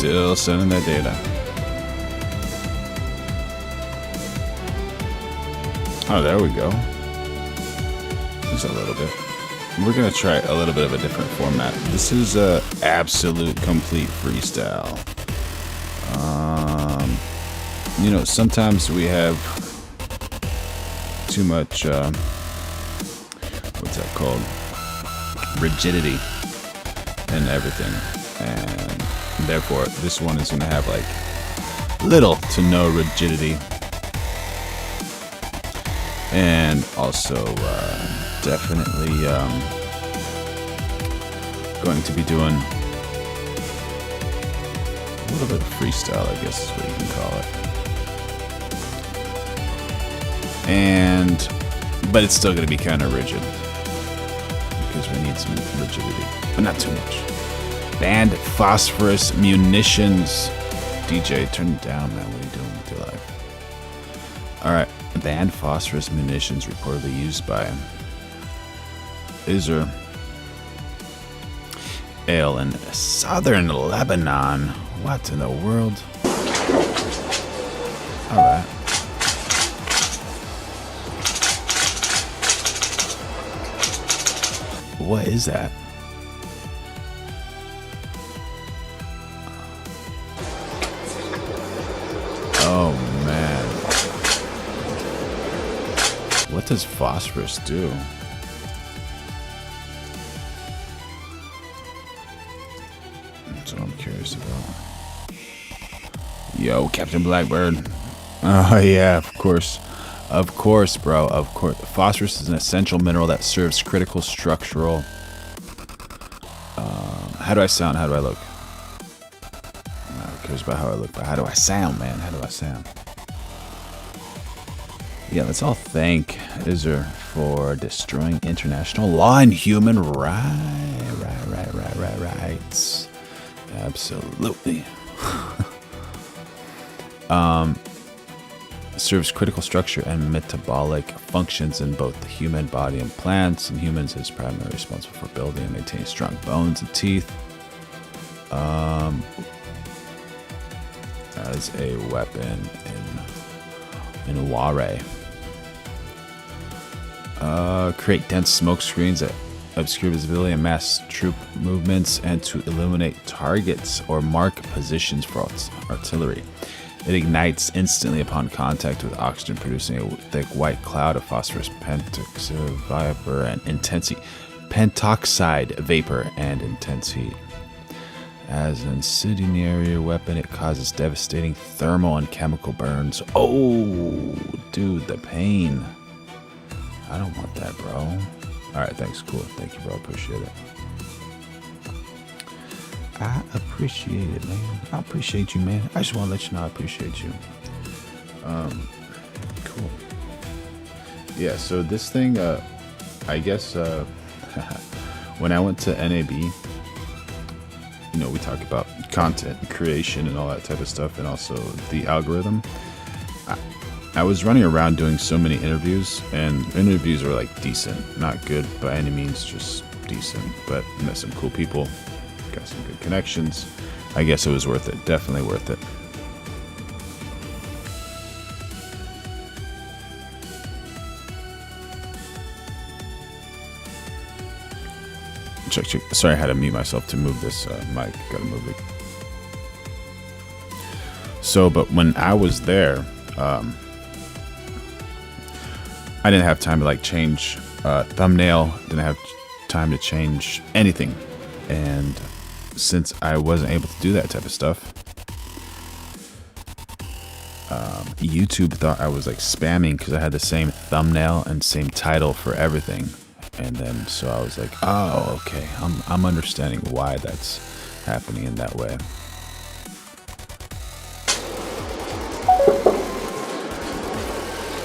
Still sending that data. Oh, there we go. Just a little bit. We're going to try a little bit of a different format. This is a absolute complete freestyle. You know, sometimes we have too much, what's that called? Rigidity in everything. And therefore, this one is going to have like little to no rigidity. And also, definitely going to be doing a little bit of freestyle, I guess is what you can call it. But it's still going to be kind of rigid because we need some rigidity, but not too much. Band Phosphorus Munitions. DJ, turn it down, man. What are you doing with your life? All right. Banned phosphorus munitions reportedly used by Israel in southern Lebanon. What in the world? All right. What is that? Oh, man. What does phosphorus do? That's what I'm curious about. Yo, Captain Blackbird. Oh, yeah, of course. Of course, bro. Of course. Phosphorus is an essential mineral that serves critical structural... how do I sound? How do I look? Who cares about how I look? But how do I sound, man? How do I sound? Yeah, let's all thank Israel for destroying international law and human rights. Absolutely. Serves critical structure and metabolic functions in both the human body and plants. And humans is primarily responsible for building and maintaining strong bones and teeth. As a weapon in Ware. Create dense smoke screens that obscure visibility and mass troop movements, and to illuminate targets or mark positions for artillery. It ignites instantly upon contact with oxygen, producing a thick white cloud of phosphorus pentoxide vapor and intense heat. As an incendiary weapon, it causes devastating thermal and chemical burns. Oh, dude, the pain. I don't want that, bro. All right, thanks. Cool. Thank you, bro. Appreciate it. I appreciate it, man. I appreciate you, man. I just want to let you know I appreciate you. Cool. Yeah, so this thing, I guess, when I went to NAB, you know, we talk about content creation and all that type of stuff, and also the algorithm. I was running around doing so many interviews, and interviews were like decent, not good by any means, just decent, but met some cool people, got some good connections. I guess it was worth it, definitely worth it. Check. Sorry, I had to mute myself to move this mic. Gotta move it. So, but when I was there, I didn't have time to like change thumbnail. Didn't have time to change anything. And since I wasn't able to do that type of stuff, YouTube thought I was like spamming because I had the same thumbnail and same title for everything. And then, so I was like, oh, okay, I'm understanding why that's happening in that way.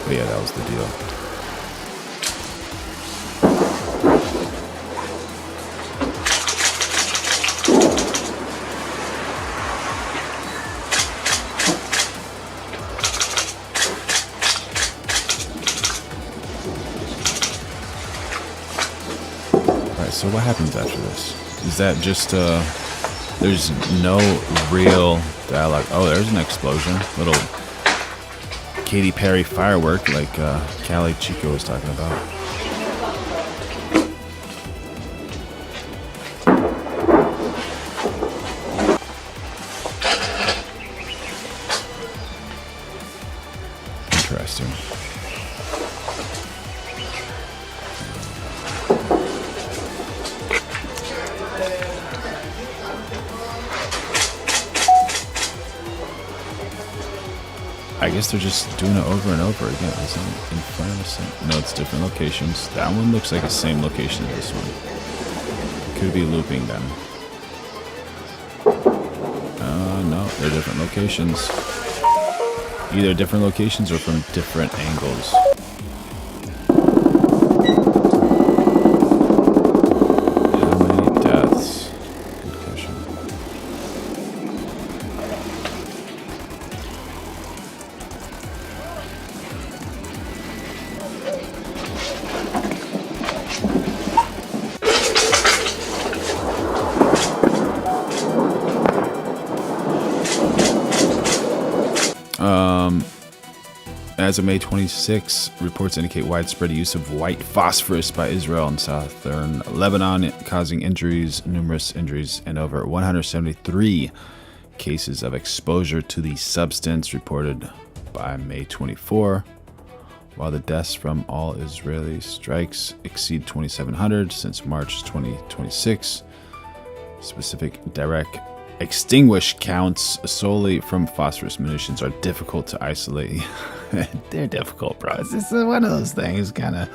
But yeah, that was the deal. So what happens after this? Is that just There's no real dialogue. Oh, there's an explosion. Little Katy Perry firework like Callie Chico was talking about. Interesting. I guess they're just doing it over and over again. Is it in front of the same? No, it's different locations. That one looks like the same location as this one. Could be looping them. No, they're different locations. Either different locations or from different angles. How many deaths? Good question. As of May 26, reports indicate widespread use of white phosphorus by Israel in southern Lebanon, causing numerous injuries, and over 173 cases of exposure to the substance reported by May 24, while the deaths from all Israeli strikes exceed 2,700 since March 2026. Specific direct extinguish counts solely from phosphorus munitions are difficult to isolate. They're difficult, bro. It's just one of those things, kind of.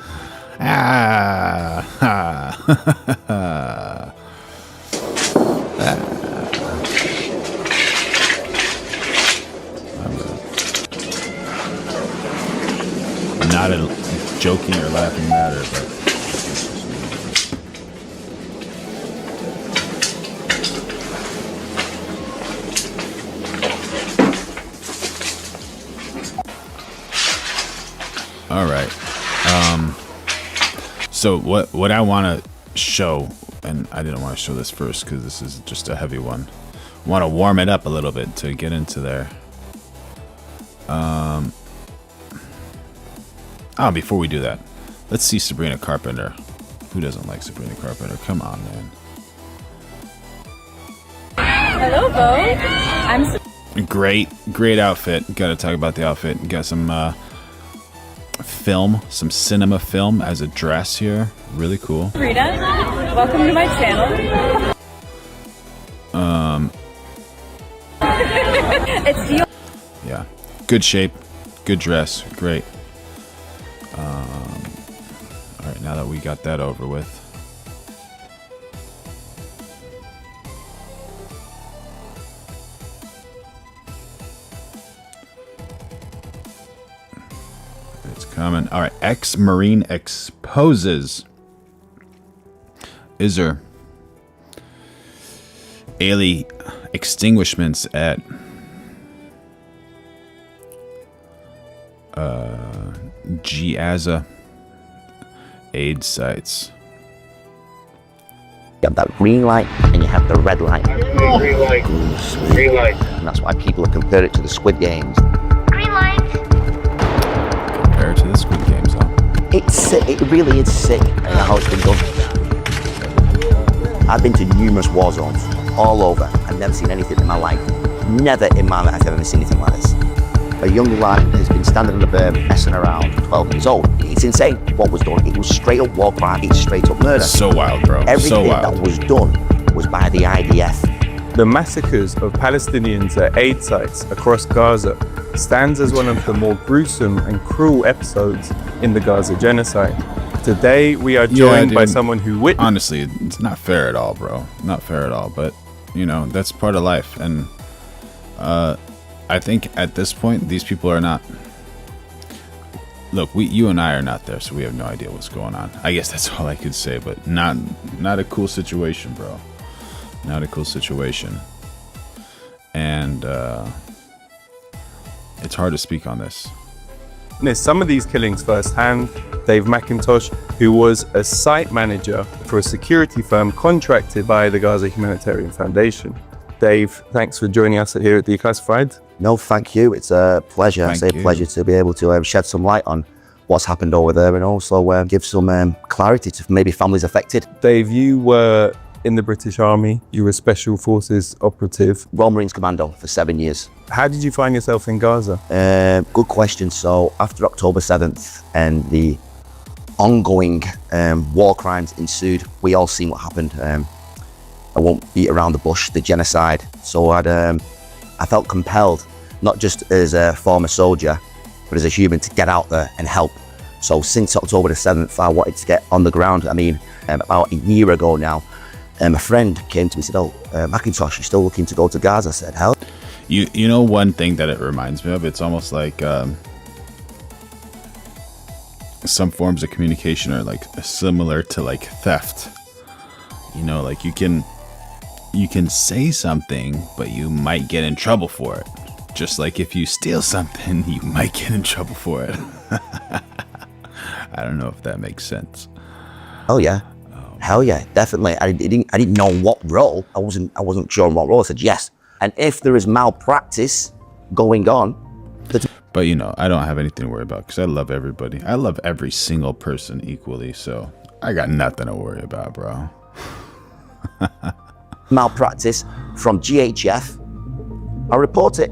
Not a joking or laughing matter, but. All right. So what I want to show, and I didn't want to show this first because this is just a heavy one. I want to warm it up a little bit to get into there. Before we do that, let's see Sabrina Carpenter. Who doesn't like Sabrina Carpenter? Come on, man. Hello, Bo. Great outfit. Got to talk about the outfit. Got some some cinema film as a dress here. Really cool. Rita, welcome to my channel. It's you. Yeah, good shape, good dress, great. All right, now that we got that over with, it's coming. All right, ex-Marine exposes Israel extinguishments at Gaza aid sites. You have that green light and you have the red light. Green light. Green light. And that's why people have compared it to the Squid Games. Green light. Compare it to the Squid Games, huh? It's sick. It really is sick how it's been done. I've been to numerous war zones all over. I've never seen anything in my life. Never in my life have I ever seen anything like this. A young lad has been standing on the berm, messing around, 12 years old. It's insane what was done. It was straight up war crime, it's straight up murder. So wild, bro. Everything so wild. that was done was by the IDF. The massacres of Palestinians at aid sites across Gaza stands as one of the more gruesome and cruel episodes in the Gaza genocide. Today, we are joined by someone who witnessed... Honestly, it's not fair at all, bro. Not fair at all, but, you know, that's part of life. And I think at this point, these people are not... Look, you and I are not there, so we have no idea what's going on. I guess that's all I could say, but not a cool situation, bro. Not a cool situation. And it's hard to speak on this. Some of these killings firsthand. Dave McIntosh, who was a site manager for a security firm contracted by the Gaza Humanitarian Foundation. Dave, thanks for joining us here at Declassified. No, thank you. It's a pleasure. I say you. pleasure to be able to shed some light on what's happened over there, and also give some clarity to maybe families affected. Dave, you were in the British Army. You were a Special Forces operative. Royal Marines Commando for 7 years. How did you find yourself in Gaza? Good question. So after October 7th and the ongoing war crimes ensued, we all seen what happened. I won't beat around the bush, the genocide. So I felt compelled, not just as a former soldier, but as a human, to get out there and help. So since October the 7th, I wanted to get on the ground. I mean, about a year ago now, a friend came to me and said, Macintosh, you're still looking to go to Gaza? I said, hell. You know, one thing that it reminds me of, it's almost like some forms of communication are like similar to like theft. You know, like you can say something, but you might get in trouble for it. Just like if you steal something, you might get in trouble for it. I don't know if that makes sense. Oh yeah. Hell yeah, definitely. I didn't know what role. I wasn't sure on what role. I said yes. And if there is malpractice going on, but you know, I don't have anything to worry about because I love everybody. I love every single person equally, so I got nothing to worry about, bro. malpractice from GHF, I'll report it.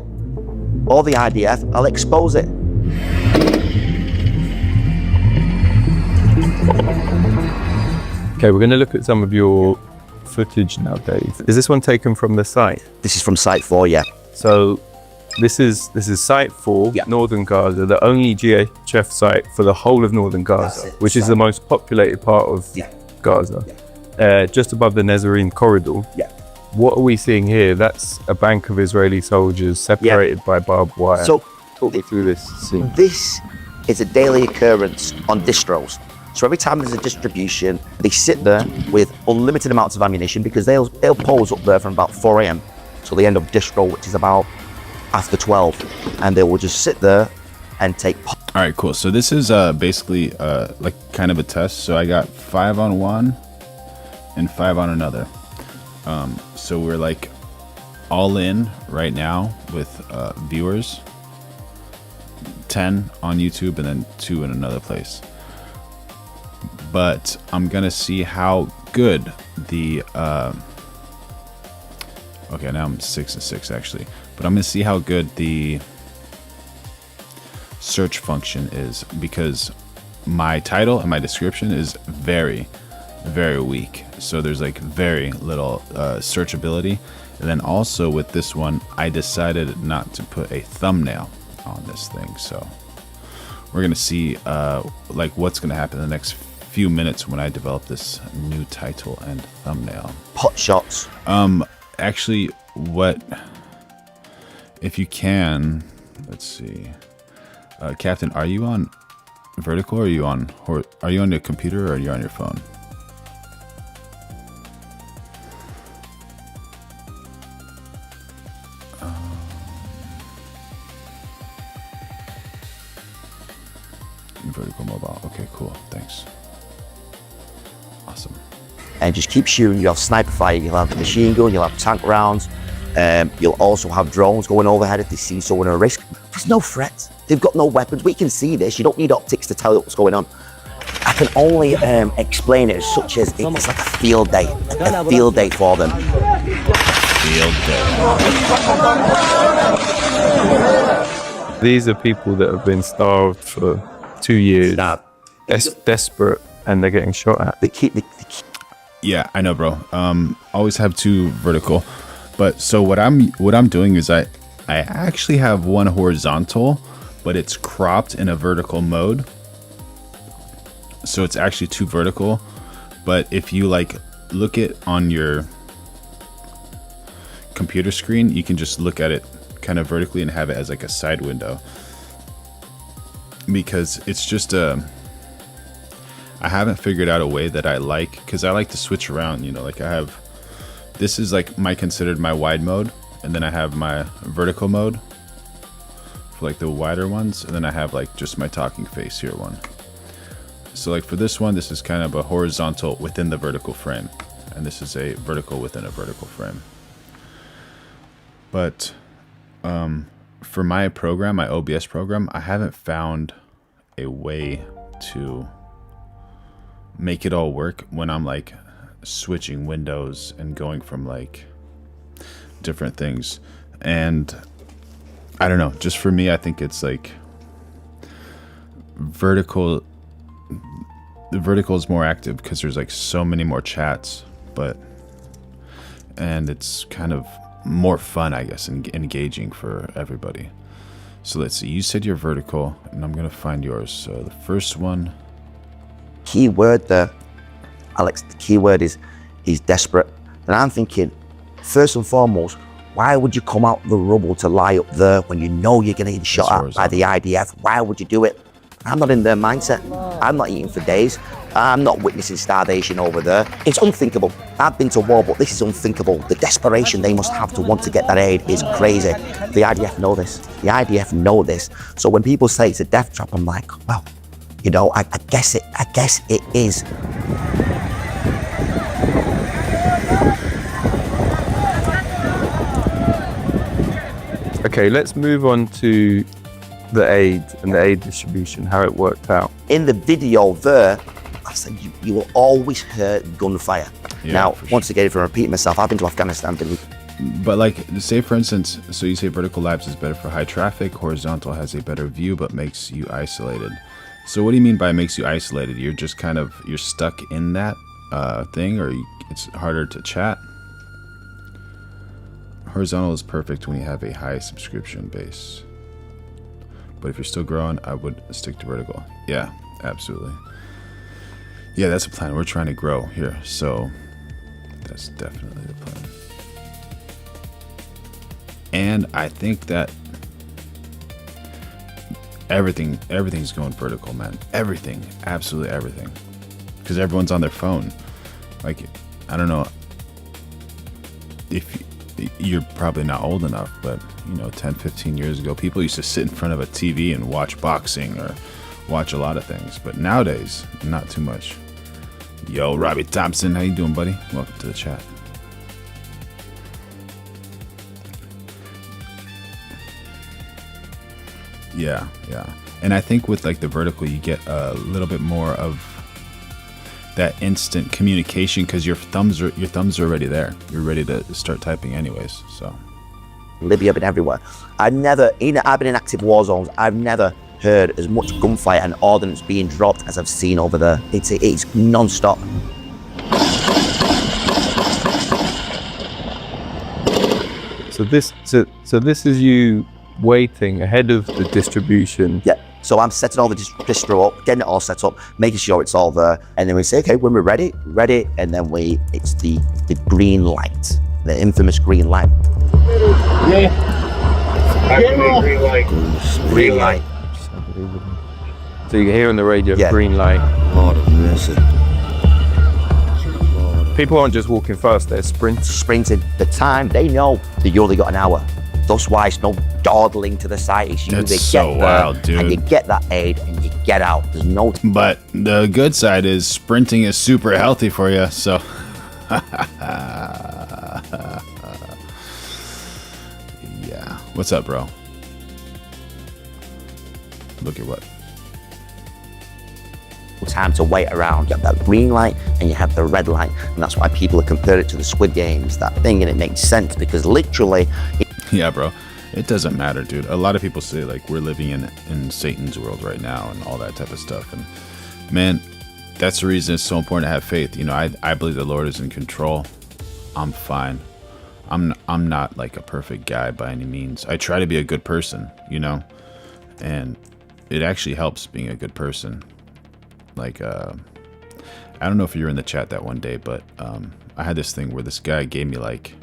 Or the IDF, I'll expose it. Okay, we're going to look at some of your footage now, Dave. Is this one taken from the site? This is from Site 4, yeah. So this is Site 4, yeah. Northern Gaza, the only GHF site for the whole of Northern Gaza, which is the most populated part of Gaza, just above the Nazarene corridor. Yeah. What are we seeing here? That's a bank of Israeli soldiers separated by barbed wire. So talk me through this scene. This is a daily occurrence on distros. So every time there's a distribution, they sit there with unlimited amounts of ammunition because they'll pose up there from about 4 a.m. till the end of distro, which is about after 12, and they will just sit there and take. All right, cool. So this is basically like kind of a test. So I got 5 on one and 5 on another. So we're like all in right now with viewers, 10 on YouTube and then 2 in another place. But I'm gonna see how good the okay, now I'm 6 and 6 actually, but I'm gonna see how good the search function is, because my title and my description is very weak, so there's like very little searchability. And then also with this one, I decided not to put a thumbnail on this thing, so we're gonna see like what's gonna happen in the next few minutes when I develop this new title and thumbnail. Pot shots. Actually, what if you can, let's see, Captain, are you on vertical, or are you on your computer, or are you on your phone? Vertical mobile. Okay, cool. Thanks. Awesome. And just keep shooting. You'll have sniper fire, you'll have machine gun, you'll have tank rounds. You'll also have drones going overhead if they see someone at risk. There's no threat. They've got no weapons. We can see this. You don't need optics to tell what's going on. I can only explain it as such as it's like a field day. A field day for them. Field day. These are people that have been starved for 2 years, desperate, and they're getting shot at. They keep. Yeah, I know, bro. Always have 2 vertical, but so what I'm doing is I actually have 1 horizontal, but it's cropped in a vertical mode. So it's actually 2 vertical, but if you like look it on your computer screen, you can just look at it kind of vertically and have it as like a side window, because it's just I haven't figured out a way that I like, because I like to switch around, you know, like I have, this is like considered my wide mode, and then I have my vertical mode for like the wider ones, and then I have like just my talking face here one. So like for this one, this is kind of a horizontal within the vertical frame, and this is a vertical within a vertical frame. But for my program, my OBS program, I haven't found a way to make it all work when I'm like switching windows and going from like different things. And I don't know, just for me, I think it's like vertical. The vertical is more active because there's like so many more chats, and it's kind of more fun, I guess, and engaging for everybody. So let's see, you said you're vertical, and I'm gonna find yours. So the first one, keyword there, Alex, the keyword is he's desperate. And I'm thinking, first and foremost, why would you come out the rubble to lie up there when you know you're gonna get shot at by the IDF? Why would you do it? I'm not in their mindset. I'm not eating for days. I'm not witnessing starvation over there. It's unthinkable. I've been to war, but this is unthinkable. The desperation they must have to want to get that aid is crazy. The IDF know this. The IDF know this. So when people say it's a death trap, I'm like, well, you know, I guess it is. Okay, let's move on to the aid and the aid distribution, how it worked out. In the video there, I said you will always hear gunfire. Now, once again, if I repeat myself, I've been to Afghanistan. but like, say for instance, so you say vertical labs is better for high traffic, horizontal has a better view but makes you isolated. So what do you mean by makes you isolated? You're just kind of, you're stuck in that thing, or it's harder to chat? Horizontal is perfect when you have a high subscription base. But if you're still growing, I would stick to vertical. Yeah, absolutely. Yeah, that's a plan. We're trying to grow here, so that's definitely the plan. And I think that everything's going vertical, man. Everything, absolutely everything. Because everyone's on their phone. Like, I don't know if you're probably not old enough, but you know, 10, 15 years ago, people used to sit in front of a TV and watch boxing or watch a lot of things. But nowadays, not too much. Yo, Robbie Thompson, how you doing, buddy? Welcome to the chat. Yeah. And I think with like the vertical, you get a little bit more of that instant communication because your thumbs are already there. You're ready to start typing anyways. So Libya, been everywhere. I've been in active war zones. I've never heard as much gunfire and ordnance being dropped as I've seen over there. It's non-stop. So this is you waiting ahead of the distribution. Yeah. So I'm setting all the distro up, getting it all set up, making sure it's all there, and then we say, okay, when we're ready, and then it's the green light, the infamous green light. Yeah. Green light. Green light. So you can hear on the radio, Yeah. green light. Lord of mercy. People aren't just walking fast, they're sprinting. The time, they know that you only got an hour. Thus why it's no dawdling to the site. It's you That's that so get there, wild, dude. and you get that aid and you get out. There's no But the good side is sprinting is super healthy for you. So yeah. What's up, bro? Look at what? time to wait around. You have that green light and you have the red light, and that's why people have compared it to the Squid Games, that thing, and it makes sense because literally Yeah, bro. It doesn't matter, dude. A lot of people say like we're living in Satan's world right now and all that type of stuff. And man, that's the reason it's so important to have faith. You know, I believe the Lord is in control. I'm fine. I'm not like a perfect guy by any means. I try to be a good person, you know, and it actually helps being a good person. Like, I don't know if you were in the chat that one day, but I had this thing where this guy gave me like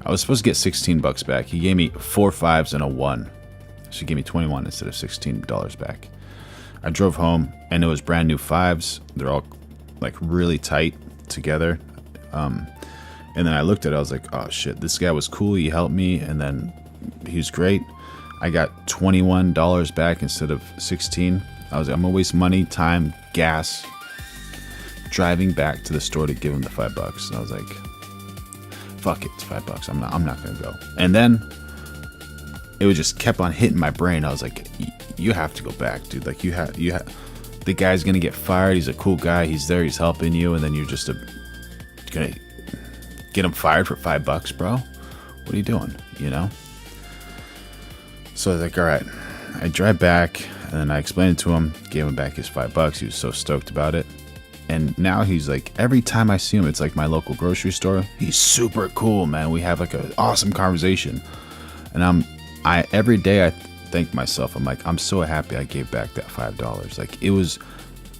I was supposed to get $16 back. He gave me 4 5s and a 1. So he gave me 21 instead of $16 back. I drove home and it was brand new 5s. They're all like really tight together. And then I looked at it, I was like, oh shit, this guy was cool. He helped me, and then he was great. I got $21 back instead of 16. I was like, I'm gonna waste money, time, gas, driving back to the store to give him the $5. And I was like, fuck it, it's $5. I'm not gonna go. And then it was just kept on hitting my brain. I was like, you have to go back, dude. Like you have the guy's gonna get fired. He's a cool guy. He's there. He's helping you, and then you're just gonna get him fired for $5, bro. What are you doing? You know. So I was like, all right. I drive back, and then I explained it to him. Gave him back his $5. He was so stoked about it. And now he's like, every time I see him, it's like my local grocery store. He's super cool, man. We have like an awesome conversation. And every day I thank myself. I'm like, I'm so happy I gave back that $5. Like it was,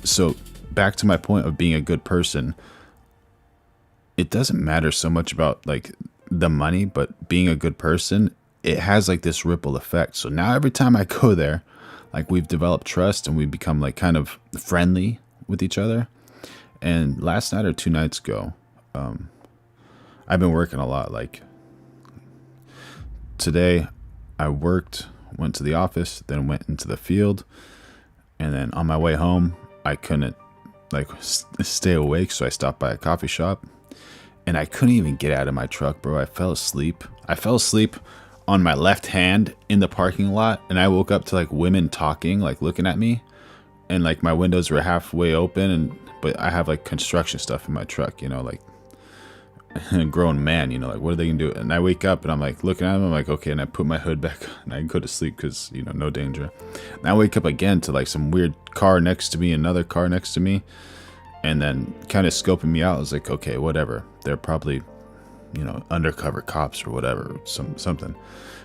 so back to my point of being a good person. It doesn't matter so much about like the money, but being a good person, it has like this ripple effect. So now every time I go there, like we've developed trust and we've become like kind of friendly with each other. And last night or 2 nights ago, I've been working a lot. Like today I went to the office, then went into the field. And then on my way home, I couldn't like stay awake. So I stopped by a coffee shop and I couldn't even get out of my truck, bro. I fell asleep. On my left hand in the parking lot. And I woke up to like women talking, like looking at me. And like my windows were halfway open, but I have like construction stuff in my truck, you know, like a grown man, you know, like what are they gonna do? And I wake up and I'm like looking at them, I'm like, okay, and I put my hood back and I go to sleep because, you know, no danger. And I wake up again to like some weird car next to me, another car next to me, and then kind of scoping me out. I was like, okay, whatever. They're probably, you know, undercover cops or whatever, something.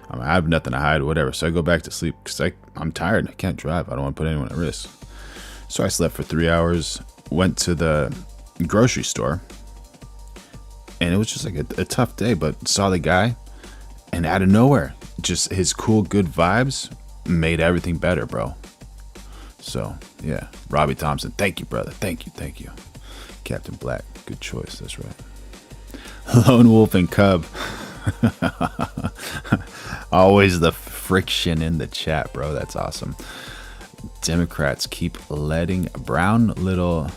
I have nothing to hide, whatever. So I go back to sleep because I'm tired and I can't drive. I don't want to put anyone at risk. So I slept for 3 hours, went to the grocery store, and it was just like a tough day, but saw the guy, and out of nowhere, just his cool, good vibes made everything better, bro. So, yeah, Robbie Thompson, thank you, brother. Thank you. Captain Black, good choice, that's right. Lone Wolf and Cub. Always the friction in the chat, bro. That's awesome. Democrats keep letting brown little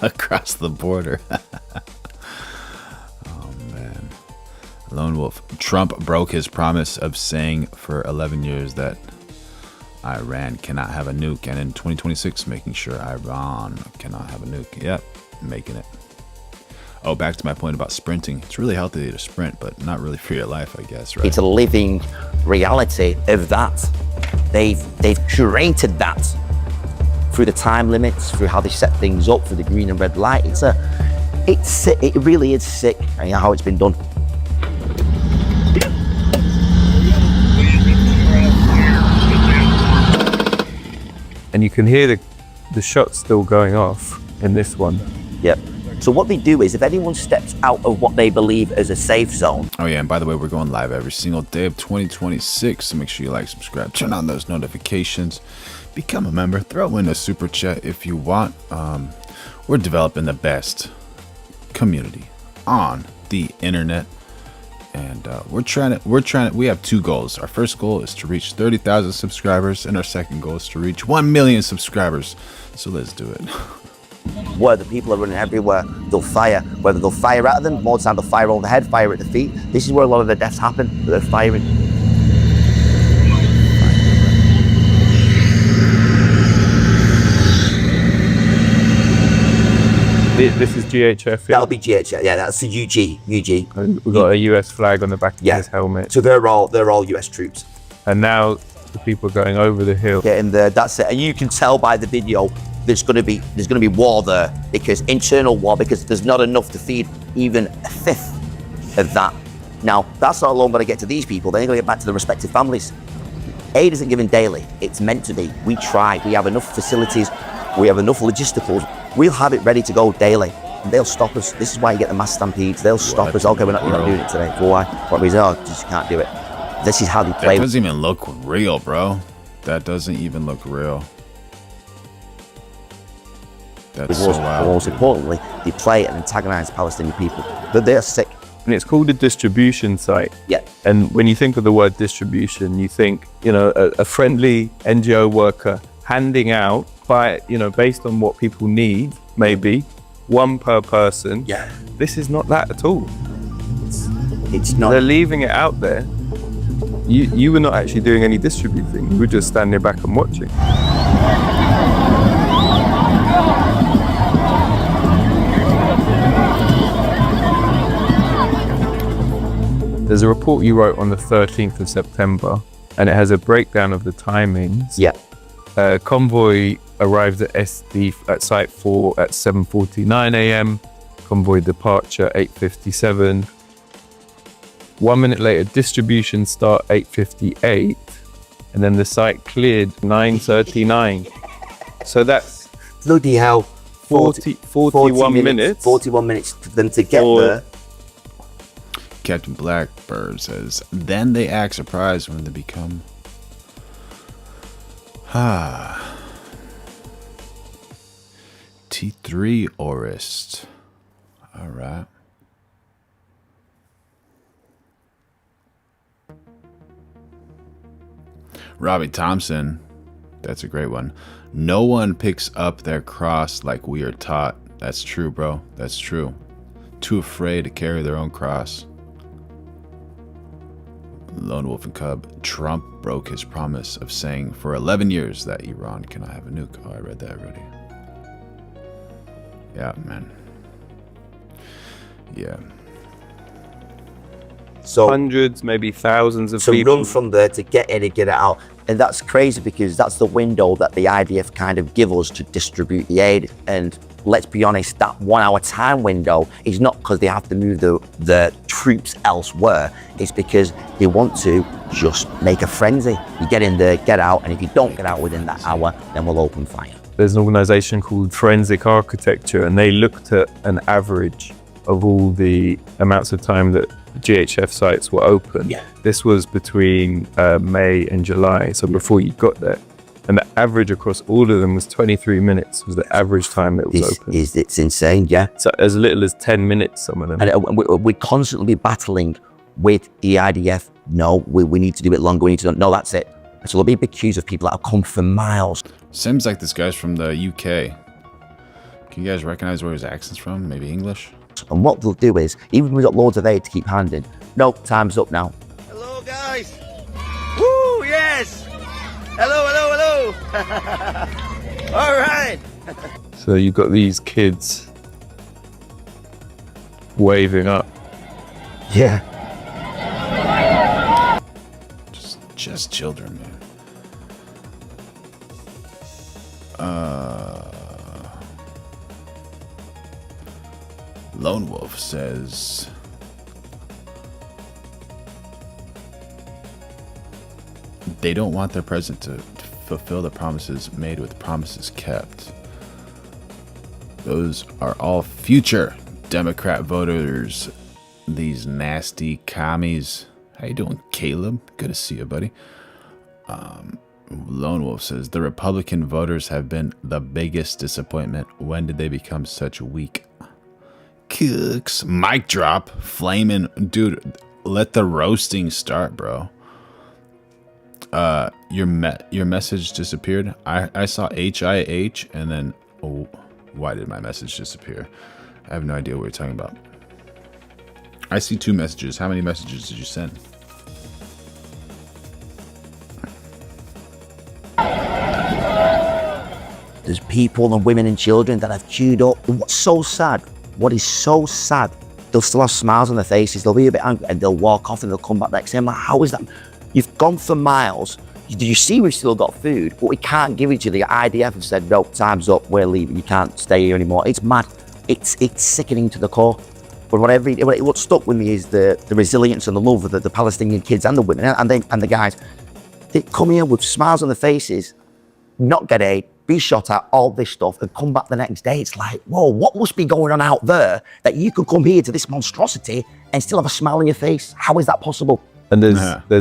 across the border. Oh man. Lone Wolf. Trump broke his promise of saying for 11 years that Iran cannot have a nuke, and in 2026 making sure Iran cannot have a nuke. Yep, making it. Oh, back to my point about sprinting. It's really healthy to sprint, but not really for your life, I guess, right? It's a living reality of that. They've curated that through the time limits, through how they set things up, through the green and red light. It really is sick, you know, how it's been done. And you can hear the shots still going off in this one. Yep. So what they do is, if anyone steps out of what they believe as a safe zone. Oh yeah, and by the way, we're going live every single day of 2026, so make sure you like, subscribe, turn on those notifications, become a member, throw in a super chat if you want. We're developing the best community on the internet, and we have 2 goals. Our first goal is to reach 30,000 subscribers, and our second goal is to reach 1 million subscribers. So let's do it. Where the people are running everywhere, they'll fire. Whether they'll fire at them, more time they'll fire over the head, fire at the feet. This is where a lot of the deaths happen, they're firing. This is GHF. Yeah? That'll be GHF, yeah, that's the UG. And we've got a US flag on the back of his helmet. So they're all US troops. And now the people are going over the hill. Getting there, that's it. And you can tell by the video, there's going to be war there, because internal war, because there's not enough to feed even a fifth of that. Now, that's not alone going to get to these people. They're going to get back to their respective families. Aid isn't given daily. It's meant to be. We try. We have enough facilities. We have enough logisticals. We'll have it ready to go daily. And they'll stop us. This is why you get the mass stampedes. They'll stop us. Okay, you're not doing it today. For why? What reason? Oh, just can't do it. This is how they play. That doesn't even look real, bro. That doesn't even look real. That's so wild. Most importantly, they play and antagonize Palestinian people. They're sick. And it's called a distribution site. Yeah. And when you think of the word distribution, you think, you know, a friendly NGO worker handing out by, you know, based on what people need, maybe, one per person. Yeah. This is not that at all. It's not. They're leaving it out there. You were not actually doing any distributing. You were just standing back and watching. There's a report you wrote on the 13th of September, and it has a breakdown of the timings. Yeah. Convoy arrived at SD at Site 4 at 7:49 a.m. Convoy departure 8:57. 1 minute later, distribution start 8:58, and then the site cleared 9:39. So that's Bloody hell. 41 minutes. 41 minutes for them to get Or- there. Captain Blackbird says, then they act surprised when they become T3 Orist. All right. Robbie Thompson, that's a great one. No one picks up their cross like we are taught. That's true, bro. That's true. Too afraid to carry their own cross. Lone Wolf and Cub, Trump broke his promise of saying for 11 years that Iran cannot have a nuke. Oh, I read that already. Yeah, man. Yeah. So, Hundreds, maybe thousands of to people. run from there to get in and get it out. And that's crazy because that's the window that the IDF kind of give us to distribute the aid. And let's be honest, that 1 hour time window is not because they have to move the troops elsewhere. It's because they want to just make a frenzy. You get in there, get out, and if you don't get out within that hour, then we'll open fire. There's an organization called Forensic Architecture, and they looked at an average of all the amounts of time that GHF sites were open. Yeah. This was between May and July, so before you got there. And the average across all of them was 23 minutes was the average time that it was open. It's insane, yeah. So as little as 10 minutes, some of them. And we're constantly battling with the IDF. No, we need to do it longer. We need to. No, that's it. So there'll be big queues of people that have come for miles. Seems like this guy's from the UK. Can you guys recognize where his accent's from? Maybe English? And what they'll do is, even when we've got loads of aid to keep handing, no, time's up now. Hello, guys. Woo, yes. Hello, hello, hello. All right. So you've got these kids waving up. Yeah. Just children, man. Lone Wolf says, they don't want their president to fulfill the promises made with promises kept. Those are all future Democrat voters. These nasty commies. How you doing, Caleb? Good to see you, buddy. Lone Wolf says, the Republican voters have been the biggest disappointment. When did they become such weak cooks? Mic drop. Flaming. Dude, let the roasting start, bro. Your message disappeared. I saw HIH and then, oh, why did my message disappear? I have no idea what you're talking about. I see 2 messages. How many messages did you send? There's people and women and children that have queued up. And what's so sad, what is so sad, they'll still have smiles on their faces. They'll be a bit angry and they'll walk off and they'll come back next day. I'm like, how is that? You've gone for miles. Did you see we've still got food, but we can't give it to you. The IDF have said, no, time's up, we're leaving. You can't stay here anymore. It's mad. It's sickening to the core. But what stuck with me is the resilience and the love of the Palestinian kids and the women and the guys. They come here with smiles on their faces, not get aid, be shot at, all this stuff, and come back the next day. It's like, whoa, what must be going on out there that you could come here to this monstrosity and still have a smile on your face? How is that possible? And there's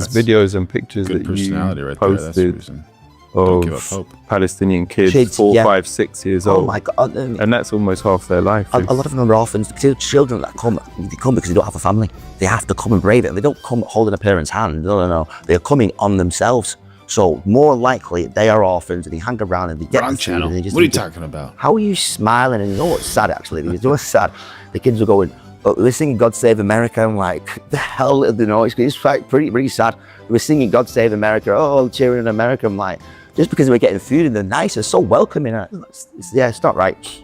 videos and pictures that you right posted there, Don't give up of hope. Palestinian kids 4, yeah. 5, 6 years Oh old. my God. And that's almost half their life. A lot of them are orphans. The children that come, they come because they don't have a family. They have to come and brave it. They don't come holding a parent's hand. No. They're coming on themselves. So more likely they are orphans and they hang around and they get Wrong the food channel. and they just What are you eat it. talking about? How are you smiling? And you know what's sad actually? Because what's sad? The kids are going, oh, they're singing God Save America. I'm like, the hell, you know, it's like pretty sad. We're singing God Save America, oh, cheering in America. I'm like, just because we're getting food and they're nice, they're so welcoming. It's not right.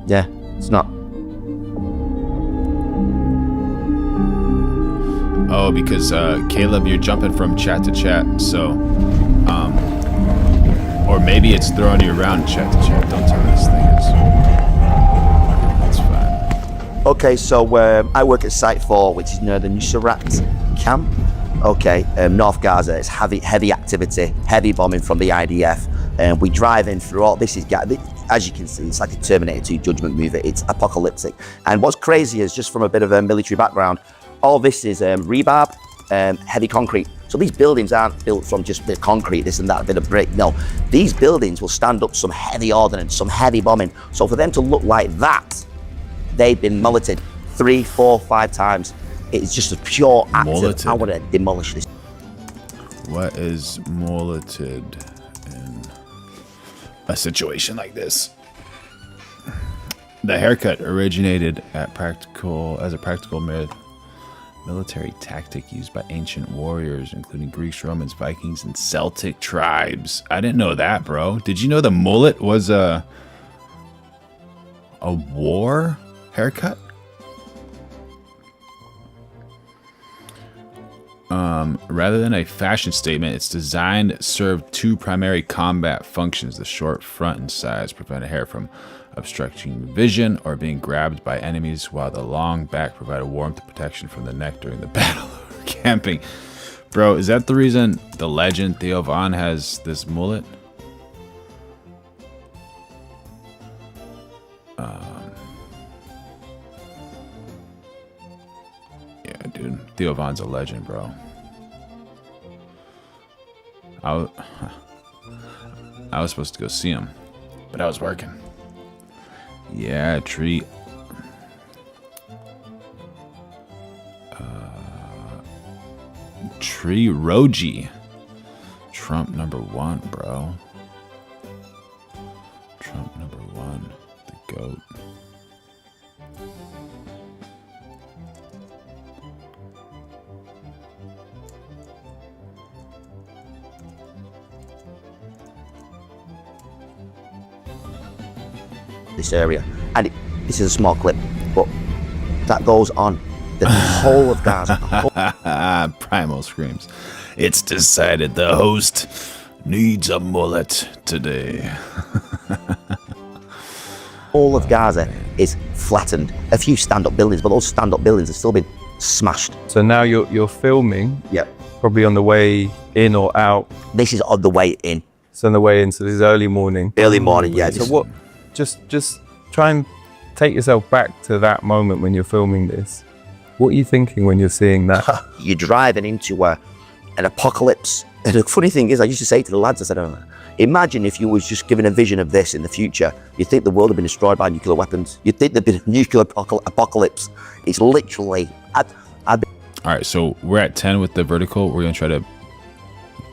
Yeah, it's not. Oh, because Caleb, you're jumping from chat to chat, so, or maybe it's throwing you around chat to chat. Don't tell me this thing is. That's fine. Okay, so I work at Site 4, which is near the Nusrat camp. Okay, North Gaza. It's heavy activity, heavy bombing from the IDF, and we drive in through all. This is, as you can see, it's like a Terminator 2 Judgment movie. It's apocalyptic, and what's crazy is, just from a bit of a military background, all this is rebarb, heavy concrete. So these buildings aren't built from just a bit of concrete, this and that, a bit of brick. No, these buildings will stand up some heavy ordnance, some heavy bombing. So for them to look like that, they've been mulleted 3, 4, 5 times. It's just a pure act of, I want to demolish this. What is mulleted in a situation like this? The haircut originated as a practical military tactic used by ancient warriors, including Greeks, Romans, Vikings, and Celtic tribes. I didn't know that, bro. Did you know the mullet was a war haircut? Rather than a fashion statement, its design served 2 primary combat functions. The short front and sides prevented hair from obstructing vision or being grabbed by enemies, while the long back provided warmth and protection from the neck during the battle or camping. Bro, is that the reason the legend Theo Von has this mullet? Yeah, dude. Theo Von's a legend, bro. I was supposed to go see him, but I was working. Yeah, tree. Tree Roji. Trump #1, bro. Trump #1. The GOAT. This area, and this is a small clip, but that goes on the whole of Gaza. Primal screams. It's decided the host needs a mullet today. All of Gaza is flattened. A few stand-up buildings, but those stand-up buildings have still been smashed. So now you're filming. Yep. Probably on the way in or out. This is on the way in. It's on the way in. So this is early morning. Early morning, yeah. So what? Just try and take yourself back to that moment when you're filming this. What are you thinking when you're seeing that? You're driving into an apocalypse. And the funny thing is, I used to say to the lads, I said, imagine if you was just given a vision of this in the future. You'd think the world had been destroyed by nuclear weapons. You'd think there'd been a nuclear apocalypse. It's literally... All right, so we're at 10 with the vertical. We're going to try to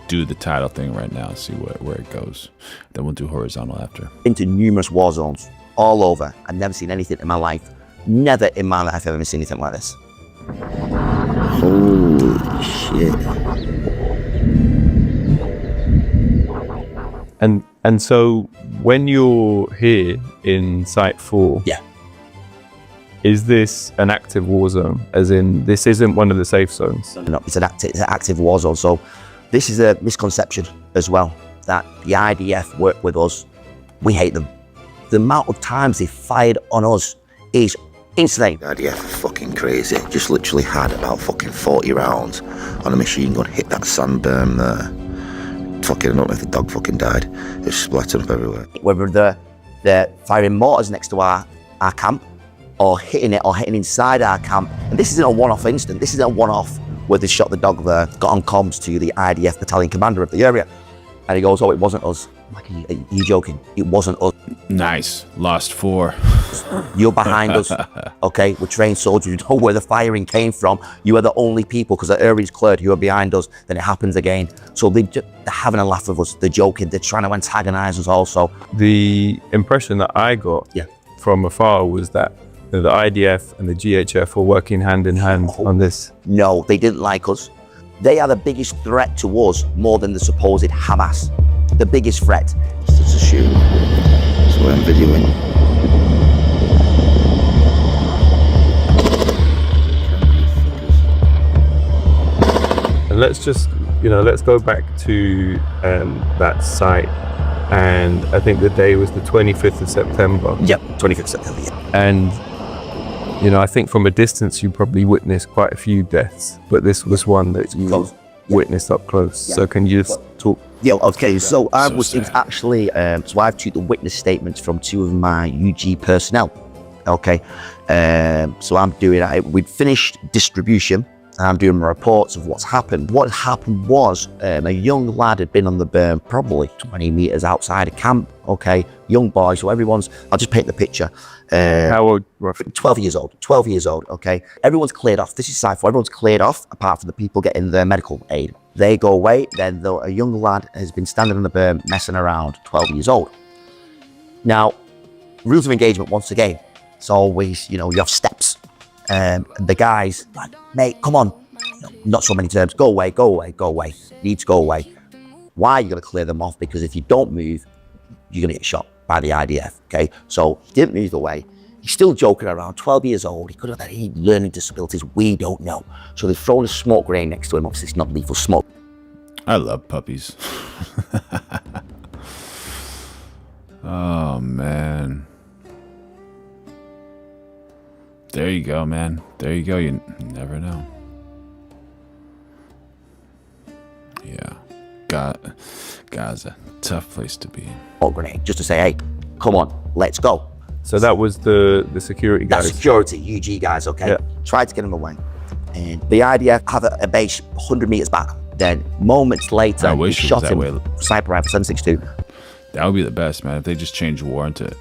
do the title thing right now, see where it goes. Then we'll do horizontal after. Into numerous war zones all over. I've never seen anything in my life. Never in my life have I ever seen anything like this. Holy shit. And so when you're here in Site 4, yeah, is this an active war zone? As in, this isn't one of the safe zones? No, it's an active war zone. So this is a misconception as well, that the IDF work with us. We hate them. The amount of times they fired on us is insane. The IDF are fucking crazy. Just literally had about fucking 40 rounds on a machine gun hit that sand berm there. Fucking, I don't know if the dog fucking died. It's splattered up everywhere. Whether they're firing mortars next to our camp, or hitting it, or hitting inside our camp. And this isn't a one-off incident. This isn't a one-off where they shot the dog there, got on comms to the IDF battalion commander of the area. And he goes, oh, it wasn't us. I'm like, are you joking? It wasn't us. Nice. Lost 4. You're behind us, okay? We're trained soldiers. You know where the firing came from. You are the only people, because the area's cleared, who are behind us. Then it happens again. So they're having a laugh with us. They're joking. They're trying to antagonize us also. The impression that I got from afar was that the IDF and the GHF were working hand in hand on this. No, they didn't like us. They are the biggest threat to us, more than the supposed Hamas. The biggest threat. It's just a shoot. That's what I'm videoing. And let's just, let's go back to that site. And I think the day was the 25th of September. Yep, 25th of September, yeah. And, I think from a distance you probably witnessed quite a few deaths, but this was one that you witnessed up close. Yeah. So can you just talk? Yeah, okay, so it was actually, so I've took the witness statements from 2 of my UG personnel, okay? So I'm doing, we'd finished distribution, I'm doing my reports of what's happened. What happened was a young lad had been on the berm probably 20 meters outside of camp, okay? Young boy, so everyone's, I'll just paint the picture. How old roughly? 12 years old, okay? Everyone's cleared off, this is Sci4, everyone's cleared off apart from the people getting their medical aid. They go away, then a young lad has been standing on the berm messing around, 12 years old. Now, rules of engagement, once again, it's always, you have steps. The guys, like, mate, come on, not so many terms, go away, you need to go away. Why are you going to clear them off? Because if you don't move, you're going to get shot by the IDF, okay? So he didn't move away. He's still joking around, 12 years old. He could have had any learning disabilities, we don't know. So they've thrown a smoke grenade next to him. Obviously it's not lethal smoke. I love puppies. Oh, man. There you go, man. There you go. You never know. Yeah. Gaza. Tough place to be. Smoke grenade, just to say, hey, come on, let's go. So that was the security guys? That's security, UG guys, okay? Yeah. Tried to get him away. And the IDF have a base 100 meters back. Then moments later, I wish he shot it was that him. way. Sniper rifle 762. That would be the best, man. If they just change war into a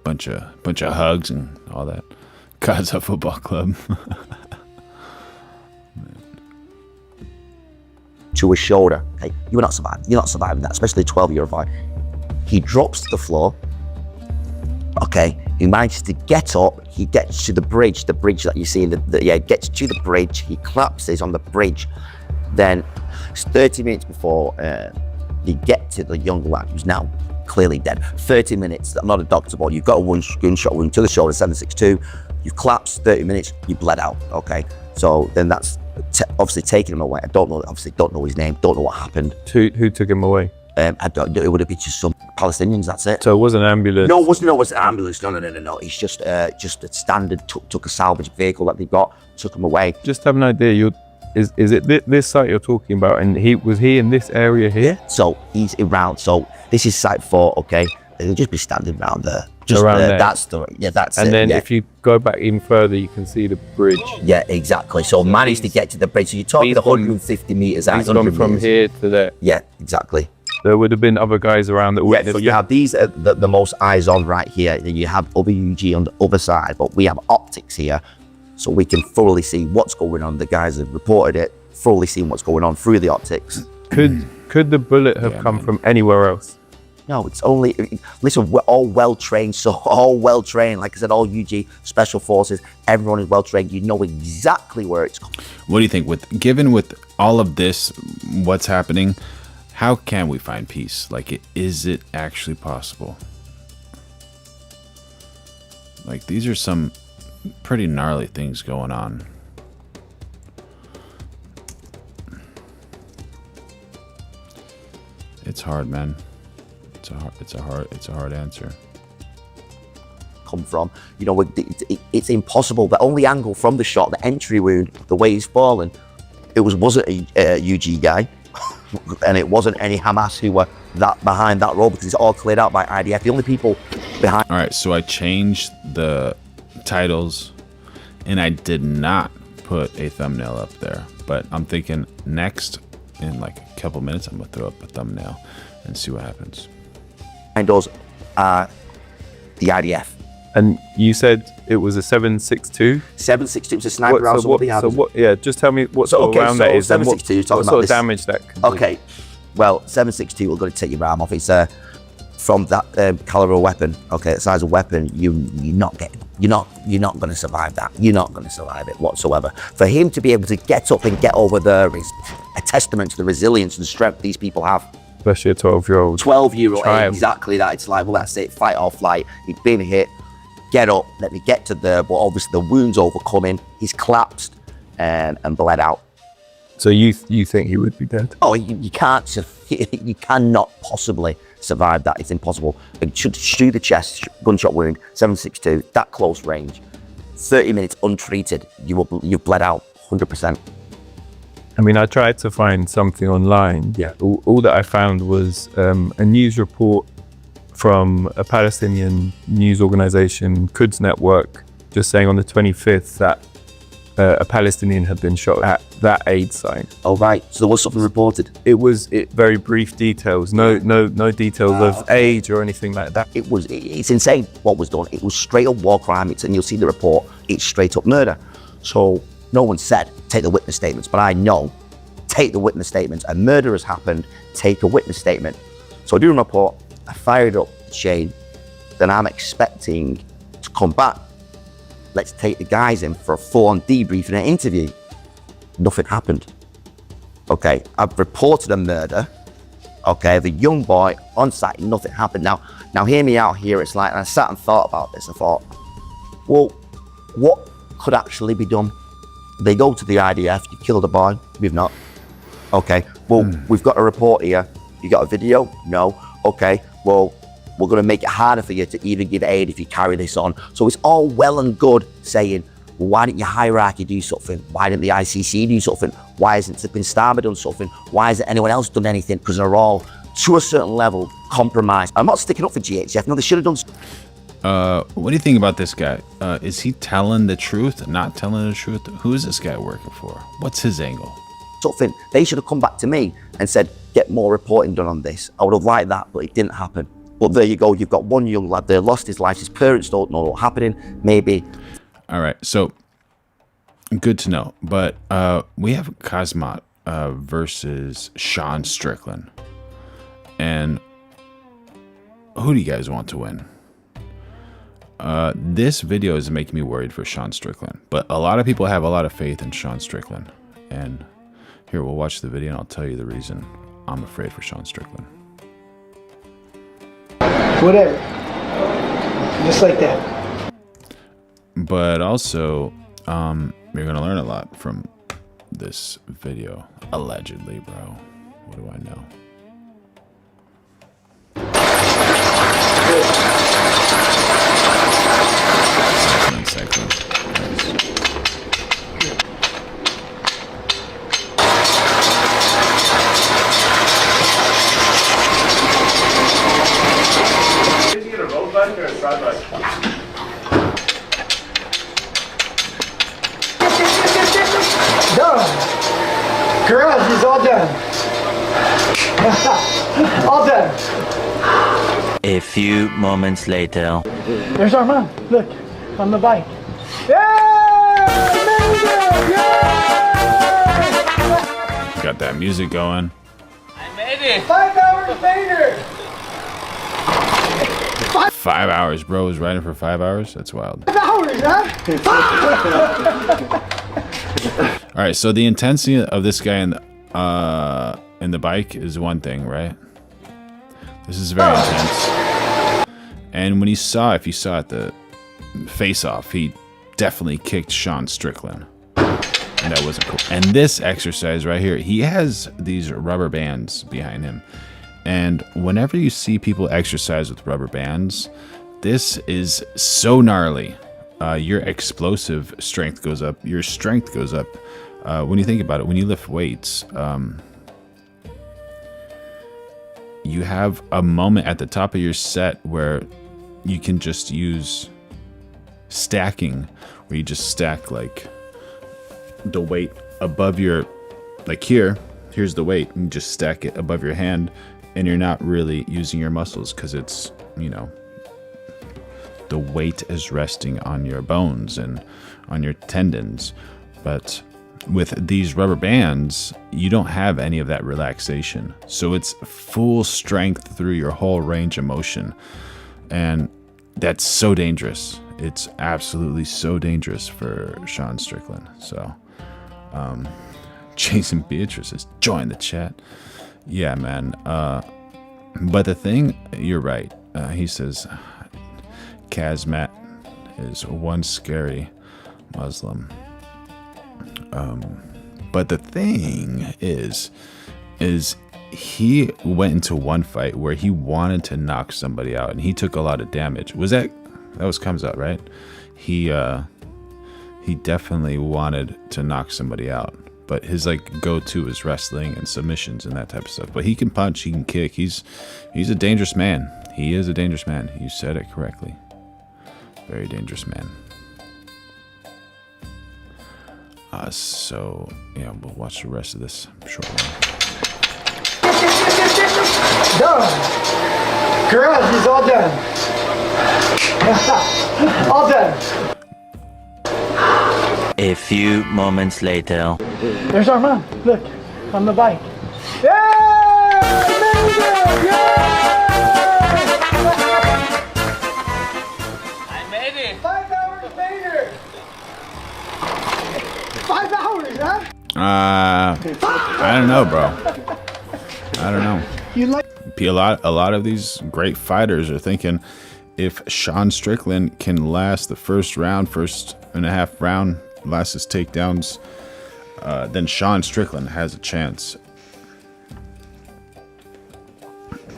bunch of hugs and all that. Gaza Football Club. To his shoulder. Hey, you're not surviving. You're not surviving that, especially a 12-year-old boy. He drops to the floor. Okay, he manages to get up. He gets to the bridge that you see. Gets to the bridge. He collapses on the bridge. Then it's 30 minutes before you get to the young lad who's now clearly dead. 30 minutes. I'm not a doctor, but you've got a gunshot wound to the shoulder, 762. You've collapsed, 30 minutes, you bled out, okay? So then that's obviously taking him away. I don't know his name, don't know what happened. Who took him away? I don't know, it would have been just some Palestinians, that's it. So it wasn't an ambulance? No, it wasn't an ambulance, no. It's just a standard, took a salvage vehicle that they got, took him away. Just have an idea, is it this site you're talking about, and was he in this area here? Yeah, so he's around, so this is site 4, okay? They'll just be standing around there. Just around there. That's and it. Then yeah. if you go back even further, you can see the bridge. Yeah, exactly. So managed to get to the bridge. So you're talking 150 meters out. He's gone from here to there. Yeah, exactly. There would have been other guys around that witnessed. So you have these the most eyes on right here. Then you have other UG on the other side, but we have optics here, so we can thoroughly see what's going on. The guys have reported it, thoroughly seeing what's going on through the optics. Could the bullet have come from anywhere else? No, it's only, listen, we're all well-trained, like I said, all UG, Special Forces, everyone is well-trained, you know exactly where it's coming. What do you think, given with all of this, what's happening, how can we find peace? Like, is it actually possible? Like, these are some pretty gnarly things going on. It's hard, man. It's a hard answer. Come from, it's impossible. The only angle from the shot, the entry wound, the way he's fallen, it wasn't a UG guy, and it wasn't any Hamas who were behind that road, because it's all cleared out by IDF. The only people behind. All right, so I changed the titles, and I did not put a thumbnail up there, but I'm thinking next, in like a couple minutes, I'm gonna throw up a thumbnail and see what happens. Behind us are the IDF. And you said it was a 7.62? 7.62 was a sniper round. Yeah, just tell me what sort of round that is. 7.62, you're talking what about sort this. of damage that can do. Okay, well, 7.62 will go to take your arm off. It's from that caliber weapon. Okay, that size of weapon, you're not going to survive that. You're not going to survive it whatsoever. For him to be able to get up and get over there is a testament to the resilience and strength these people have. Especially a 12-year-old. 12-year-old, child. exactly that. It's like, well, that's it, fight or flight. He'd been hit, get up, let me get to there, but obviously the wound's overcoming. He's collapsed and bled out. So you think he would be dead? Oh, you can't, you cannot possibly survive that. It's impossible. Shoot the chest, gunshot wound, 7.62, that close range, 30 minutes untreated, you've bled out 100%. I mean, I tried to find something online. Yeah. All that I found was a news report from a Palestinian news organization, Quds Network, just saying on the 25th that a Palestinian had been shot at that aid site. Oh, right. So there was something reported. It was very brief details, no details of age or anything like that. It's insane what was done. It was straight up war crime. And you'll see the report. It's straight up murder. So no one said take the witness statements, but I know take the witness statements. A murder has happened. Take a witness statement. So I do a report. I fired up Shane. Then I'm expecting to come back. Let's take the guys in for a full-on debrief and an interview. Nothing happened. Okay, I've reported a murder. Okay, the young boy on site, nothing happened. Now hear me out here. It's like, and I sat and thought about this. I thought, well, what could actually be done? They go to the IDF, you killed a boy, we've not. Okay, well, we've got a report here. You got a video? No. Okay, well, we're gonna make it harder for you to even give aid if you carry this on. So it's all well and good saying, well, why didn't your hierarchy do something? Why didn't the ICC do something? Why hasn't Bin Starmer done something? Why hasn't anyone else done anything? Because they're all, to a certain level, compromised. I'm not sticking up for GHF, no, they should have done something. What do you think about this guy? Is he telling the truth, not telling the truth? Who is this guy working for? What's his angle? Something, they should have come back to me and said, get more reporting done on this. I would have liked that, but it didn't happen. But there you go, you've got one young lad there, lost his life, his parents don't know what's happening, maybe. All right, so good to know. But we have Khamzat versus Sean Strickland. And who do you guys want to win? This video is making me worried for Sean Strickland, but a lot of people have a lot of faith in Sean Strickland. And here, we'll watch the video and I'll tell you the reason I'm afraid for Sean Strickland. Whatever. Just like that. But also, you're gonna learn a lot from this video. Allegedly, bro. What do I know? Second. Did you get a road bike or a side bike? Done. Garage is all done. All done. A few moments later. There's our mom. Look, on the bike. Yeah! Yeah! Got that music going. I made it. 5 hours later. 5 hours, bro. Was riding for 5 hours? That's wild. 5 hours, huh? All right, so the intensity of this guy in the bike is one thing, right? This is very intense. And when if you saw at the face-off, he definitely kicked Sean Strickland. And that wasn't cool. And this exercise right here, he has these rubber bands behind him. And whenever you see people exercise with rubber bands, this is so gnarly. Your explosive strength goes up. Your strength goes up. When you think about it, when you lift weights, you have a moment at the top of your set where you can just use stacking, where you just stack like the weight above your, like here's the weight, and just stack it above your hand, and you're not really using your muscles because it's, you know, the weight is resting on your bones and on your tendons. But with these rubber bands, you don't have any of that relaxation. So it's full strength through your whole range of motion. And that's so dangerous. It's absolutely so dangerous for Sean Strickland. So, Jason Beatrice has joined the chat. Yeah, man. But the thing, you're right. He says, Khamzat is one scary Muslim. But the thing is he went into one fight where he wanted to knock somebody out, and he took a lot of damage. That was Khamzat, right? He definitely wanted to knock somebody out, but his go-to is wrestling and submissions and that type of stuff. But he can punch, he can kick. He's a dangerous man. He is a dangerous man. You said it correctly. Very dangerous man. So yeah, we'll watch the rest of this shortly. Done. Garage is all done. All done. A few moments later. There's our mom. Look, on the bike. Yay! I made it. 5 hours later. 5 hours, huh? I don't know, bro. I don't know. You like? A lot of these great fighters are thinking, if Sean Strickland can last the first and a half round, last his takedowns, then Sean Strickland has a chance.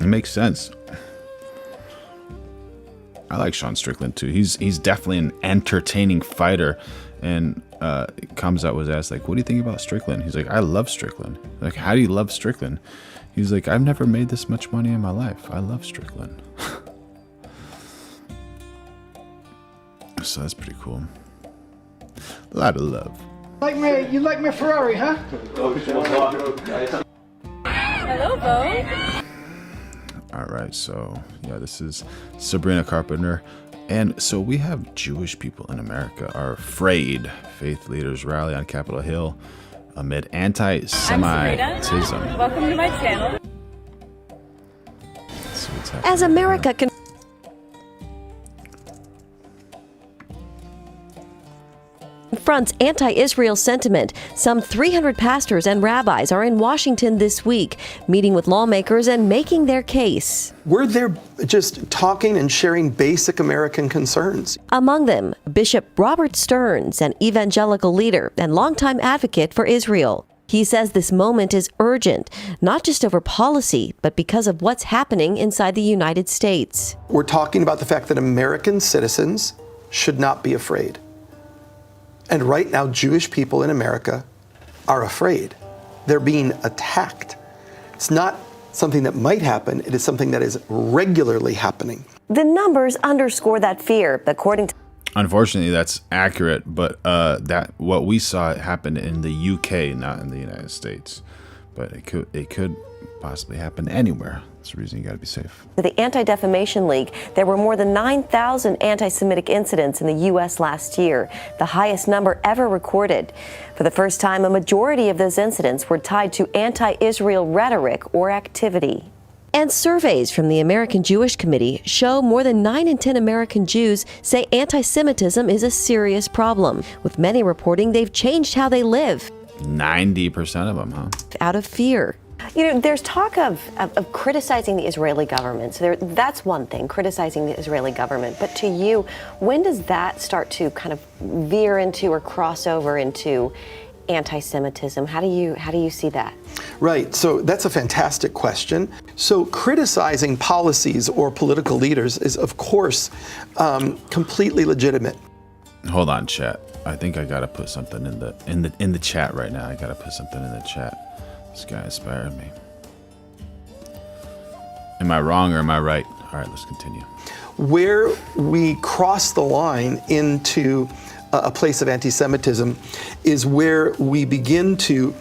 It makes sense. I like Sean Strickland too. He's definitely an entertaining fighter. And Khamzat was asked, what do you think about Strickland? He's like, I love Strickland. Like, how do you love Strickland? He's like, I've never made this much money in my life. I love Strickland. So that's pretty cool. A lot of love. You like my Ferrari, huh? Hello, Bo. All right, so yeah, this is Sabrina Carpenter. And so we have Jewish people in America are afraid. Faith leaders rally on Capitol Hill amid anti-Semitism. Welcome to my channel. So what's happening As America confronts anti-Israel sentiment, some 300 pastors and rabbis are in Washington this week, meeting with lawmakers and making their case. We're there just talking and sharing basic American concerns. Among them, Bishop Robert Stearns, an evangelical leader and longtime advocate for Israel. He says this moment is urgent, not just over policy, but because of what's happening inside the United States. We're talking about the fact that American citizens should not be afraid. And right now, Jewish people in America are afraid. They're being attacked. It's not something that might happen. It is something that is regularly happening. The numbers underscore that fear, according to... Unfortunately, that's accurate, but that what we saw happened in the UK, not in the United States. But it could possibly happen anywhere. That's the reason you got to be safe. The Anti-Defamation League, there were more than 9,000 anti-Semitic incidents in the U.S. last year, the highest number ever recorded. For the first time, a majority of those incidents were tied to anti-Israel rhetoric or activity. And surveys from the American Jewish Committee show more than 9 in 10 American Jews say anti-Semitism is a serious problem, with many reporting they've changed how they live. 90% of them, huh? Out of fear. You know, there's talk of criticizing the Israeli government. So that's one thing, criticizing the Israeli government. But to you, when does that start to kind of veer into or cross over into anti-Semitism? How do you see that? Right. So that's a fantastic question. So criticizing policies or political leaders is, of course, completely legitimate. Hold on, chat. I think I gotta put something in the chat right now. I gotta put something in the chat. This guy inspired me. Am I wrong or am I right? All right, let's continue. Where we cross the line into a place of anti-Semitism is where we begin to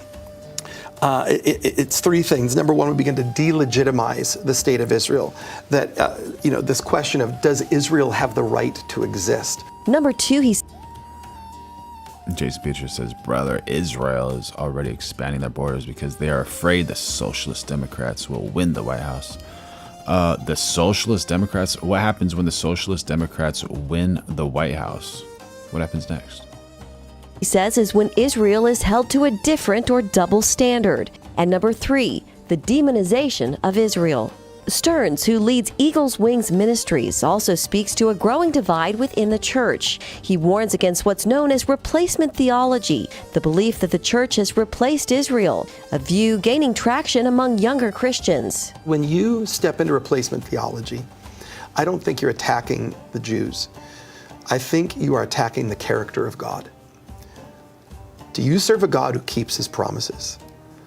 It's three things. Number one, we begin to delegitimize the state of Israel. That, this question of, does Israel have the right to exist? Number two, Jason Peters says, brother, Israel is already expanding their borders because they are afraid the Socialist Democrats will win the White House. The Socialist Democrats, what happens when the Socialist Democrats win the White House? What happens next? he says, is when Israel is held to a different or double standard. And number three, the demonization of Israel. Stearns, who leads Eagle's Wings Ministries, also speaks to a growing divide within the church. He warns against what's known as replacement theology, the belief that the church has replaced Israel, a view gaining traction among younger Christians. When you step into replacement theology, I don't think you're attacking the Jews. I think you are attacking the character of God. Do you serve a God who keeps his promises?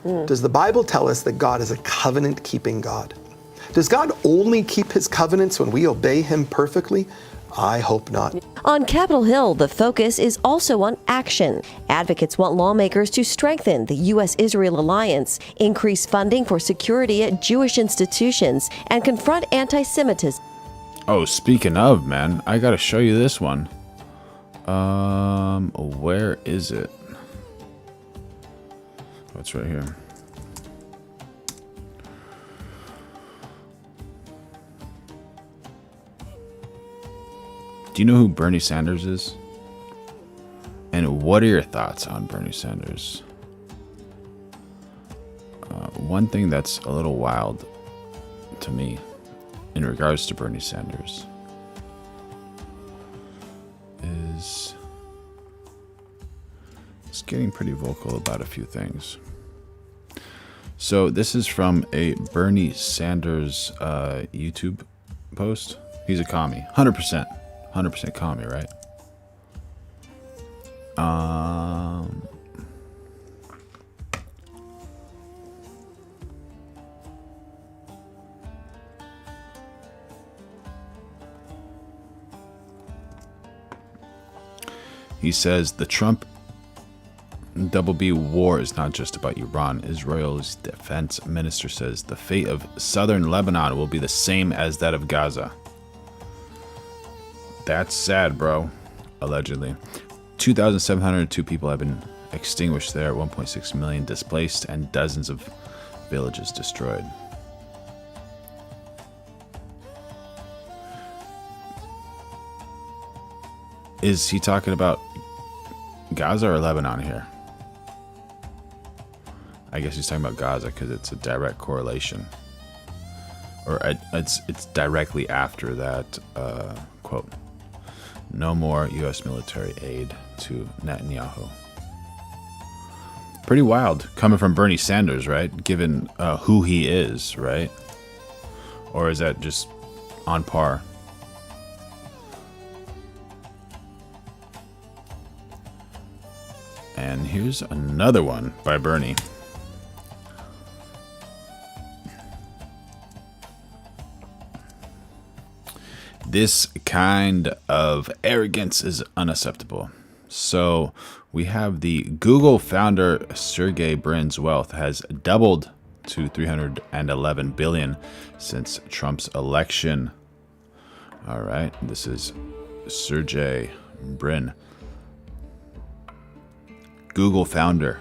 Does the Bible tell us that God is a covenant-keeping God? Does God only keep his covenants when we obey him perfectly? I hope not. On Capitol Hill, the focus is also on action. Advocates want lawmakers to strengthen the U.S.-Israel alliance, increase funding for security at Jewish institutions, and confront anti-Semitism. Oh, speaking of, man, I gotta show you this one. Where is it? Oh, it's right here. Do you know who Bernie Sanders is? And what are your thoughts on Bernie Sanders? One thing that's a little wild to me in regards to Bernie Sanders is he's getting pretty vocal about a few things. So this is from a Bernie Sanders YouTube post. He's a commie, 100% commie, right? He says the Trump double B war is not just about Iran. Israel's defense minister says the fate of southern Lebanon will be the same as that of Gaza. That's sad, bro. Allegedly. 2,702 people have been extinguished there, 1.6 million displaced, and dozens of villages destroyed. Is he talking about Gaza or Lebanon here? I guess he's talking about Gaza because it's a direct correlation. Or it's directly after that quote. No more U.S. military aid to Netanyahu. Pretty wild coming from Bernie Sanders, right? Given who he is, right? Or is that just on par? And here's another one by Bernie. This kind of arrogance is unacceptable. So we have the Google founder Sergey Brin's wealth has doubled to 311 billion since Trump's election. All right, this is Sergey Brin, Google founder.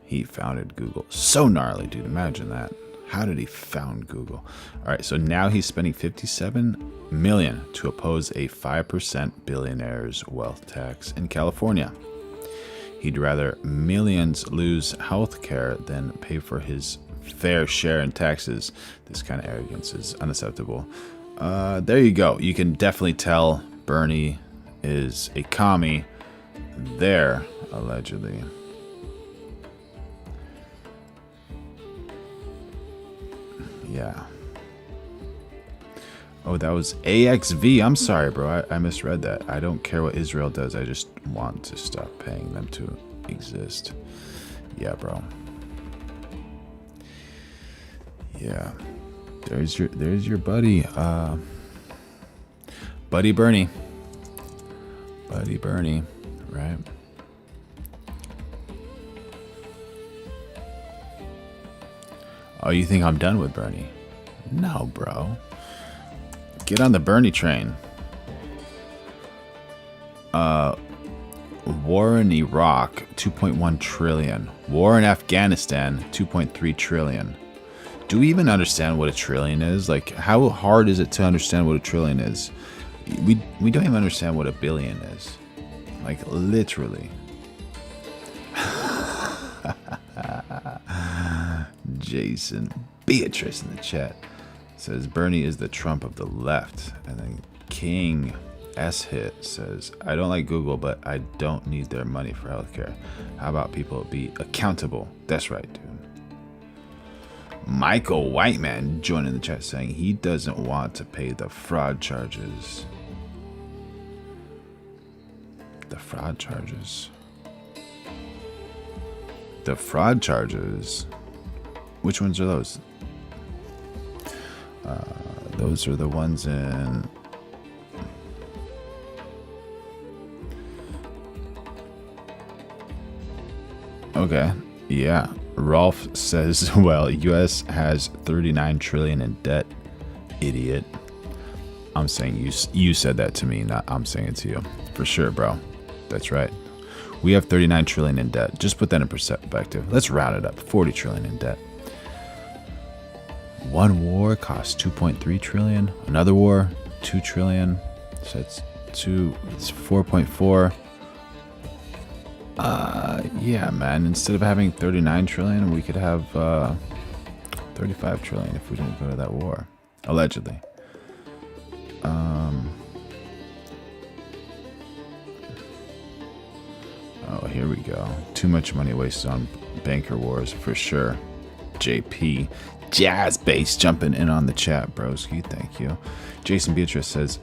He founded Google. So gnarly, dude. Imagine that. How did he found Google? All right, so now he's spending 57 million to oppose a 5% billionaire's wealth tax in California. He'd rather millions lose health care than pay for his fair share in taxes. This kind of arrogance is unacceptable. There you go. You can definitely tell Bernie is a commie there, allegedly. Yeah. Oh, that was AXV. I'm sorry, bro. I misread that. I don't care what Israel does. I just want to stop paying them to exist. Yeah, bro. Yeah. There's your buddy. Buddy Bernie. Buddy Bernie, right? Oh, you think I'm done with Bernie? No, bro. Get on the Bernie train. War in Iraq, 2.1 trillion. War in Afghanistan, 2.3 trillion. Do we even understand what a trillion is? Like, how hard is it to understand what a trillion is? We don't even understand what a billion is. Like, literally. Jason Beatrice in the chat says Bernie is the Trump of the left. And then King S Hit says, I don't like Google, but I don't need their money for healthcare. How about people be accountable? That's right, dude. Michael Whiteman joining the chat saying he doesn't want to pay the fraud charges. The fraud charges. The fraud charges. Which ones are those? Those are the ones in... Okay, yeah. Rolf says, well, US has 39 trillion in debt. Idiot. I'm saying you said that to me, not I'm saying it to you. For sure, bro. That's right. We have 39 trillion in debt. Just put that in perspective. Let's round it up. 40 trillion in debt. One war costs 2.3 trillion. Another war, 2 trillion. So it's 4.4. Yeah, man. Instead of having 39 trillion, we could have 35 trillion if we didn't go to that war. Allegedly. Oh, here we go. Too much money wasted on banker wars for sure. JP. Jazz Bass jumping in on the chat, broski. Thank you. Jason Beatrice says,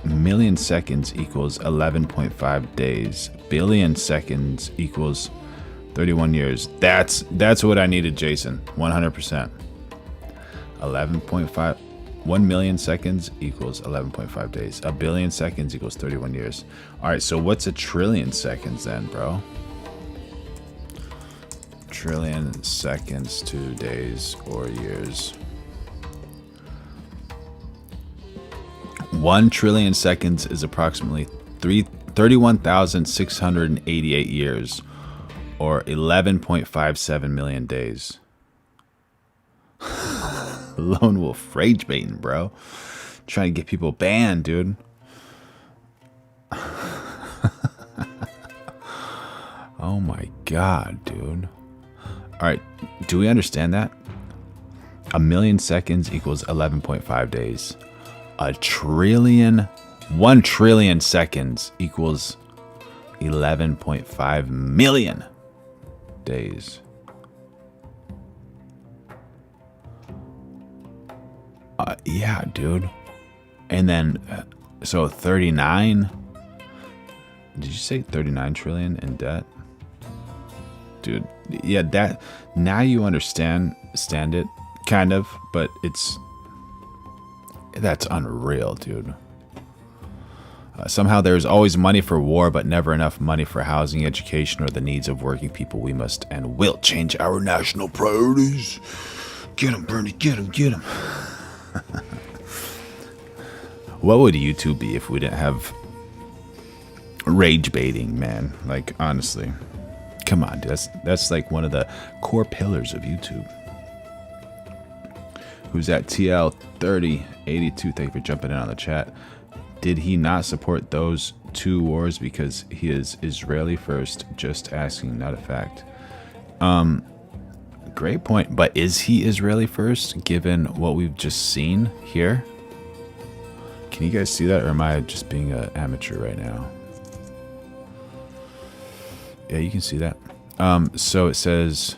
million seconds equals 11.5 days. Billion seconds equals 31 years. That's what I needed, Jason. 100%. 11.5. 1 million seconds equals 11.5 days. A billion seconds equals 31 years. All right, so what's a trillion seconds then, bro? Trillion seconds to days or years. 1 trillion seconds is approximately 31,688 years, or 11.57 million days. Lone Wolf rage baiting, bro. Trying to get people banned, dude. Oh my god, dude. Alright, do we understand that? A million seconds equals 11.5 days. 1 trillion seconds equals 11.5 million days. Yeah, dude. And then, so 39. Did you say 39 trillion in debt? Dude, yeah, that, now you understand it, kind of, but that's unreal, dude. Somehow there's always money for war, but never enough money for housing, education, or the needs of working people. We must and will change our national priorities. Get him, Bernie, get him, get him. What would YouTube be if we didn't have rage baiting, man? Like, honestly. Come on, dude. That's like one of the core pillars of YouTube. Who's at TL3082? Thank you for jumping in on the chat. Did he not support those two wars because he is Israeli first? Just asking, not a fact. Great point. But is he Israeli first, given what we've just seen here? Can you guys see that, or am I just being an amateur right now? Yeah, you can see that. So it says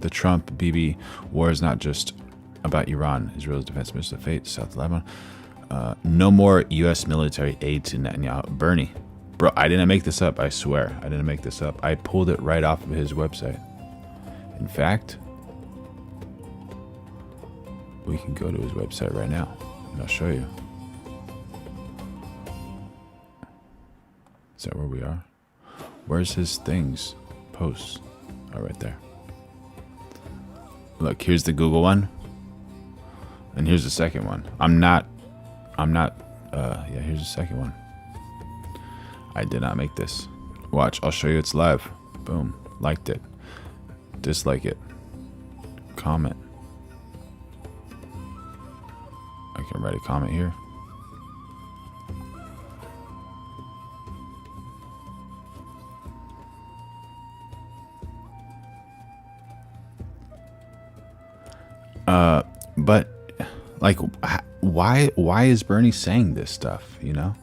the Trump BB war is not just about Iran. Israel's defense minister of fate, South Lebanon. No more U.S. military aid to Netanyahu. Bernie. Bro, I didn't make this up. I swear. I didn't make this up. I pulled it right off of his website. In fact, we can go to his website right now, and I'll show you. Is that where we are? Where's his things? Posts. Oh, right there. Look, here's the Google one. And here's the second one. Yeah, here's the second one. I did not make this. Watch, I'll show you it's live. Boom. Liked it. Dislike it. Comment. I can write a comment here. But like, why is Bernie saying this stuff, you know?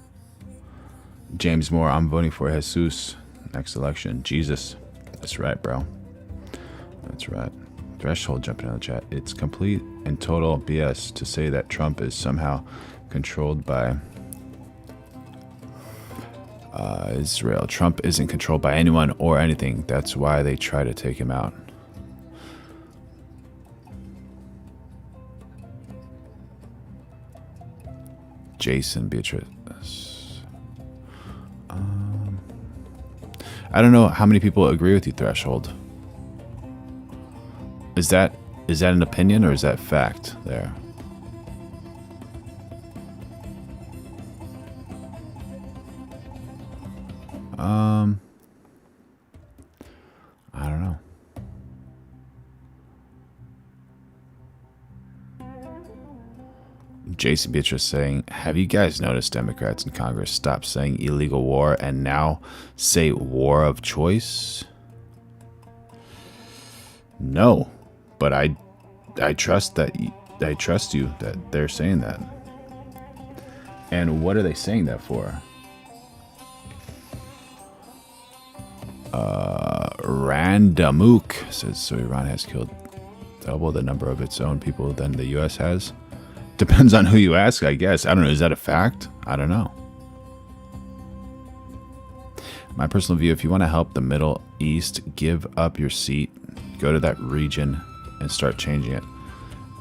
James Moore, I'm voting for Jesus next election. Jesus. That's right, bro. That's right. Threshold jumping in the chat. It's complete and total BS to say that Trump is somehow controlled by Israel. Trump isn't controlled by anyone or anything. That's why they try to take him out. Jason Beatrice. I don't know how many people agree with you, Threshold. Is that an opinion or is that fact there? I don't know. Jason Beatrice saying, have you guys noticed Democrats in Congress stop saying illegal war and now say war of choice? No, but I trust that I trust you that they're saying that. And what are they saying that for? Randamook says, so Iran has killed double the number of its own people than the U.S. has. Depends on who you ask, I guess. I don't know. Is that a fact? I don't know. My personal view, if you want to help the Middle East, give up your seat, go to that region, and start changing it.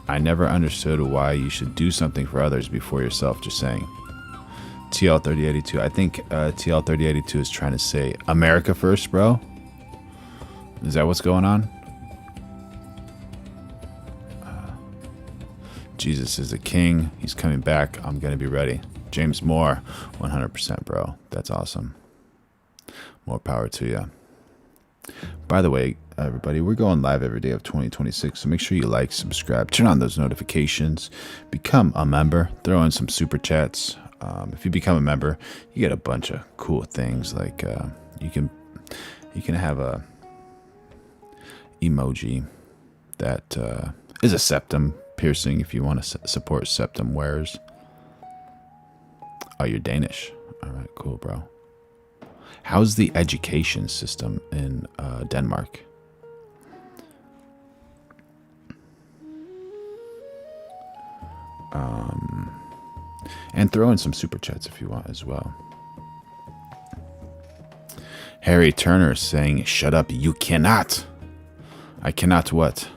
I never understood why you should do something for others before yourself, just saying. TL3082. I think TL3082 is trying to say America first, bro. Is that what's going on? Jesus is the king. He's coming back. I'm going to be ready. James Moore, 100%, bro. That's awesome. More power to you. By the way, everybody, we're going live every day of 2026, so make sure you like, subscribe, turn on those notifications, become a member, throw in some super chats. If you become a member, you get a bunch of cool things like you can have a emoji that is a septum piercing if you want to support septum wearers. Oh, you're Danish. All right, cool, bro. How's the education system in Denmark? And throw in some super chats if you want as well. Harry Turner saying, shut up, you cannot. I cannot what?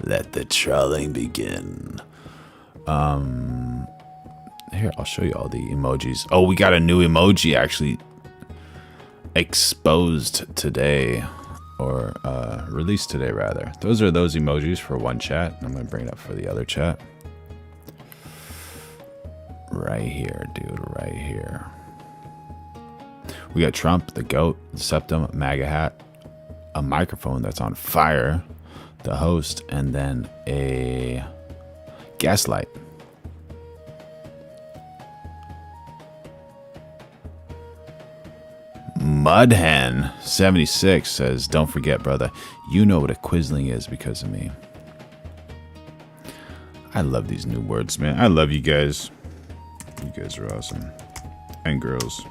Let the trolling begin. Here, I'll show you all the emojis. Oh, we got a new emoji actually exposed today, or released today rather. Those are those emojis for one chat. I'm gonna bring it up for the other chat. Right here, dude, right here. We got Trump, the goat, the septum, MAGA hat, a microphone that's on fire, the host, and then a gaslight. Mudhen76 says, don't forget, brother, you know what a quisling is because of me. I love these new words, man. I love you guys. You guys are awesome. And girls.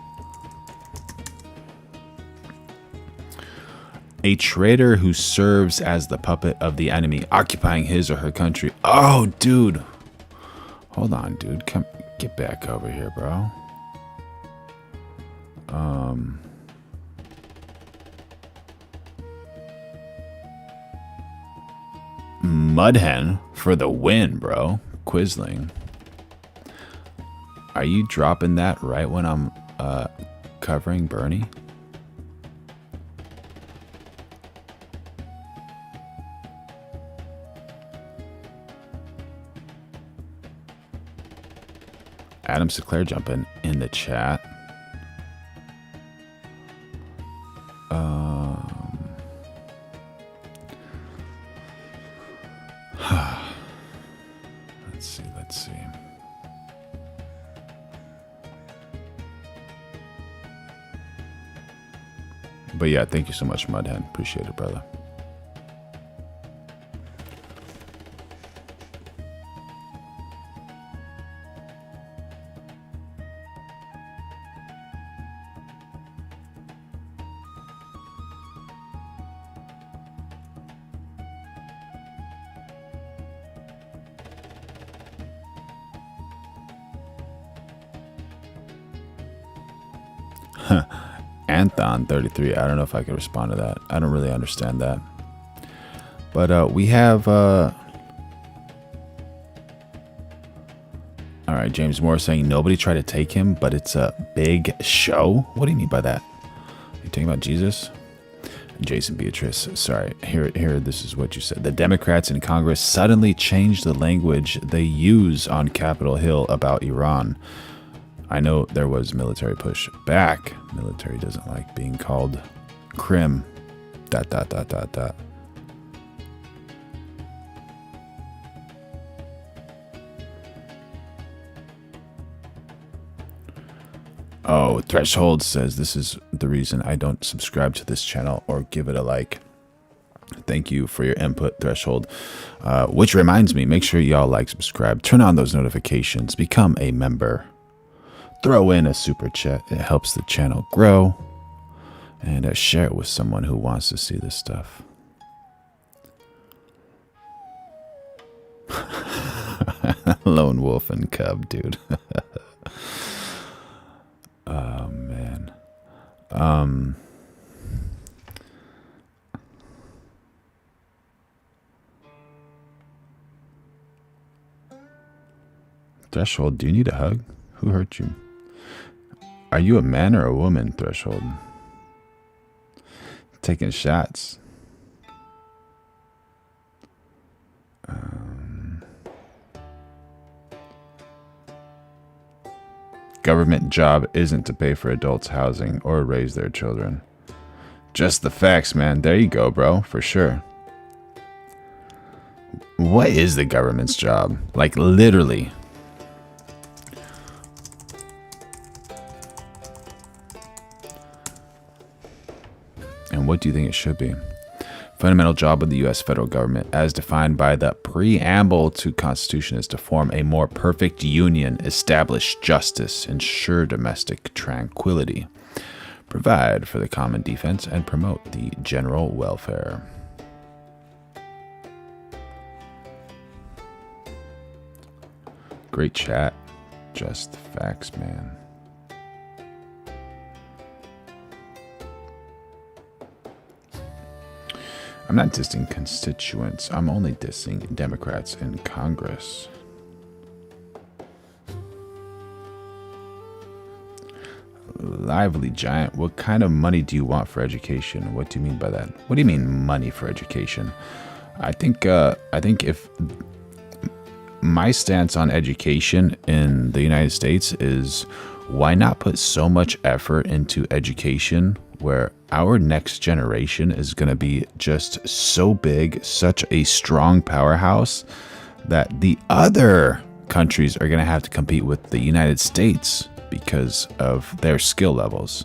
A traitor who serves as the puppet of the enemy, occupying his or her country. Oh, dude. Hold on, dude. Come, get back over here, bro. Mudhen for the win, bro. Quisling. Are you dropping that right when I'm covering Bernie? Adam Sinclair jumping in the chat. Let's see. But yeah, thank you so much, Mudhen. Appreciate it, brother. Anthon33. I don't know if I could respond to that. I don't really understand that. But we have all right, James Moore saying nobody tried to take him, but it's a big show. What do you mean by that? You talking about Jesus? Jason Beatrice, sorry. Here, this is what you said. The Democrats in Congress suddenly changed the language they use on Capitol Hill about Iran. I know there was military push back. Military doesn't like being called Crim. ... Oh, Threshold says this is the reason I don't subscribe to this channel or give it a like. Thank you for your input, Threshold. Which reminds me, make sure y'all like, subscribe, turn on those notifications, become a member. Throw in a super chat. It helps the channel grow. And share it with someone who wants to see this stuff. Lone wolf and cub, dude. Oh, man. Threshold, do you need a hug? Who hurt you? Are you a man or a woman, Threshold? Taking shots. Government job isn't to pay for adults' housing or raise their children. Just the facts, man. There you go, bro. For sure. What is the government's job? Like, literally. And what do you think it should be? Fundamental job of the U.S. federal government, as defined by the preamble to Constitution, is to form a more perfect union, establish justice, ensure domestic tranquility, provide for the common defense, and promote the general welfare. Great chat. Just facts, man. I'm not dissing constituents. I'm only dissing Democrats in Congress. Lively Giant, what kind of money do you want for education? What do you mean by that? What do you mean money for education? I think if my stance on education in the United States is, why not put so much effort into education where our next generation is going to be just so big, such a strong powerhouse, that the other countries are going to have to compete with the United States because of their skill levels.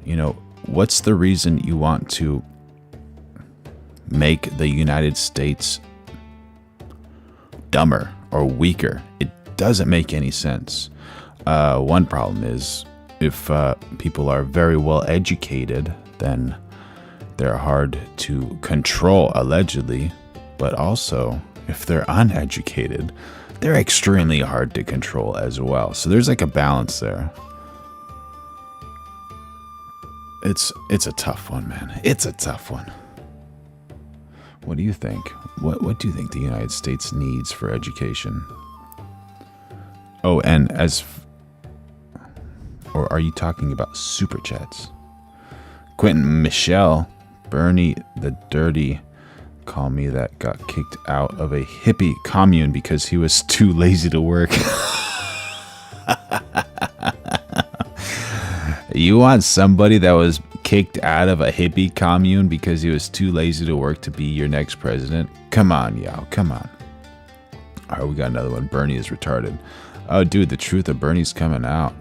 You know, what's the reason you want to make the United States dumber or weaker? It doesn't make any sense. One problem is, if people are very well educated, then they're hard to control, allegedly. But also, if they're uneducated, they're extremely hard to control as well. So there's like a balance there. It's a tough one, man. It's a tough one. What do you think? What do you think the United States needs for education? Oh, and or are you talking about super chats? Quentin Michelle, Bernie the Dirty, call me that, got kicked out of a hippie commune because he was too lazy to work. You want somebody that was kicked out of a hippie commune because he was too lazy to work to be your next president? Come on, Yao. Come on. All right, we got another one. Bernie is retarded. Oh, dude, the truth of Bernie's coming out.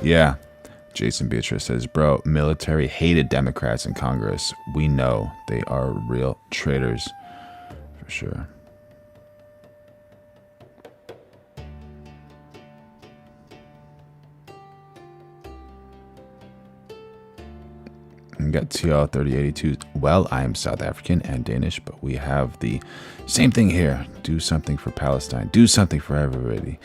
Yeah. Jason Beatrice says, bro, military hated Democrats in Congress. We know they are real traitors. For sure. We got TL 3082. Well, I am South African and Danish, but we have the same thing here. Do something for Palestine. Do something for everybody.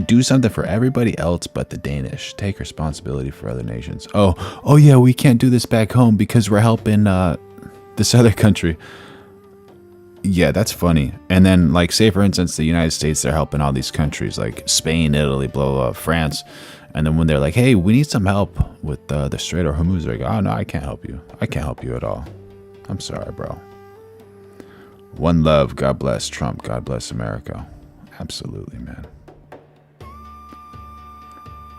Do something for everybody else but the Danish. Take responsibility for other nations. Oh yeah, we can't do this back home because we're helping this other country. Yeah, that's funny. And then, like, say for instance, the United States, they're helping all these countries like Spain, Italy, blah, blah, blah, France. And then when they're like, hey, we need some help with the Strait of Hormuz, they're like, oh no, I can't help you. I can't help you at all. I'm sorry, bro. One love. God bless Trump. God bless America. Absolutely, man.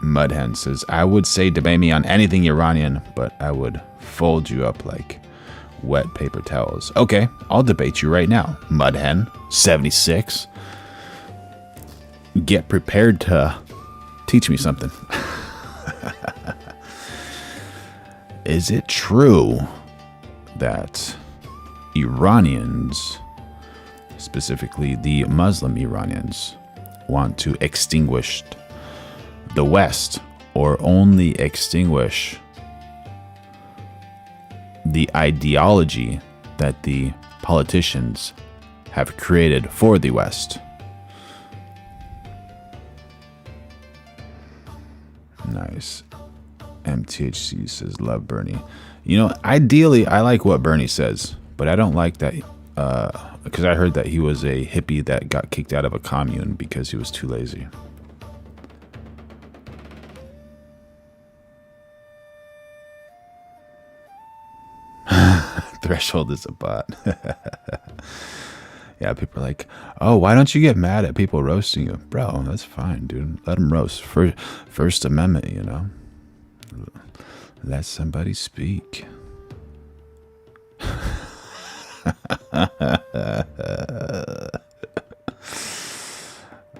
Mudhen says, I would say debate me on anything Iranian, but I would fold you up like wet paper towels. Okay, I'll debate you right now. Mudhen 76. Get prepared to teach me something. Is it true that Iranians, specifically the Muslim Iranians, want to extinguish the West, or only extinguish the ideology that the politicians have created for the West? Nice. MTHC says, love Bernie. You know, ideally, I like what Bernie says, but I don't like that, because I heard that he was a hippie that got kicked out of a commune because he was too lazy. Threshold is a bot. Yeah, people are like, oh, why don't you get mad at people roasting you? Bro, that's fine, dude. Let them roast. First Amendment, you know? Let somebody speak.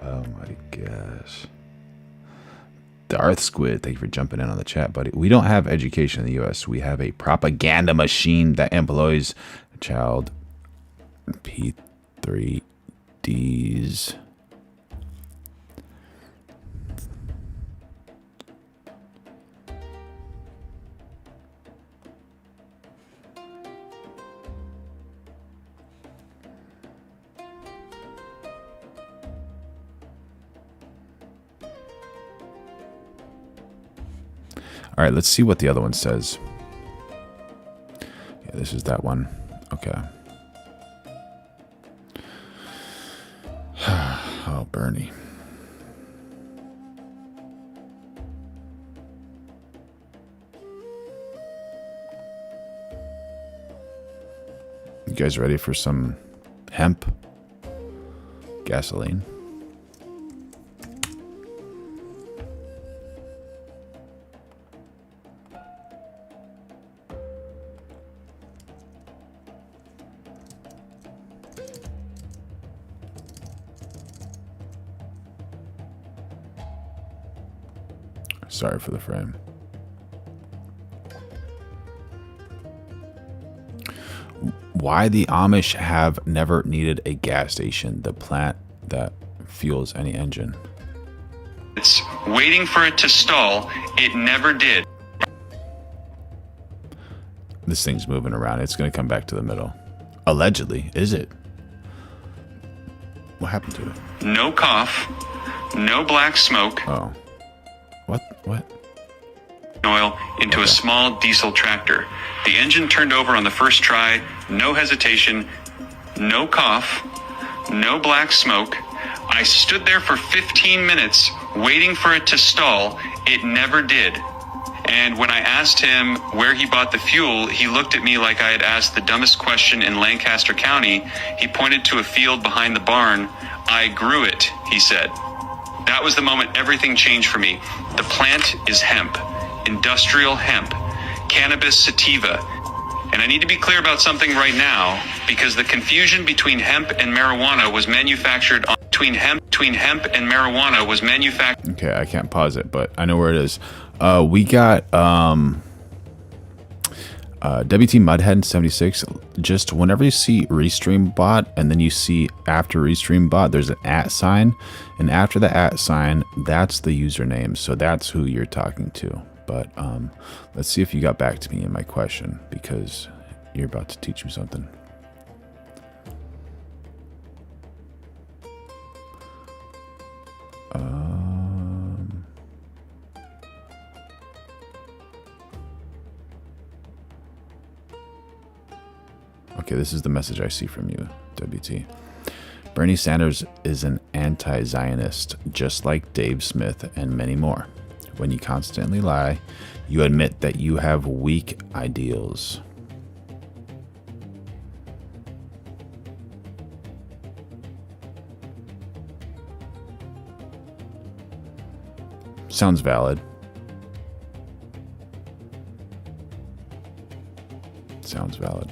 Oh my gosh. Darth Squid, thank you for jumping in on the chat, buddy. We don't have education in the U.S. We have a propaganda machine that employs child P3Ds. All right, let's see what the other one says. Yeah, this is that one. Okay. Oh, Bernie. You guys ready for some hemp gasoline? Sorry for the frame. Why the Amish have never needed a gas station, the plant that fuels any engine. It's waiting for it to stall. It never did. This thing's moving around. It's going to come back to the middle. Allegedly. Is it? What happened to it? No cough. No black smoke. Oh. What? Oil into a small diesel tractor. The engine turned over on the first try. No hesitation. No cough. No black smoke. I stood there for 15 minutes waiting for it to stall. It never did. And when I asked him where he bought the fuel, he looked at me like I had asked the dumbest question in Lancaster County. He pointed to a field behind the barn. I grew it, he said. That was the moment everything changed for me. The plant is hemp, industrial hemp, cannabis sativa. And I need to be clear about something right now, because the confusion between hemp and marijuana was manufactured on between hemp and marijuana was manufactured. Okay, I can't pause it, but I know where it is. We got WT Mudhead 76. Just whenever you see Restream Bot and then you see after Restream Bot, there's an @ sign, and after the @ sign, that's the username. So that's who you're talking to. But let's see if you got back to me in my question, because you're about to teach me something. Okay, this is the message I see from you, WT. Bernie Sanders is an anti-Zionist, just like Dave Smith and many more. When you constantly lie, you admit that you have weak ideals. Sounds valid. Sounds valid.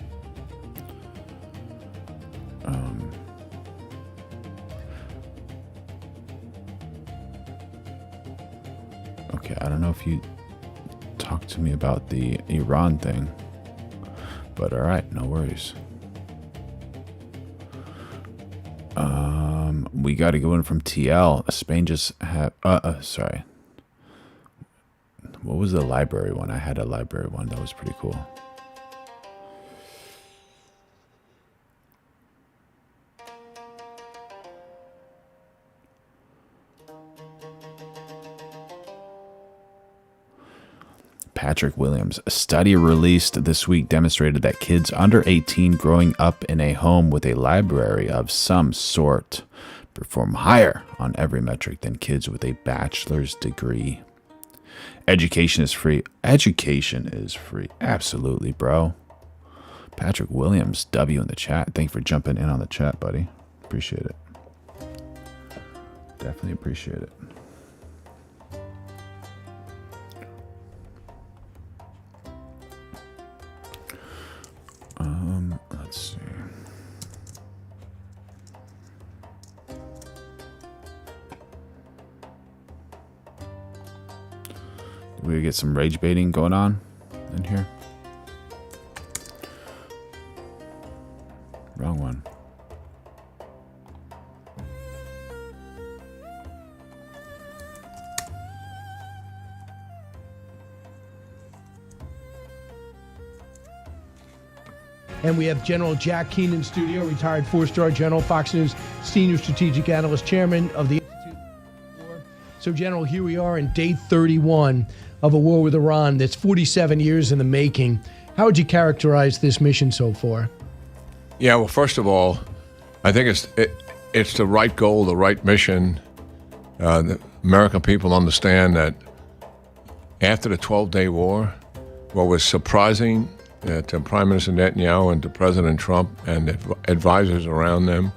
Okay, I don't know if you talked to me about the Iran thing, but all right, no worries. We got to go in from TL. Spain just had, sorry. What was the library one? I had a library one that was pretty cool. Patrick Williams. A study released this week demonstrated that kids under 18 growing up in a home with a library of some sort perform higher on every metric than kids with a bachelor's degree. Education is free. Education is free. Absolutely, bro. Patrick Williams, W in the chat. Thank you for jumping in on the chat, buddy. Appreciate it. Definitely appreciate it. Let's see. We get some rage baiting going on in here. Wrong one. And we have General Jack Keane in studio, retired 4-star general, Fox News senior strategic analyst, chairman of the Institute for War. So, General, here we are in day 31 of a war with Iran that's 47 years in the making. How would you characterize this mission so far? Yeah, well, first of all, I think it's the right goal, the right mission. The American people understand that after the 12-day war, what was surprising to Prime Minister Netanyahu and to President Trump and advisors around them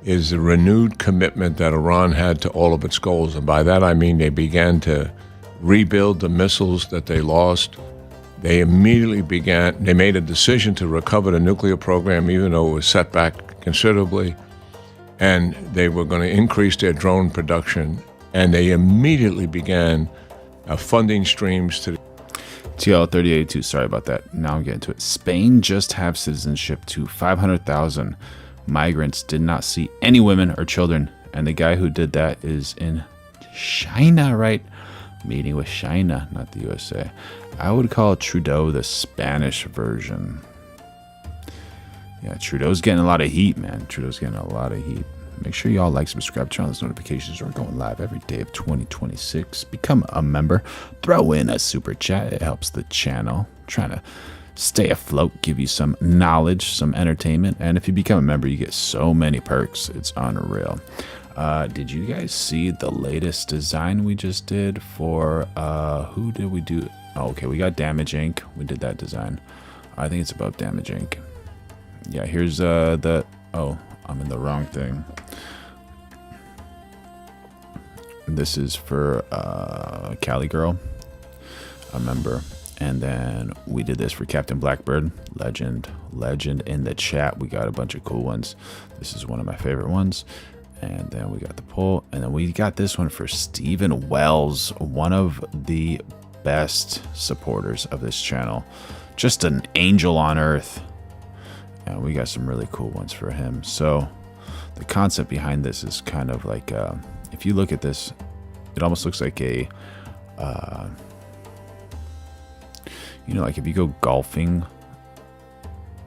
is the renewed commitment that Iran had to all of its goals. And by that I mean they began to rebuild the missiles that they lost. They made a decision to recover the nuclear program, even though it was set back considerably. And they were going to increase their drone production. And they immediately began funding streams to TL 3082, sorry about that. Now I'm getting to it. Spain just have citizenship to 500,000 migrants, did not see any women or children. And the guy who did that is in China, right? Meeting with China, not the USA. I would call Trudeau the Spanish version. Yeah, Trudeau's getting a lot of heat, man. Trudeau's getting a lot of heat. Make sure y'all like, subscribe, turn on those notifications. We're going live every day of 2026. Become a member. Throw in a super chat. It helps the channel. Trying to stay afloat, give you some knowledge, some entertainment. And if you become a member, you get so many perks. It's unreal. Did you guys see the latest design we just did for, who did we do? Oh, okay, we got Damage Inc. We did that design. I think it's above Damage Inc. Yeah, here's the, oh, I'm in the wrong thing. This is for Cali Girl, a member. And then we did this for Captain Blackbird, legend in the chat. We got a bunch of cool ones. This is one of my favorite ones. And then we got the poll. And then we got this one for Stephen Wells, one of the best supporters of this channel. Just an angel on earth. And we got some really cool ones for him. So the concept behind this is kind of like, if you look at this, it almost looks like a, you know, like if you go golfing,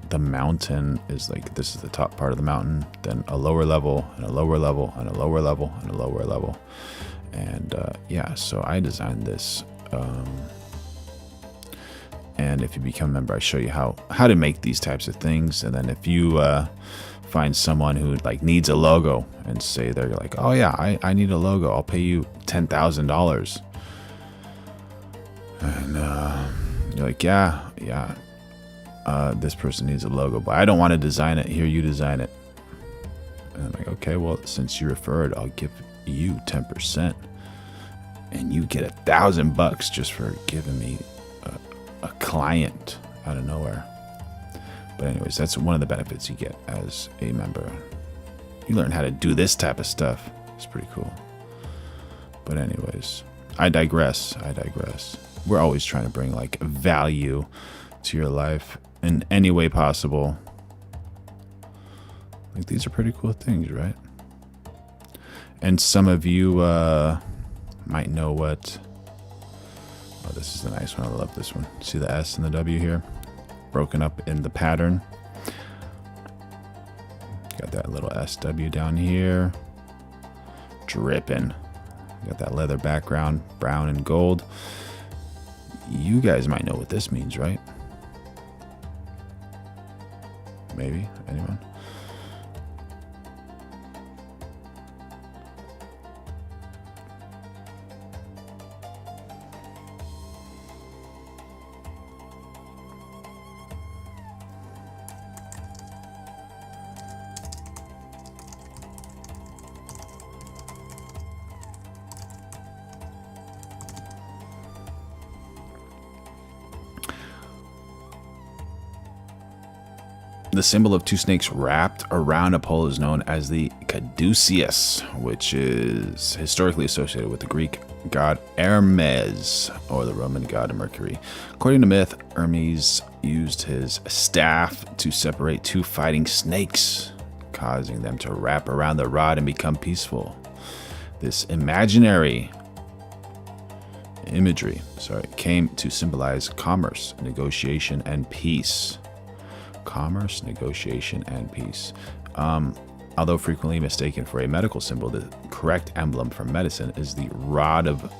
the mountain is like, this is the top part of the mountain, then a lower level and a lower level and a lower level and a lower level. And yeah, so I designed this. And if you become a member, I show you how to make these types of things. And then if you find someone who like needs a logo and say they're like, oh yeah, I need a logo, I'll pay you $10,000. And you're like, yeah, this person needs a logo, but I don't want to design it. Here, you design it. And I'm like, okay, well, since you referred, I'll give you 10%, and you get $1,000 just for giving me a client out of nowhere. But anyways, that's one of the benefits you get as a member. You learn how to do this type of stuff. It's pretty cool. But anyways, I digress. We're always trying to bring like value to your life in any way possible. Like, these are pretty cool things, right? And some of you might know what, oh, this is a nice one. I love this one. See the S and the W here broken up in the pattern. Got that little SW down here dripping. Got that leather background, brown and gold. You guys might know what this means, right? Maybe. Anyone? The symbol of two snakes wrapped around a pole is known as the caduceus, which is historically associated with the Greek god Hermes, or the Roman god of Mercury. According to myth, Hermes used his staff to separate two fighting snakes, causing them to wrap around the rod and become peaceful. This imaginary imagery, came to symbolize commerce, negotiation, and peace. Commerce, negotiation, and peace. Although frequently mistaken for a medical symbol, the correct emblem for medicine is the rod of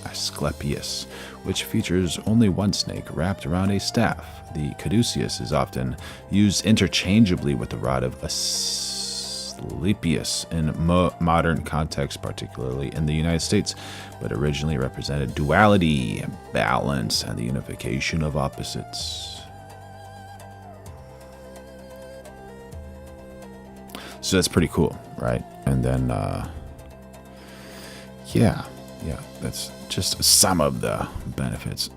Asclepius, which features only one snake wrapped around a staff. The caduceus is often used interchangeably with the rod of Asclepius in modern context, particularly in the United States, but originally represented duality, balance, and the unification of opposites. So that's pretty cool, right? And then, yeah, that's just some of the benefits.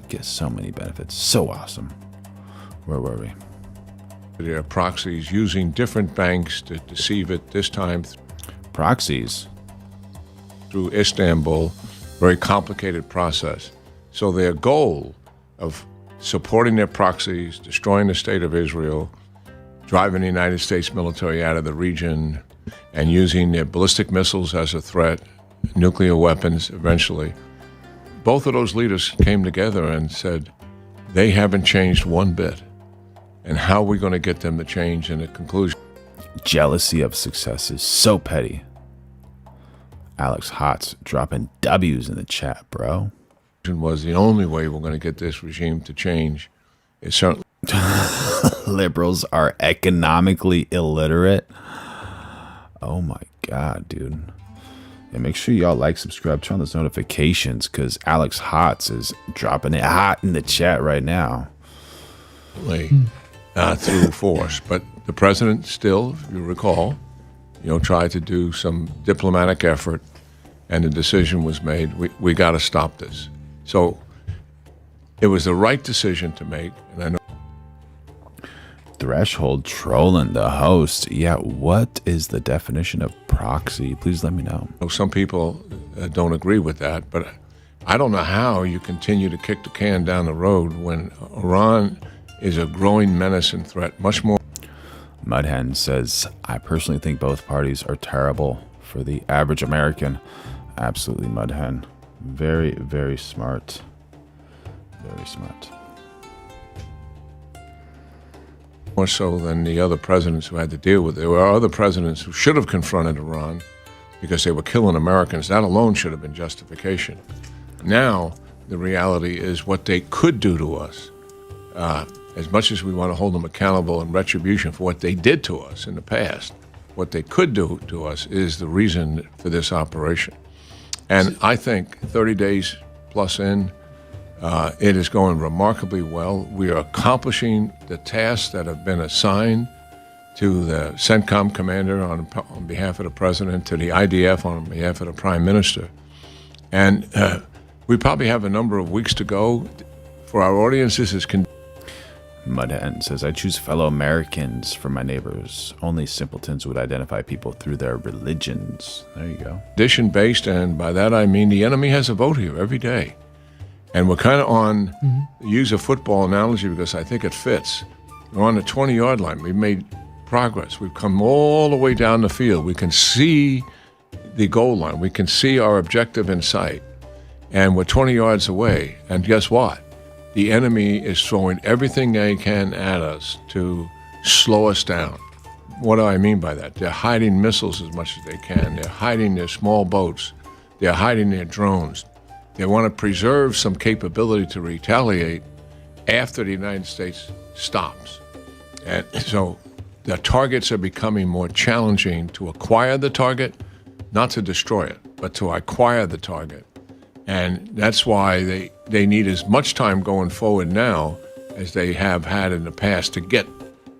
Get so many benefits. So awesome. Where were we? There are proxies using different banks to deceive it, this time proxies through Istanbul. Very complicated process. So their goal of supporting their proxies, destroying the state of Israel, driving the United States military out of the region, and using their ballistic missiles as a threat, nuclear weapons eventually. Both of those leaders came together and said, they haven't changed one bit. And how are we going to get them to change in the conclusion? Jealousy of success is so petty. Alex Hotz dropping W's in the chat, bro. Was the only way we're going to get this regime to change. It certainly liberals are economically illiterate. Oh my God, dude. And make sure y'all like, subscribe, turn on those notifications, because Alex Hotz is dropping it hot in the chat right now. Through force. But the president still, if you recall, tried to do some diplomatic effort, and the decision was made, we got to stop this. So it was the right decision to make, and I know. Threshold trolling the host. Yeah, what is the definition of proxy? Please let me know. Some people don't agree with that, but I don't know how you continue to kick the can down the road when Iran is a growing menace and threat, much more. Mudhen says, I personally think both parties are terrible for the average American. Absolutely, Mudhen. Very, very smart. Very smart. More so than the other presidents who had to deal with it. There were other presidents who should have confronted Iran because they were killing Americans. That alone should have been justification. Now, the reality is what they could do to us. As much as we want to hold them accountable and retribution for what they did to us in the past, what they could do to us is the reason for this operation. And I think 30 days plus in, it is going remarkably well. We are accomplishing the tasks that have been assigned to the CENTCOM commander on behalf of the president, to the IDF on behalf of the prime minister. And we probably have a number of weeks to go. For our audience, this is... Mudhen says, I choose fellow Americans for my neighbors. Only simpletons would identify people through their religions. There you go. Condition-based, and by that I mean the enemy has a vote here every day. And we're kind of on, use a football analogy because I think it fits. We're on the 20-yard line. We've made progress. We've come all the way down the field. We can see the goal line. We can see our objective in sight. And we're 20 yards away. And guess what? The enemy is throwing everything they can at us to slow us down. What do I mean by that? They're hiding missiles as much as they can. They're hiding their small boats. They're hiding their drones. They want to preserve some capability to retaliate after the United States stops. And so the targets are becoming more challenging to acquire the target, not to destroy it, but to acquire the target. And that's why they need as much time going forward now as they have had in the past to get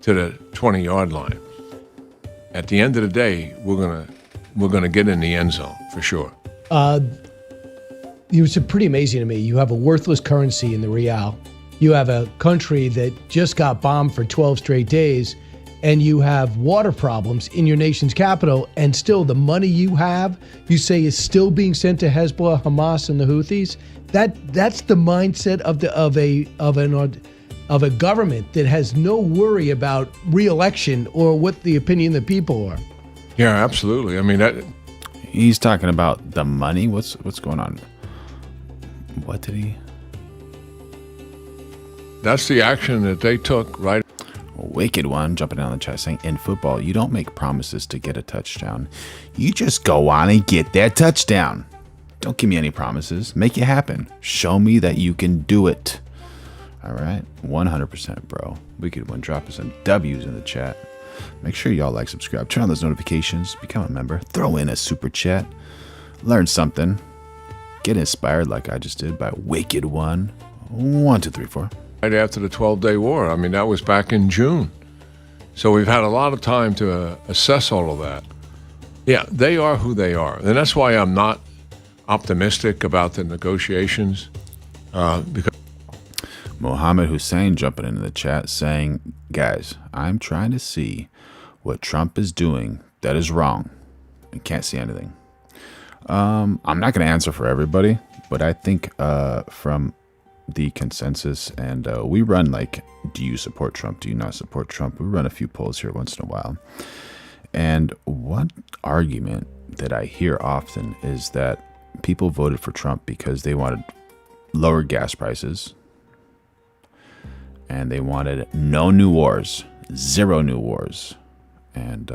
to the 20-yard line. At the end of the day, we're gonna get in the end zone for sure. It was pretty amazing to me. You have a worthless currency in the real. You have a country that just got bombed for 12 straight days, and you have water problems in your nation's capital, and still the money you have, you say, is still being sent to Hezbollah, Hamas, and the Houthis. That's the mindset of a government that has no worry about re-election or what the opinion of the people are. Yeah, absolutely. I mean, he's talking about the money. What's going on? What did he? That's the action that they took, right? Wicked One jumping down the chat saying, in football, you don't make promises to get a touchdown. You just go on and get that touchdown. Don't give me any promises. Make it happen. Show me that you can do it. All right. 100%, bro. Wicked One dropping some W's in the chat. Make sure y'all like, subscribe, turn on those notifications, become a member, throw in a super chat, learn something. Get inspired like I just did by Wicked One. 1, 2, 3, 4. Right after the 12-day war. I mean, that was back in June. So we've had a lot of time to assess all of that. Yeah, they are who they are. And that's why I'm not optimistic about the negotiations. Because Mohammed Hussein jumping into the chat saying, guys, I'm trying to see what Trump is doing that is wrong and can't see anything. I'm not going to answer for everybody, but I think from the consensus, and we run like, do you support Trump? Do you not support Trump? We run a few polls here once in a while. And one argument that I hear often is that people voted for Trump because they wanted lower gas prices and they wanted no new wars, 0 new wars. And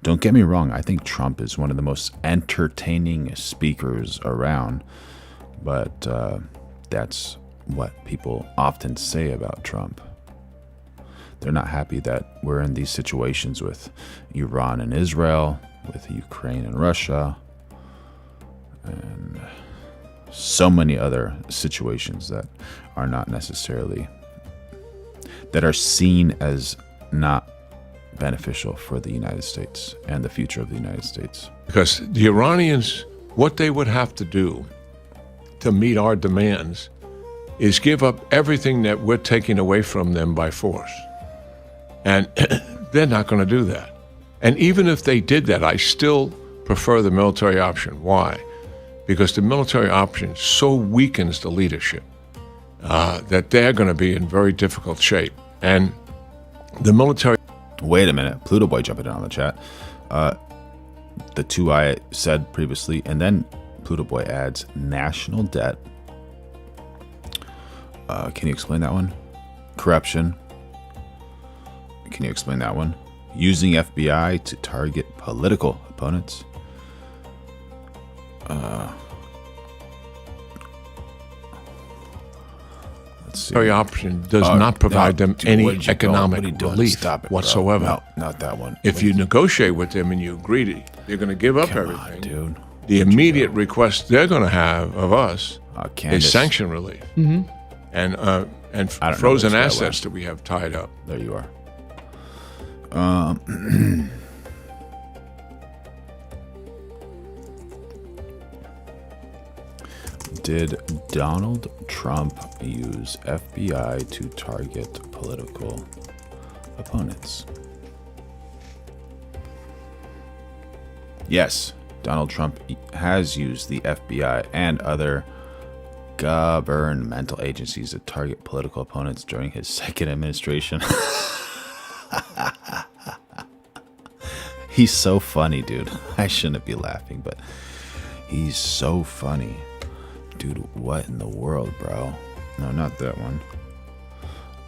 don't get me wrong, I think Trump is one of the most entertaining speakers around, but that's what people often say about Trump. They're not happy that we're in these situations with Iran and Israel, with Ukraine and Russia, and so many other situations that are not necessarily, that are seen as not beneficial for the United States and the future of the United States. Because the Iranians, what they would have to do to meet our demands is give up everything that we're taking away from them by force. And they're not going to do that. And even if they did that, I still prefer the military option. Why? Because the military option so weakens the leadership that they're going to be in very difficult shape. And the military... Wait a minute. Pluto Boy jumping in on the chat. The two I said previously, and then Pluto Boy adds national debt. Can you explain that one? Corruption. Can you explain that one? Using FBI to target political opponents. Let's see. The option does not provide them any economic relief Stop it, whatsoever. No, not that one. If you negotiate with them and you're greedy, you're going to give up Come everything. on, dude. The immediate request they're going to have of us Candace. is sanction relief and frozen assets that we have tied up. There you are. Did Donald Trump use FBI to target political opponents? Yes, Donald Trump has used the FBI and other governmental agencies to target political opponents during his second administration. He's so funny, dude. I shouldn't be laughing, but he's so funny. Dude, what in the world, bro? No, not that one.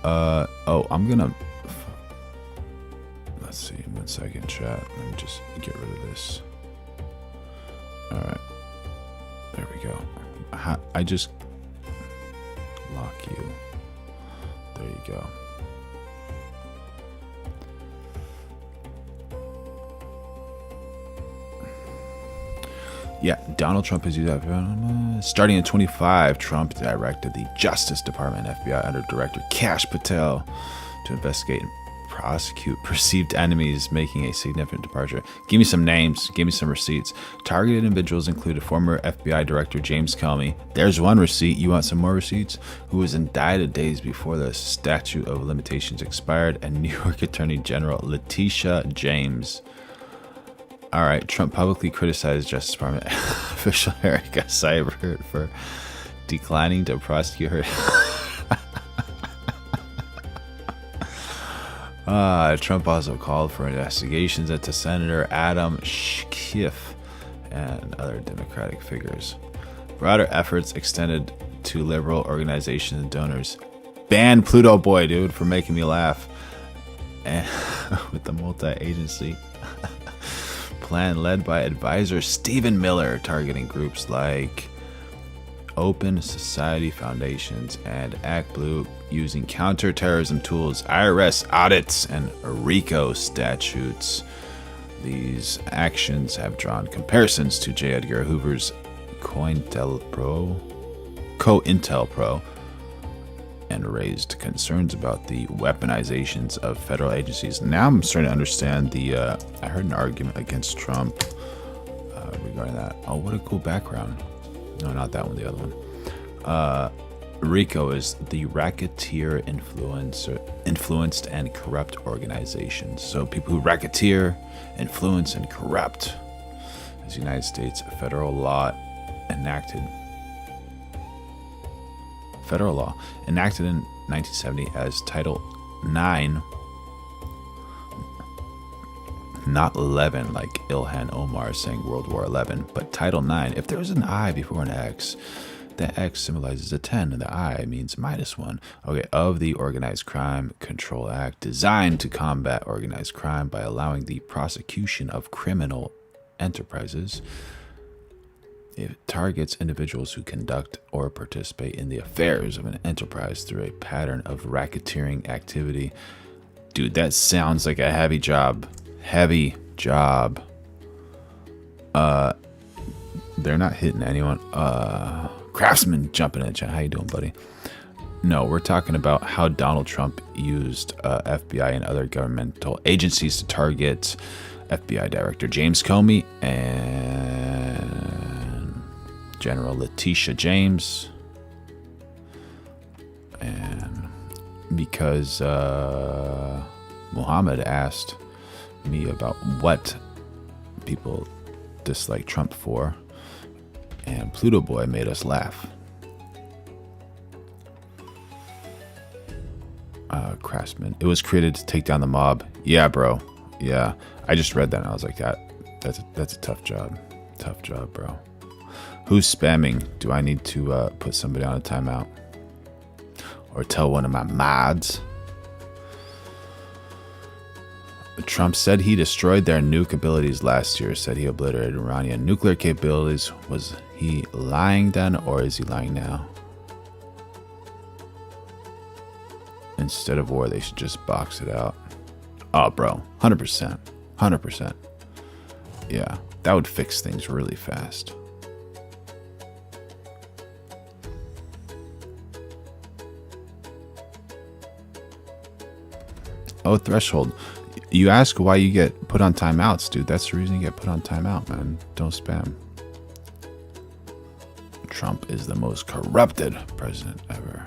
I'm gonna... Let's see, 1 second, chat. Let me just get rid of this. Alright. There we go. I just... Lock you. There you go. Yeah, Donald Trump has used that. Starting in 25, Trump directed the Justice Department, FBI, under Director Kash Patel to investigate and prosecute perceived enemies, making a significant departure. Give me some names. Give me some receipts. Targeted individuals included former FBI Director James Comey. There's one receipt. You want some more receipts? Who was indicted days before the statute of limitations expired, and New York Attorney General Letitia James. All right, Trump publicly criticized Justice Department official Erica Seibert for declining to prosecute her. Trump also called for investigations into Senator Adam Schiff and other Democratic figures. Broader efforts extended to liberal organizations and donors. Ban Pluto Boy, dude, for making me laugh. And with the multi-agency plan led by advisor Stephen Miller, targeting groups like Open Society Foundations and Act Blue, using counterterrorism tools, IRS audits, and RICO statutes. These actions have drawn comparisons to J. Edgar Hoover's COINTELPRO, and raised concerns about the weaponizations of federal agencies. Now I'm starting to understand the, I heard an argument against Trump regarding that. Oh, what a cool background. No, not that one, the other one. RICO is the racketeer influenced and corrupt organizations. So people who racketeer, influence, and corrupt. As the United States federal law enacted in 1970 as Title 9, not 11 like Ilhan Omar saying World War 11, but Title 9. If there was an I before an X, the X symbolizes a 10 and the I means -1. Okay, of the Organized Crime Control Act, designed to combat organized crime by allowing the prosecution of criminal enterprises. It targets individuals who conduct or participate in the affairs of an enterprise through a pattern of racketeering activity. Dude, that sounds like a heavy job. Heavy job. They're not hitting anyone. Craftsman jumping in the chat. How you doing, buddy? No, we're talking about how Donald Trump used FBI and other governmental agencies to target FBI Director James Comey and General Letitia James. And because Muhammad asked me about what people dislike Trump for, and Pluto Boy made us laugh. Craftsman. It was created to take down the mob. Yeah, bro. Yeah. I just read that and I was like, that's a tough job. Tough job, bro. Who's spamming? Do I need to put somebody on a timeout? Or tell one of my mods? Trump said he destroyed their nuke abilities last year, said he obliterated Iranian nuclear capabilities. Was he lying then, or is he lying now? Instead of war, they should just box it out. Oh, bro, 100%. 100%. Yeah, that would fix things really fast. Oh, Threshold. You ask why you get put on timeouts, dude. That's the reason you get put on timeout, man. Don't spam. Trump is the most corrupted president ever.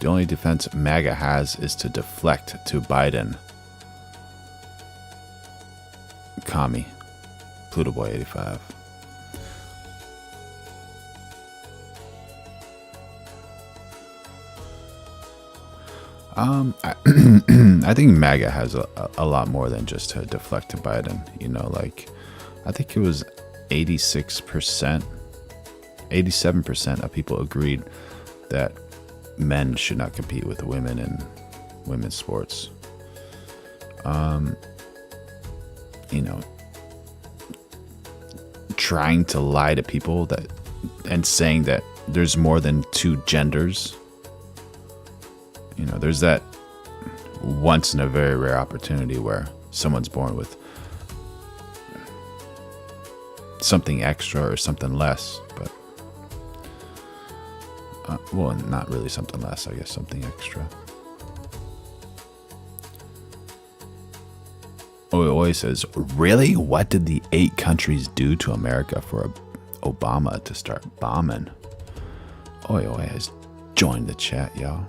The only defense MAGA has is to deflect to Biden. Comey. Pluto Boy 85. I think MAGA has a lot more than just to deflect to Biden. You know, like, I think it was 86%, 87% of people agreed that men should not compete with women in women's sports. You know, trying to lie to people that and saying that there's more than two genders. You know, there's that once in a very rare opportunity where someone's born with something extra or something less, but well, not really something less, I guess, something extra. Oh, it always says, really? What did the 8 countries do to America for Obama to start bombing? Oi has joined the chat, y'all.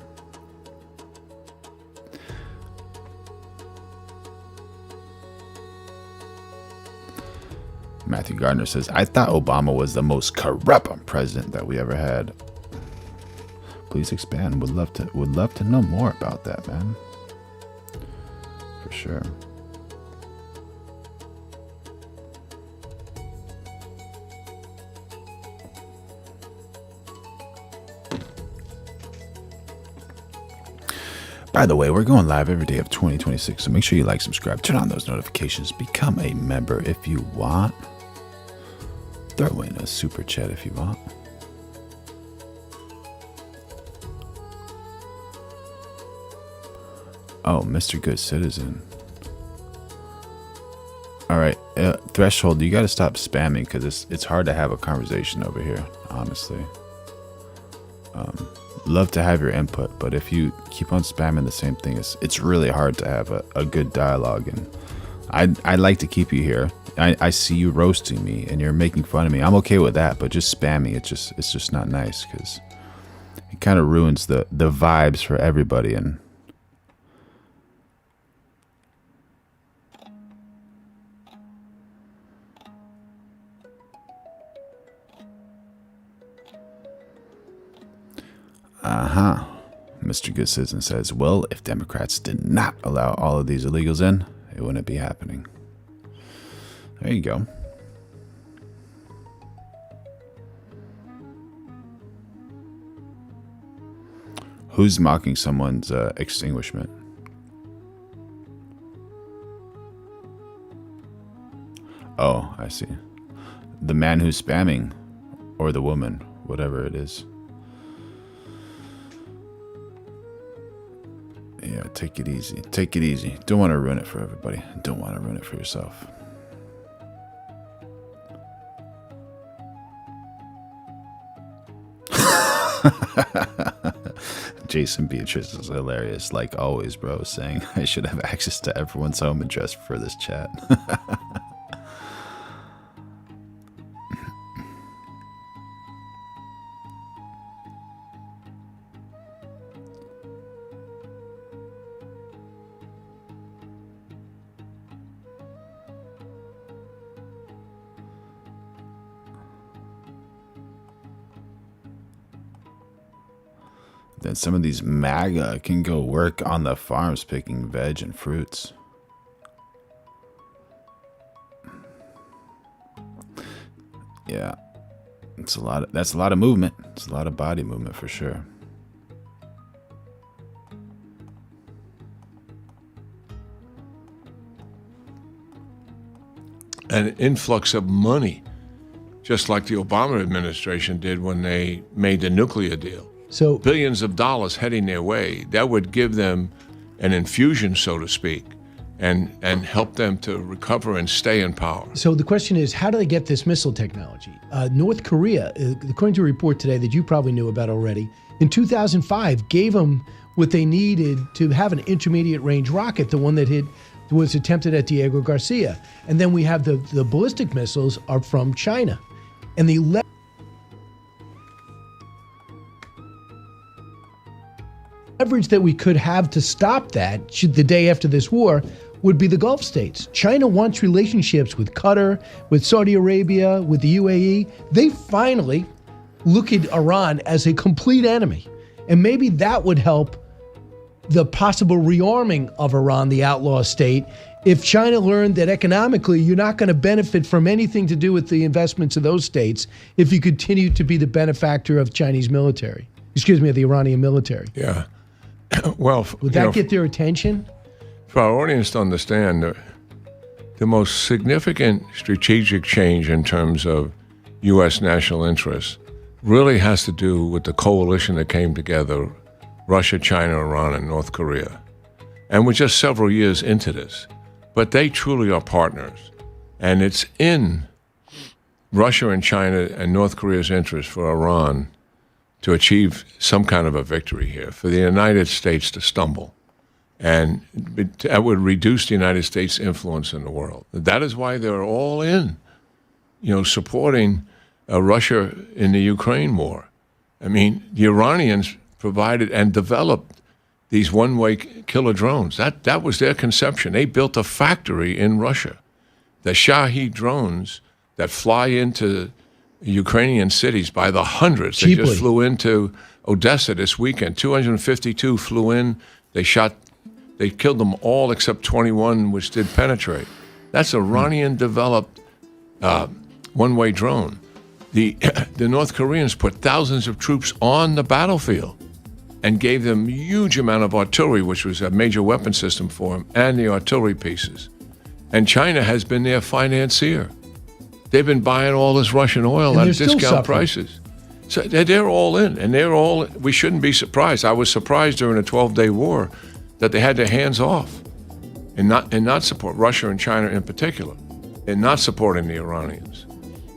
Matthew Gardner says, I thought Obama was the most corrupt president that we ever had. Please expand. Would love to know more about that, man. For sure. By the way, we're going live every day of 2026, so make sure you like, subscribe, turn on those notifications, become a member if you want. Throw in a super chat if you want. Oh, Mr. Good Citizen. All right, Threshold, you got to stop spamming because it's hard to have a conversation over here, honestly. Love to have your input, but if you keep on spamming the same thing, it's really hard to have a good dialogue. And I'd like to keep you here. I see you roasting me and you're making fun of me. I'm okay with that, but just spamming, it's just not nice because it kind of ruins the vibes for everybody. And Mr. Good Citizen says, well, if Democrats did not allow all of these illegals in, it wouldn't be happening. There you go. Who's mocking someone's extinguishment? Oh, I see. the man who's spamming, or the woman, whatever it is. Yeah, take it easy. Take it easy. Don't want to ruin it for everybody. Don't want to ruin it for yourself. Jason Beatrice is hilarious, like always, bro, saying I should have access to everyone's home address for this chat. Then some of these MAGA can go work on the farms picking veg and fruits. Yeah, that's a lot of movement. It's a lot of body movement for sure. An influx of money, just like the Obama administration did when they made the nuclear deal. So billions of dollars heading their way, that would give them an infusion, so to speak, and help them to recover and stay in power. So the question is, how do they get this missile technology? North Korea, according to a report today that you probably knew about already, in 2005 gave them what they needed to have an intermediate range rocket, the one that was attempted at Diego Garcia. And then we have the ballistic missiles are from China. And the leverage that we could have to stop that the day after this war would be the Gulf states. China wants relationships with Qatar, with Saudi Arabia, with the UAE. They finally look at Iran as a complete enemy. And maybe that would help the possible rearming of Iran, the outlaw state, if China learned that economically you're not going to benefit from anything to do with the investments of those states if you continue to be the benefactor of Chinese military. Excuse me, of the Iranian military. Yeah. Well, would that get their attention? For our audience to understand, the most significant strategic change in terms of U.S. national interests really has to do with the coalition that came together, Russia, China, Iran, and North Korea. And we're just several years into this. But they truly are partners. And it's in Russia and China and North Korea's interest for Iran to achieve some kind of a victory here, for the United States to stumble. And that would reduce the United States' influence in the world. That is why they're all in, supporting Russia in the Ukraine war. I mean, the Iranians provided and developed these one-way killer drones. That was their conception. They built a factory in Russia. The Shahed drones that fly into Ukrainian cities by the hundreds. Cheaply. They just flew into Odessa this weekend. 252 flew in. They killed them all except 21, which did penetrate. That's Iranian-developed one-way drone. The North Koreans put thousands of troops on the battlefield and gave them huge amount of artillery, which was a major weapon system for them, and the artillery pieces. And China has been their financier. They've been buying all this Russian oil at discount prices. So they're all in, and we shouldn't be surprised. I was surprised during the 12-day war that they had their hands off and not support Russia and China in particular, and not supporting the Iranians.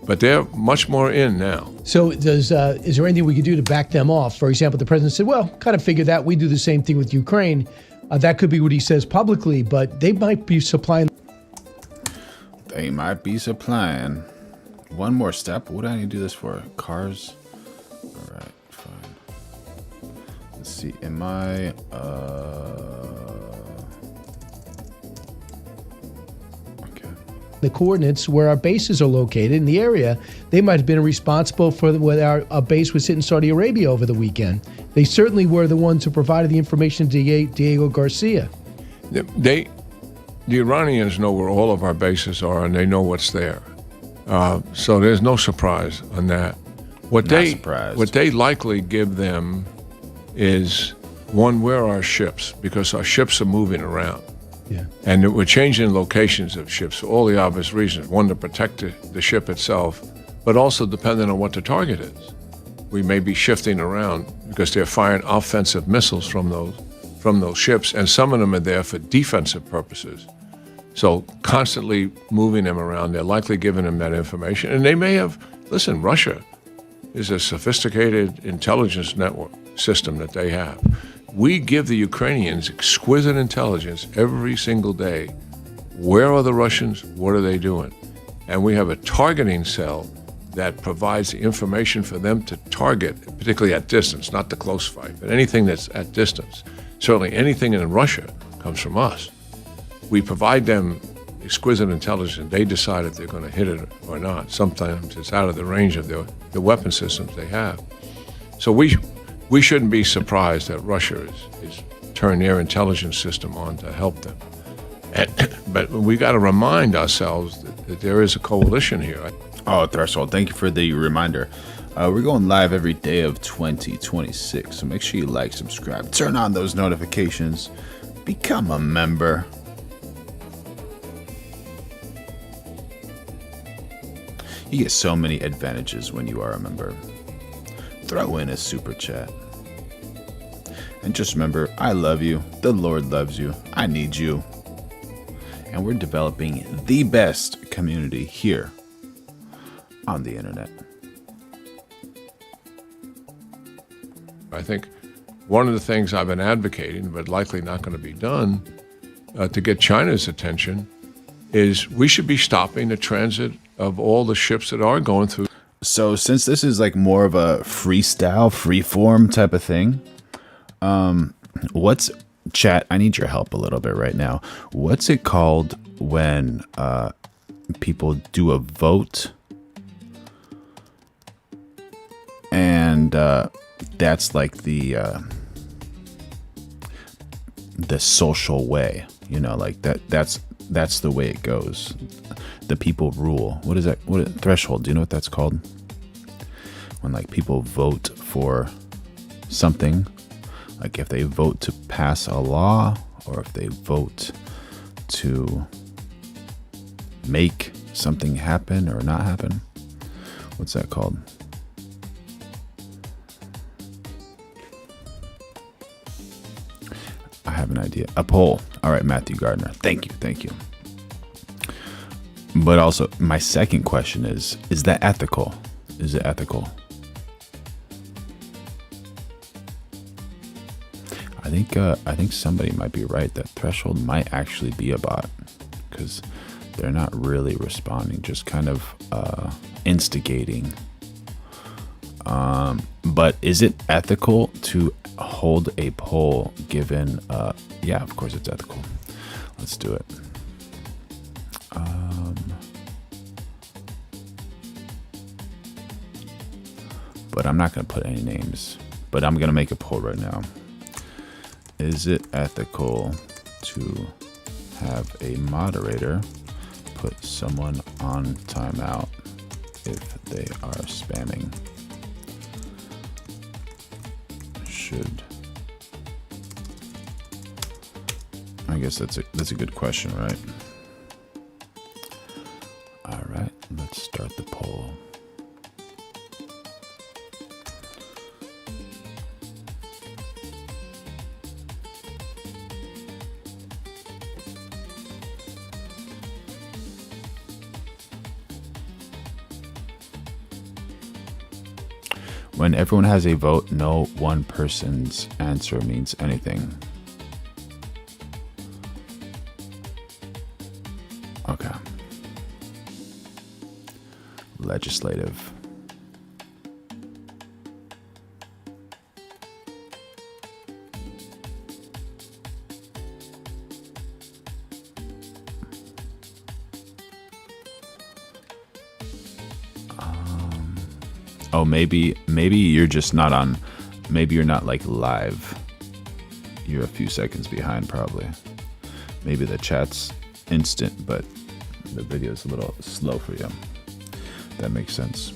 But they're much more in now. So is there anything we could do to back them off? For example, the president said, well, kind of figure that. We do the same thing with Ukraine. That could be what he says publicly, but they might be supplying. They might be supplying. One more step. What do I need to do this for? Cars? All right, fine. Let's see. Am I... the coordinates where our bases are located in the area. They might have been responsible for whether our base was hit in Saudi Arabia over the weekend. They certainly were the ones who provided the information to Diego Garcia. The Iranians know where all of our bases are, and they know what's there. So there's no surprise on that. What they likely give them is, one, where are our ships? Because our ships are moving around. Yeah. And we're changing locations of ships for all the obvious reasons. One, to protect the ship itself, but also depending on what the target is. We may be shifting around because they're firing offensive missiles from those ships, and some of them are there for defensive purposes. So constantly moving them around, they're likely giving them that information. And they may have, listen, Russia is a sophisticated intelligence network system that they have. We give the Ukrainians exquisite intelligence every single day. Where are the Russians? What are they doing? And we have a targeting cell that provides the information for them to target, particularly at distance, not the close fight, but anything that's at distance. Certainly anything in Russia comes from us. We provide them exquisite intelligence, and they decide if they're going to hit it or not. Sometimes it's out of the range of the weapon systems they have. So we shouldn't be surprised that Russia is turned their intelligence system on to help them. But we got to remind ourselves that there is a coalition here. Oh, Threshold, thank you for the reminder. We're going live every day of 2026, so make sure you like, subscribe, turn on those notifications, become a member. You get so many advantages when you are a member. Throw in a super chat. And just remember, I love you, the Lord loves you, I need you. And we're developing the best community here on the internet. I think one of the things I've been advocating, but likely not going to be done, to get China's attention, is we should be stopping the transit of all the ships that are going through. So since this is like more of a freestyle, freeform type of thing, what's chat? I need your help a little bit right now. What's it called when people do a vote and that's like the social way, you know, like that's the way it goes. The people rule. What is that? Threshold? Do you know what that's called? When like people vote for something, like if they vote to pass a law or if they vote to make something happen or not happen. What's that called? I have an idea. A poll. All right, Matthew Gardner. Thank you. But also, my second question is that ethical? Is it ethical? I think somebody might be right that Threshold might actually be a bot because they're not really responding, just kind of instigating. But is it ethical to hold a poll given? Yeah, of course it's ethical. Let's do it. But I'm not going to put any names. But I'm going to make a poll right now. Is it ethical to have a moderator put someone on timeout if they are spamming? I guess that's a good question, right? All right, let's start the poll. When everyone has a vote, no one person's answer means anything. Okay. Legislative. Oh, maybe you're just not on. Maybe you're not like live. You're a few seconds behind, probably. Maybe the chat's instant, but the video's a little slow for you. That makes sense.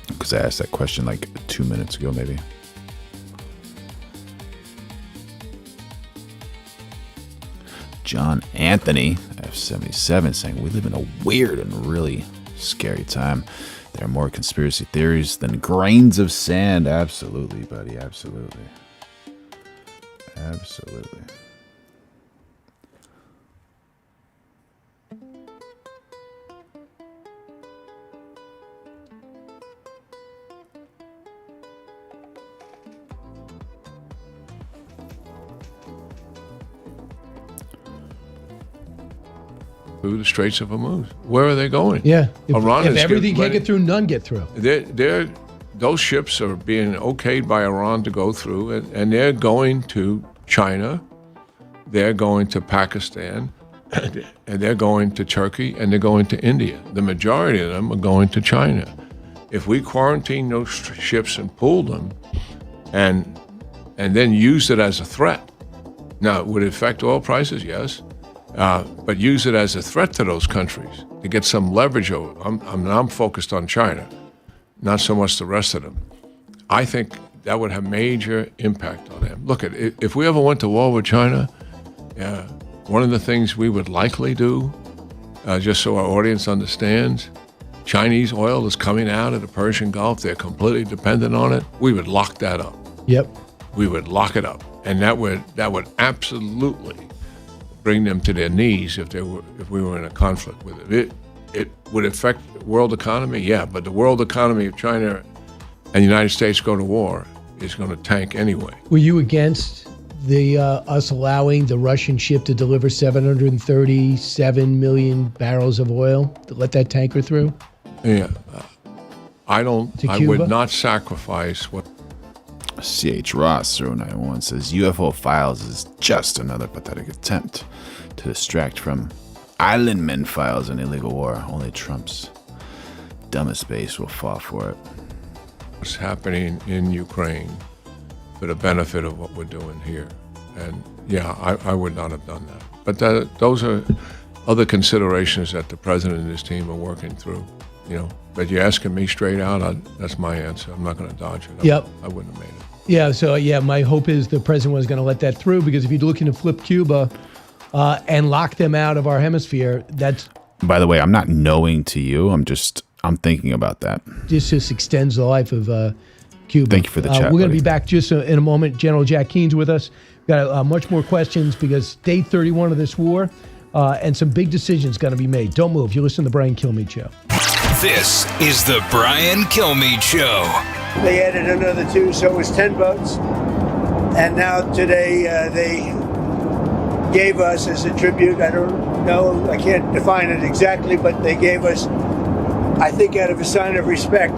Because I asked that question like 2 minutes ago, maybe. John Anthony F77 saying we live in a weird and really Scary time. There are more conspiracy theories than grains of sand. Absolutely, buddy. Absolutely. Absolutely. Through the Straits of Hormuz. Where are they going? Yeah. Iran If is everything can't ready- get through, none get through. Those ships are being okayed by Iran to go through, and they're going to China, they're going to Pakistan, and they're going to Turkey, and they're going to India. The majority of them are going to China. If we quarantine those ships and pool them, and then use it as a threat, now, would it affect oil prices? Yes. But use it as a threat to those countries to get some leverage over. I'm focused on China, not so much the rest of them. I think that would have major impact on them. Look, if we ever went to war with China, one of the things we would likely do, just so our audience understands, Chinese oil is coming out of the Persian Gulf. They're completely dependent on it. We would lock that up. Yep. We would lock it up, and that would absolutely bring them to their knees if we were in a conflict with it. It would affect the world economy, yeah, but the world economy of China and the United States go to war is going to tank anyway. Were you against the us allowing the Russian ship to deliver 737 million barrels of oil to let that tanker through? Yeah, I Cuba? would not sacrifice what. CH Ross 091 says UFO files is just another pathetic attempt to distract from Islandman files and illegal war. Only Trump's dumbest base will fall for it. What's happening in Ukraine for the benefit of what we're doing here. And yeah, I would not have done that. But those are other considerations that the president and his team are working through, But you're asking me straight out, that's my answer. I'm not going to dodge it. Yep. I wouldn't have made it. Yeah, so my hope is the president was going to let that through, because if you're looking to flip Cuba and lock them out of our hemisphere, that's... By the way, I'm not knowing to you. I'm thinking about that. This just extends the life of Cuba. Thank you for the chat, We're going to buddy. be back just in a moment. General Jack Keene's with us. We've got much more questions, because day 31 of this war and some big decisions going to be made. Don't move. You listen to the Brian Kilmeade Show. This is the Brian Kilmeade Show. They added another 2, so it was 10 boats. And now today they gave us as a tribute, I don't know, I can't define it exactly, but they gave us, I think out of a sign of respect,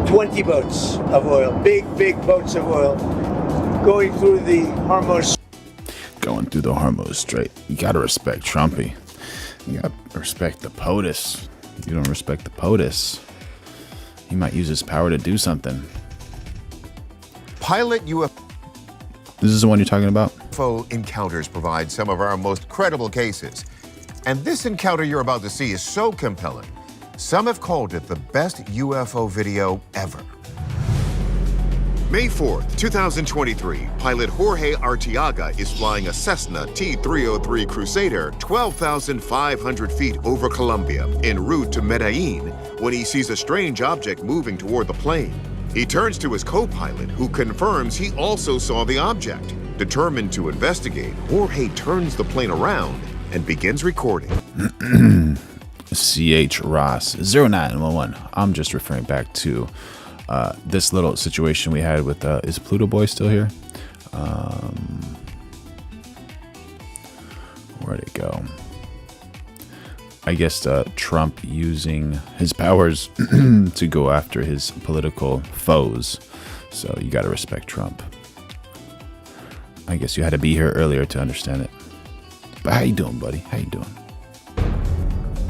20 boats of oil, big boats of oil, going through the Hormuz. Going through the Hormuz Strait. You got to respect Trumpy. You got to respect the POTUS. You don't respect the POTUS, he might use his power to do something. Pilot UFO. This is the one you're talking about? UFO encounters provide some of our most credible cases. And this encounter you're about to see is so compelling, some have called it the best UFO video ever. May 4th, 2023, pilot Jorge Arteaga is flying a Cessna T-303 Crusader 12,500 feet over Colombia en route to Medellin when he sees a strange object moving toward the plane. He turns to his co-pilot, who confirms he also saw the object. Determined to investigate, Jorge turns the plane around and begins recording. CH Ross 0911. I'm just referring back to this little situation we had with is Pluto Boy still here? Where'd it go? I guess Trump using his powers to go after his political foes. So you got to respect Trump. I guess you had to be here earlier to understand it. But how you doing, buddy? How you doing?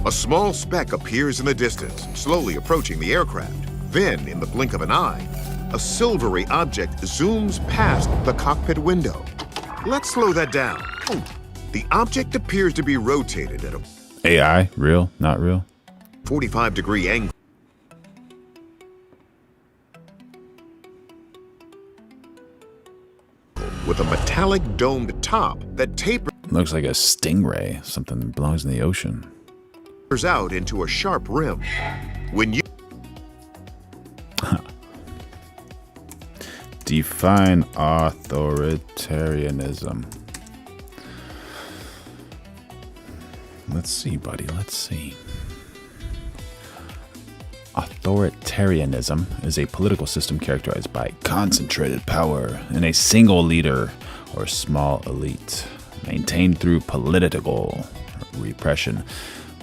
A small speck appears in the distance, slowly approaching the aircraft. Then, in the blink of an eye, a silvery object zooms past the cockpit window. Let's slow that down. The object appears to be rotated at a AI? Real? Not real? 45-degree angle. With a metallic domed top that tapers. Looks like a stingray. Something that belongs in the ocean. out into a sharp rim. When you define authoritarianism. Let's see, buddy. Let's see. Authoritarianism is a political system characterized by concentrated power in a single leader or small elite, maintained through political repression,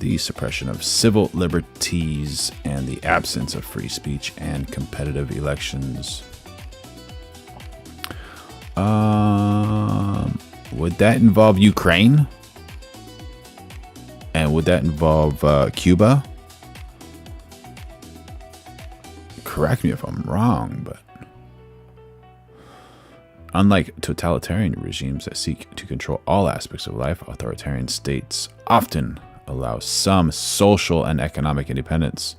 the suppression of civil liberties, and the absence of free speech and competitive elections. Would that involve Ukraine? And would that involve Cuba? Correct me if I'm wrong, but unlike totalitarian regimes that seek to control all aspects of life, authoritarian states often allow some social and economic independence.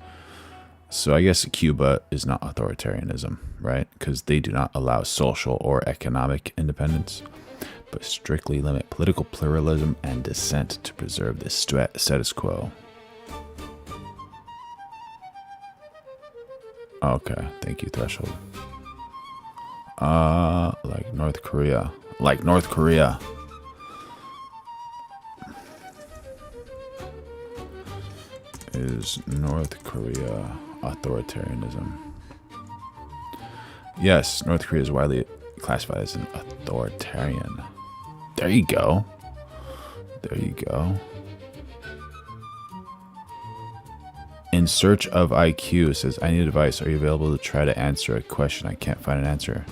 So I guess Cuba is not authoritarianism, right? Because they do not allow social or economic independence, but strictly limit political pluralism and dissent to preserve the status quo. Okay, thank you, Threshold. Like North Korea. Like North Korea. Is North Korea authoritarianism? Yes, North Korea is widely classified as an authoritarian. There you go. There you go. In search of IQ says, I need advice. Are you available to try to answer a question? I can't find an answer.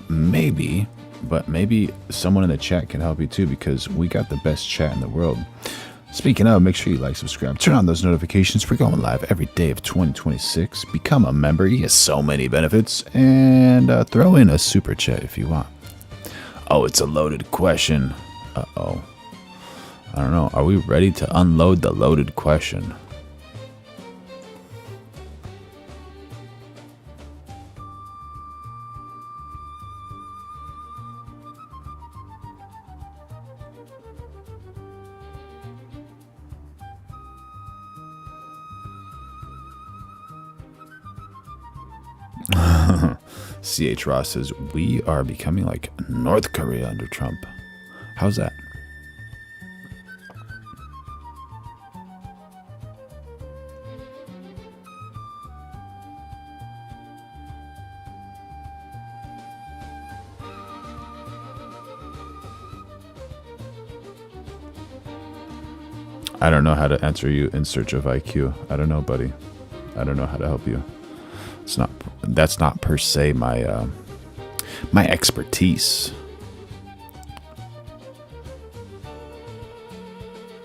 Maybe, but maybe someone in the chat can help you too, because we got the best chat in the world. Speaking of, make sure you like, subscribe, turn on those notifications for going live every day of 2026. Become a member. You get so many benefits, and throw in a super chat if you want. Oh, it's a loaded question. Uh-oh. I don't know. Are we ready to unload the loaded question? CH Ross says, we are becoming like North Korea under Trump. How's that? I don't know how to answer you in search of IQ. I don't know, buddy. I don't know how to help you. That's not per se my my expertise.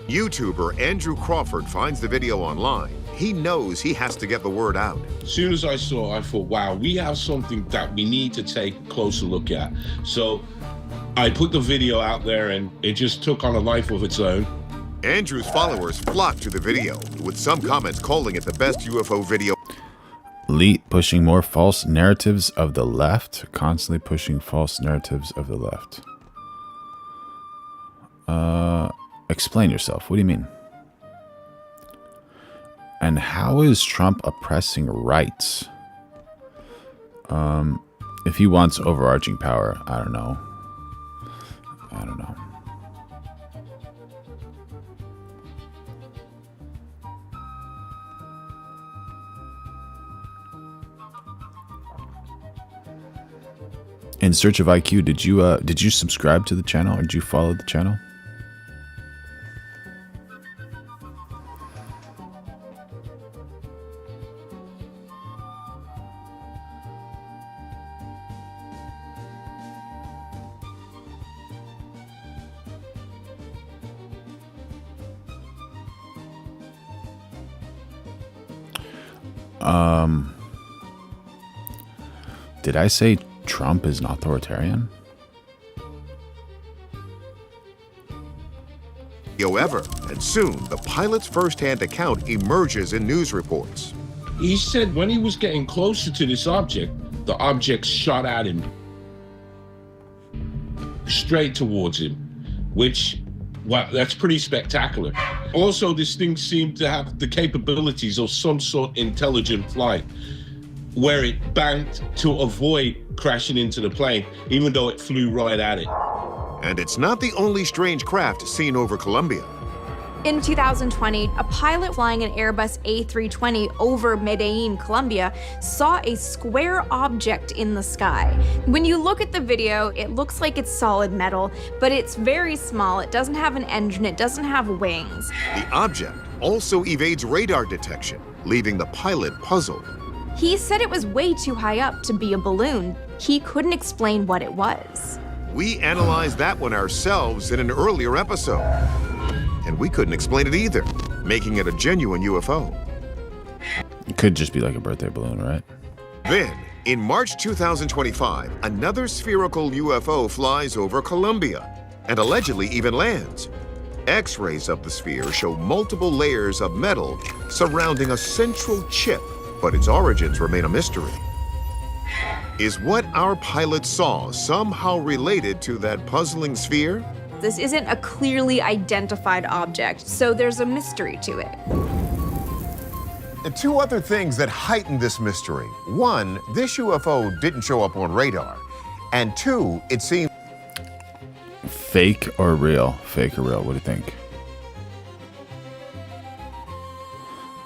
YouTuber Andrew Crawford finds the video online. He knows he has to get the word out. As soon as I saw, I thought, wow, we have something that we need to take a closer look at. So I put the video out there and it just took on a life of its own. Andrew's followers flocked to the video, with some comments calling it the best UFO video. Elite pushing more false narratives of the left. Constantly pushing false narratives of the left. Explain yourself. What do you mean? And how is Trump oppressing rights? If he wants overarching power, I don't know. I don't know. In search of IQ, did you subscribe to the channel or did you follow the channel? Did I say Trump is an authoritarian? Ever, and soon the pilot's first-hand account emerges in news reports. He said when he was getting closer to this object, the object shot at him, straight towards him, which wow, that's pretty spectacular. Also, this thing seemed to have the capabilities of some sort of intelligent flight, where it banked to avoid crashing into the plane, even though it flew right at it. And it's not the only strange craft seen over Colombia. In 2020, a pilot flying an Airbus A320 over Medellin, Colombia, saw a square object in the sky. When you look at the video, it looks like it's solid metal, but it's very small. It doesn't have an engine, it doesn't have wings. The object also evades radar detection, leaving the pilot puzzled. He said it was way too high up to be a balloon. He couldn't explain what it was. We analyzed that one ourselves in an earlier episode, and we couldn't explain it either, making it a genuine UFO. It could just be like a birthday balloon, right? Then, in March 2025, another spherical UFO flies over Colombia and allegedly even lands. X-rays of the sphere show multiple layers of metal surrounding a central chip, but its origins remain a mystery. Is what our pilot saw somehow related to that puzzling sphere? This isn't a clearly identified object, so there's a mystery to it. And two other things that heighten this mystery. One, this UFO didn't show up on radar. And two, it seems... Fake or real? Fake or real? What do you think?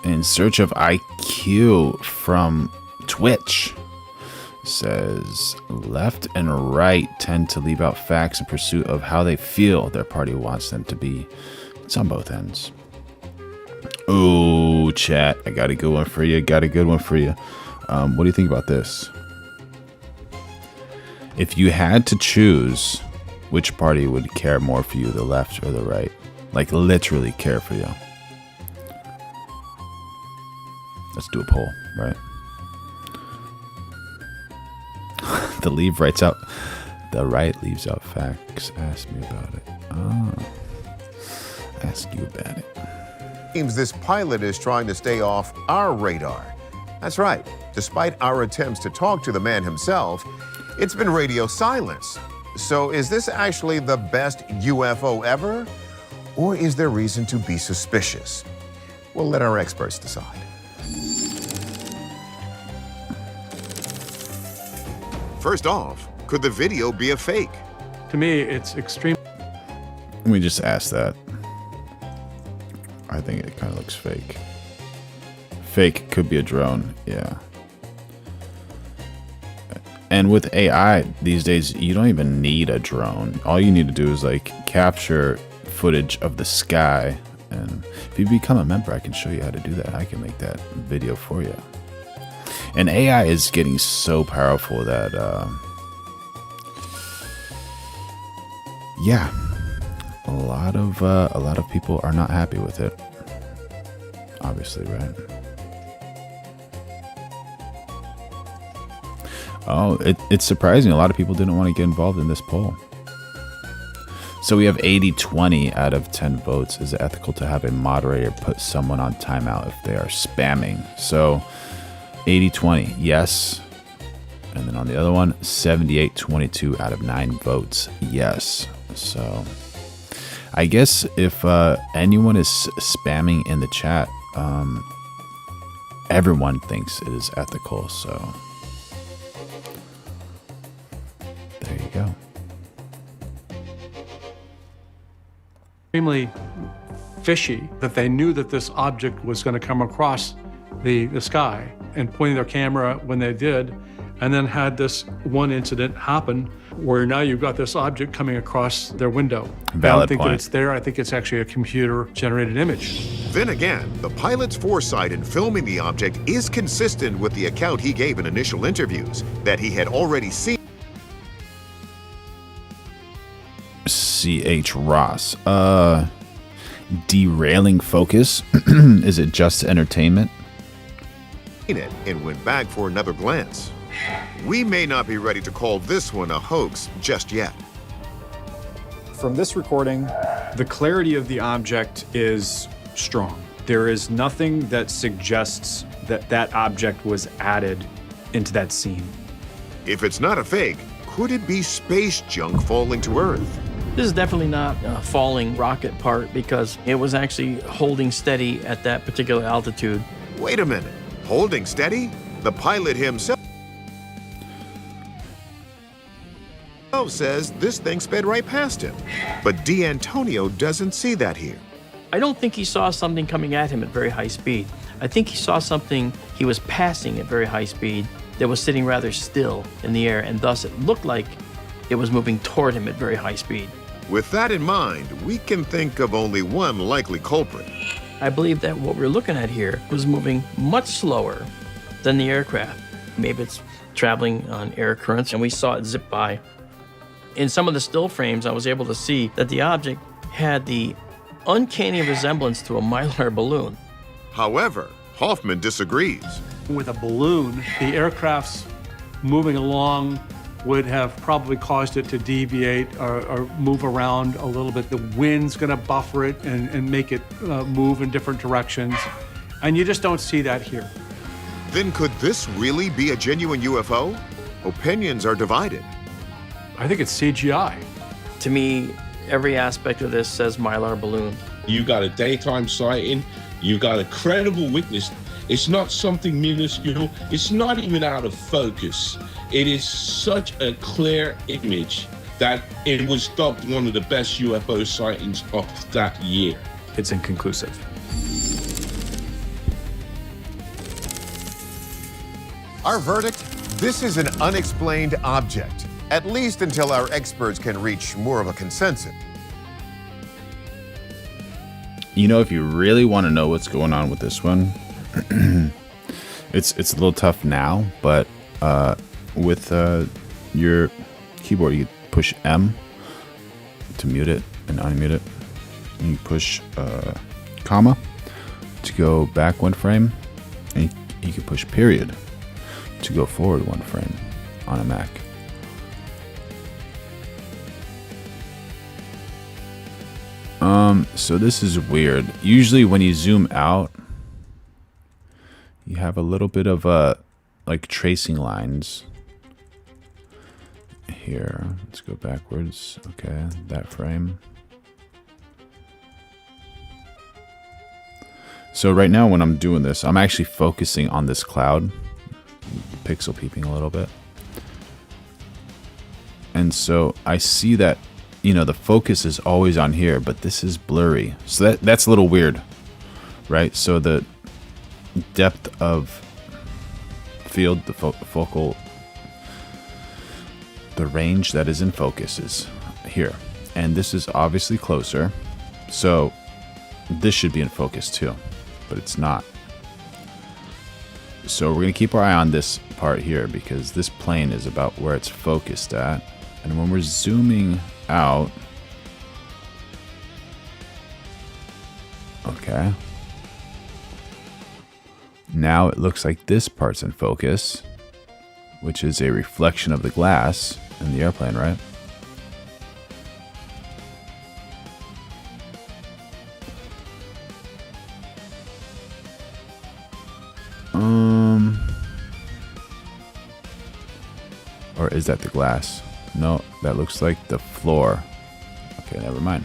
In search of IQ from Twitch. Says left and right tend to leave out facts in pursuit of how they feel their party wants them to be. It's on both ends. Ooh, chat. I got a good one for you. Got a good one for you. What do you think about this? If you had to choose, which party would care more for you, the left or the right? Like literally care for you. Let's do a poll, right? The leave writes out. The right leaves out facts. Ask me about it. Oh. Ask you about it. Seems this pilot is trying to stay off our radar. That's right. Despite our attempts to talk to the man himself, it's been radio silence. So is this actually the best UFO ever? Or is there reason to be suspicious? We'll let our experts decide. First off, could the video be a fake? To me, it's extreme. Let me just ask that. I think it kind of looks fake. Fake could be a drone, yeah. And with AI these days, you don't even need a drone. All you need to do is like capture footage of the sky. And if you become a member, I can show you how to do that. I can make that video for you. And AI is getting so powerful that, yeah, a lot of people are not happy with it. Obviously, right? Oh, it's surprising. A lot of people didn't want to get involved in this poll. So we have 80-20 out of 10 votes. Is it ethical to have a moderator put someone on timeout if they are spamming? So 80-20, yes. And then on the other one, 78-22 out of 9 votes, yes. So I guess if anyone is spamming in the chat, everyone thinks it is ethical. So there you go. Extremely fishy that they knew that this object was going to come across the sky and pointing their camera when they did, and then had this one incident happen where now you've got this object coming across their window. Valid I don't think point. that it's there. I think it's actually a computer-generated image. Then again, the pilot's foresight in filming the object is consistent with the account he gave in initial interviews, that he had already seen. C.H. Ross. Derailing focus. Is it just entertainment? It and went back for another glance. We may not be ready to call this one a hoax just yet. From this recording, the clarity of the object is strong. There is nothing that suggests that that object was added into that scene. If it's not a fake, could it be space junk falling to Earth? This is definitely not a falling rocket part because it was actually holding steady at that particular altitude. Wait a minute. Holding steady? The pilot himself says this thing sped right past him. But D'Antonio doesn't see that here. I don't think he saw something coming at him at very high speed. I think he saw something he was passing at very high speed that was sitting rather still in the air, and thus it looked like it was moving toward him at very high speed. With that in mind, we can think of only one likely culprit. I believe that what we're looking at here was moving much slower than the aircraft. Maybe it's traveling on air currents, and we saw it zip by. In some of the still frames, I was able to see that the object had the uncanny resemblance to a Mylar balloon. However, Hoffman disagrees. With a balloon, the aircraft's moving along would have probably caused it to deviate or move around a little bit. The wind's gonna buffer it and make it move in different directions. And you just don't see that here. Then could this really be a genuine UFO? Opinions are divided. I think it's CGI. To me, every aspect of this says Mylar balloon. You got a daytime sighting, you got a credible witness. It's not something minuscule, it's not even out of focus. It is such a clear image that it was dubbed one of the best UFO sightings of that year. It's inconclusive. Our verdict? This is an unexplained object, at least until our experts can reach more of a consensus. You know, if you really want to know what's going on with this one, it's a little tough now, but with your keyboard, you push M to mute it and unmute it. And you push comma to go back one frame, and you can push period to go forward one frame on a Mac. So this is weird. Usually when you zoom out, you have a little bit of like tracing lines here. Let's go backwards. Okay, that frame. So right now when I'm doing this, I'm actually focusing on this cloud. Pixel peeping a little bit. And so I see that, you know, the focus is always on here, but this is blurry. So that's a little weird, right? So the depth of field, the focal, the range that is in focus is here. And this is obviously closer. So this should be in focus too, but it's not. So we're going to keep our eye on this part here because this plane is about where it's focused at. And when we're zooming out, okay, now it looks like this part's in focus, which is a reflection of the glass in the airplane, right? Or is that the glass? No, that looks like the floor. Okay, never mind.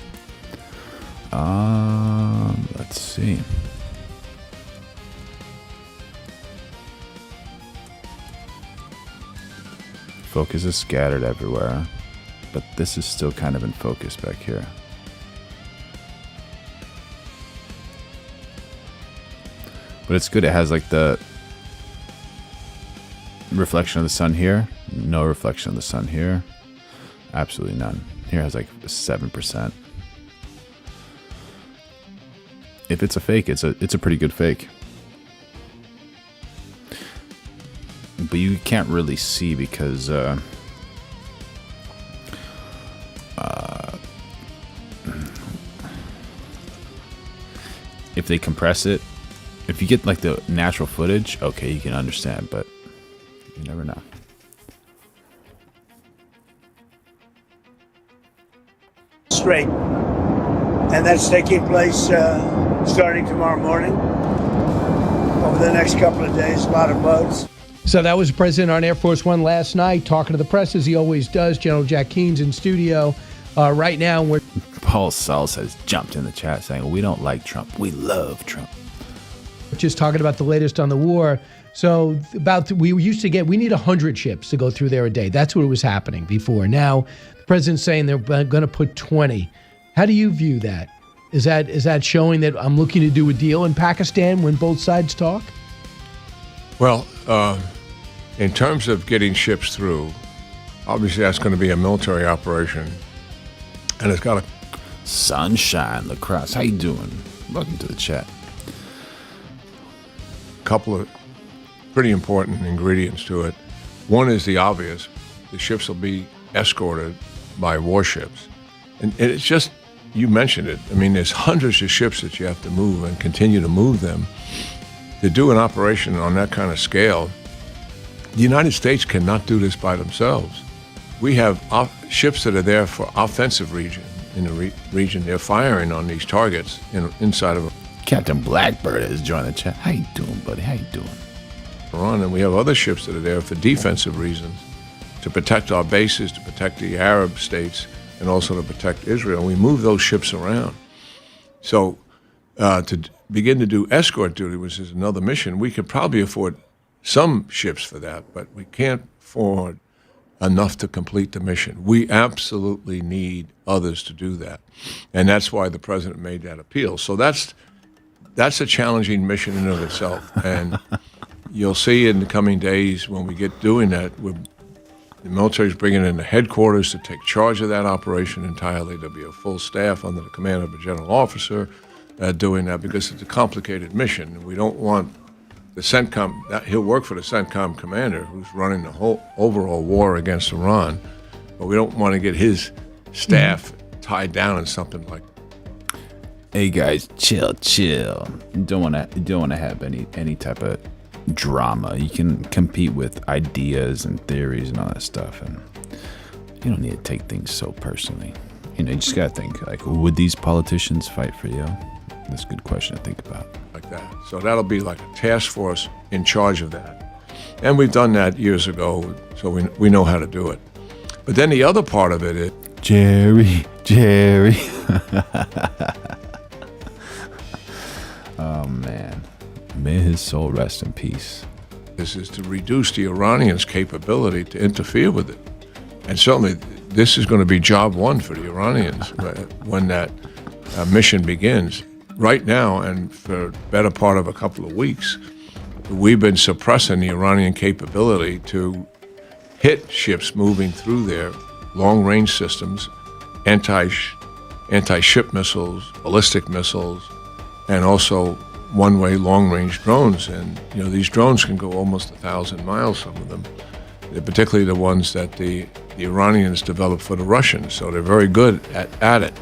Let's see. Focus is scattered everywhere, but this is still kind of in focus back here. But it's good. It has like the reflection of the sun here. No reflection of the sun here. Absolutely none. Here has like 7%. If it's a fake, it's a pretty good fake. But you can't really see because if they compress it, if you get like the natural footage, okay, you can understand, but you never know. Straight. And that's taking place starting tomorrow morning. Over the next couple of days, a lot of boats. So that was the president on Air Force One last night talking to the press as he always does. General Jack Keen's in studio. Right now, we're Paul Sells has jumped in the chat saying, we don't like Trump. We love Trump. just talking about the latest on the war. So we used to get, we need 100 ships to go through there a day. That's what was happening before. Now, the president's saying they're going to put 20. How do you view that? Is that showing that I'm looking to do a deal in Pakistan when both sides talk? Well, in terms of getting ships through, obviously that's going to be a military operation, and it's got a Sunshine Lacrosse. How you doing? Welcome to the chat. Couple of pretty important ingredients to it. One is the obvious: the ships will be escorted by warships, and it's just, you mentioned it. I mean, there's hundreds of ships that you have to move and continue to move them. To do an operation on that kind of scale, the United States cannot do this by themselves. We have ships that are there for offensive region. In the region, they're firing on these targets inside of Captain Blackbird has joined the chat. How you doing, buddy? How you doing? Iran, and we have other ships that are there for defensive reasons, to protect our bases, to protect the Arab states, and also to protect Israel. We move those ships around. So to begin to do escort duty, which is another mission, we could probably afford some ships for that, but we can't afford enough to complete the mission. We absolutely need others to do that. And that's why the president made that appeal. So that's a challenging mission in and of itself. And you'll see in the coming days when we get doing that, the military's bringing in the headquarters to take charge of that operation entirely. There'll be a full staff under the command of a general officer doing that, because it's a complicated mission. We don't want the CENTCOM, he'll work for the CENTCOM commander who's running the whole overall war against Iran, but we don't want to get his staff tied down in something like. Hey guys, chill. You don't want to have any type of drama. You can compete with ideas and theories and all that stuff, and you don't need to take things so personally. You just gotta think, like, would these politicians fight for you? That's a good question to think about. Like that. So that'll be like a task force in charge of that. And we've done that years ago, so we know how to do it. But then the other part of it is... Jerry. Oh, man. May his soul rest in peace. This is to reduce the Iranians' capability to interfere with it. And certainly this is going to be job one for the Iranians when that mission begins. Right now, and for the better part of a couple of weeks, we've been suppressing the Iranian capability to hit ships moving through there, long-range systems, anti-ship missiles, ballistic missiles, and also one-way long-range drones. And these drones can go almost 1,000 miles, some of them. They're particularly the ones that the Iranians developed for the Russians, so they're very good at it.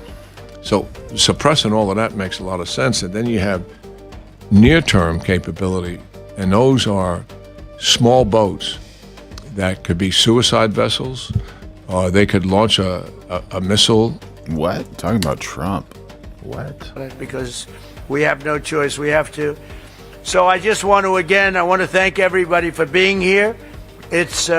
So suppressing all of that makes a lot of sense. And then you have near-term capability, and those are small boats that could be suicide vessels, or they could launch a missile. What? Talking about Trump. What? Because we have no choice. We have to. So I just want to thank everybody for being here. It's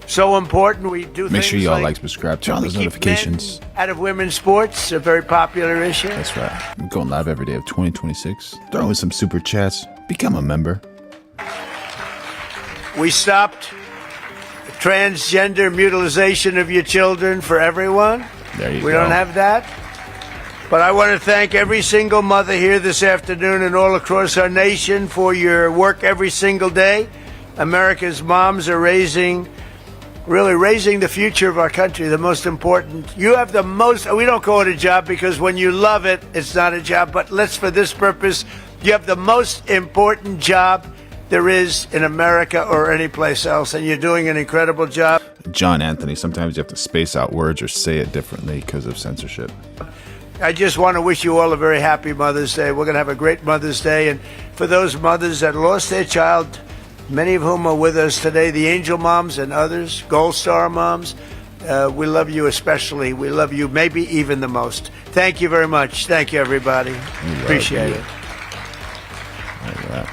so important. We do. Make sure you all like subscribe, turn on those notifications. Out of women's sports, a very popular issue. That's right. I'm going live every day of 2026. Throw in some super chats. Become a member. We stopped transgender mutilization of your children for everyone. There you go. We don't have that. But I want to thank every single mother here this afternoon and all across our nation for your work every single day. America's moms are raising the future of our country, the most important. You have the most, we don't call it a job because when you love it, it's not a job, but for this purpose, you have the most important job there is in America or any place else, and you're doing an incredible job. John Anthony, sometimes you have to space out words or say it differently because of censorship. I just want to wish you all a very happy Mother's Day. We're going to have a great Mother's Day, and for those mothers that lost their child, many of whom are with us today, the angel moms and others, gold star moms, we love you especially. We love you maybe even the most. Thank you very much. Thank you, everybody. Appreciate it. All right.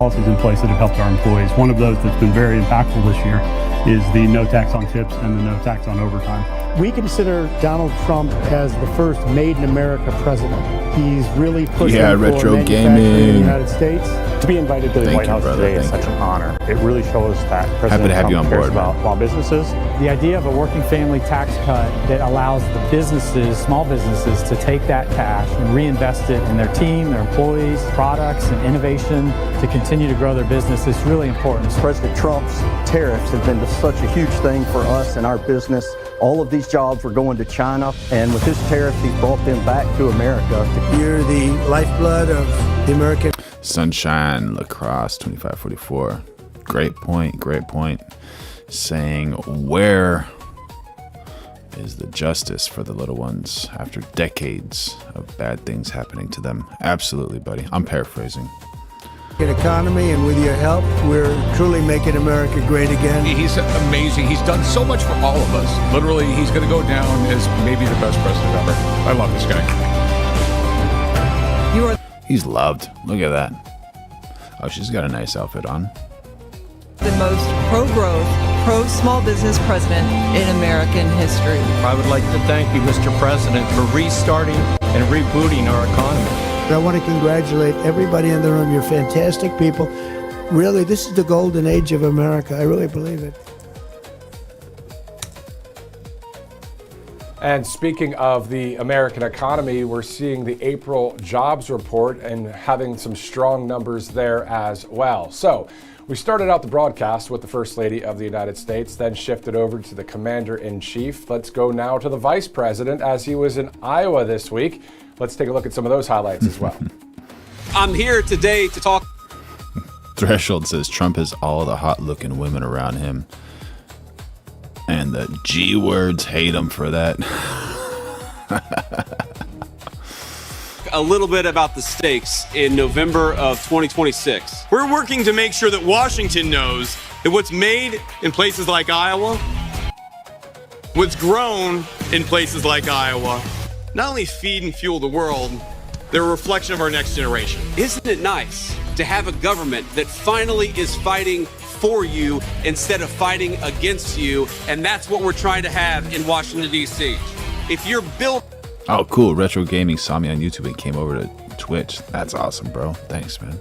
Policies in place that have helped our employees. One of those that's been very impactful this year is the no tax on tips and the no tax on overtime. We consider Donald Trump as the first made in America president. He's really pushing for retro manufacturing gaming in the United States. To be invited to the White House today is such an honor. It really shows that President Trump cares about small businesses. The idea of a working family tax cut that allows the businesses, small businesses, to take that cash and reinvest it in their team, their employees, products, and innovation to continue to grow their business is really important. President Trump's tariffs have been such a huge thing for us and our business. All of these jobs were going to China, and with his tariffs, he brought them back to America. You're the lifeblood of the American. Sunshine Lacrosse 2544. Great point. Great point. Saying, where is the justice for the little ones after decades of bad things happening to them? Absolutely, buddy. I'm paraphrasing. Economy, and with your help, we're truly making America great again. He's amazing. He's done so much for all of us. Literally, he's going to go down as maybe the best president ever. I love this guy. He's loved. Look at that. Oh, she's got a nice outfit on. The most pro-growth, pro-small business president in American history. I would like to thank you, Mr. President, for restarting and rebooting our economy. I want to congratulate everybody in the room. You're fantastic people. Really, this is the golden age of America. I really believe it. And speaking of the American economy, we're seeing the April jobs report and having some strong numbers there as well. So we started out the broadcast with the First Lady of the United States, then shifted over to the Commander-in-Chief. Let's go now to the Vice President as he was in Iowa this week. Let's take a look at some of those highlights as well. I'm here today to talk. Threshold says Trump has all the hot-looking women around him. And the G words hate him for that. A little bit about the stakes in November of 2026. We're working to make sure that Washington knows that what's made in places like Iowa, what's grown in places like Iowa, not only feed and fuel the world, they're a reflection of our next generation. Isn't it nice to have a government that finally is fighting for you instead of fighting against you? And that's what we're trying to have in Washington, D.C. If you're built... Oh, cool. Retro Gaming saw me on YouTube and came over to Twitch. That's awesome, bro. Thanks, man.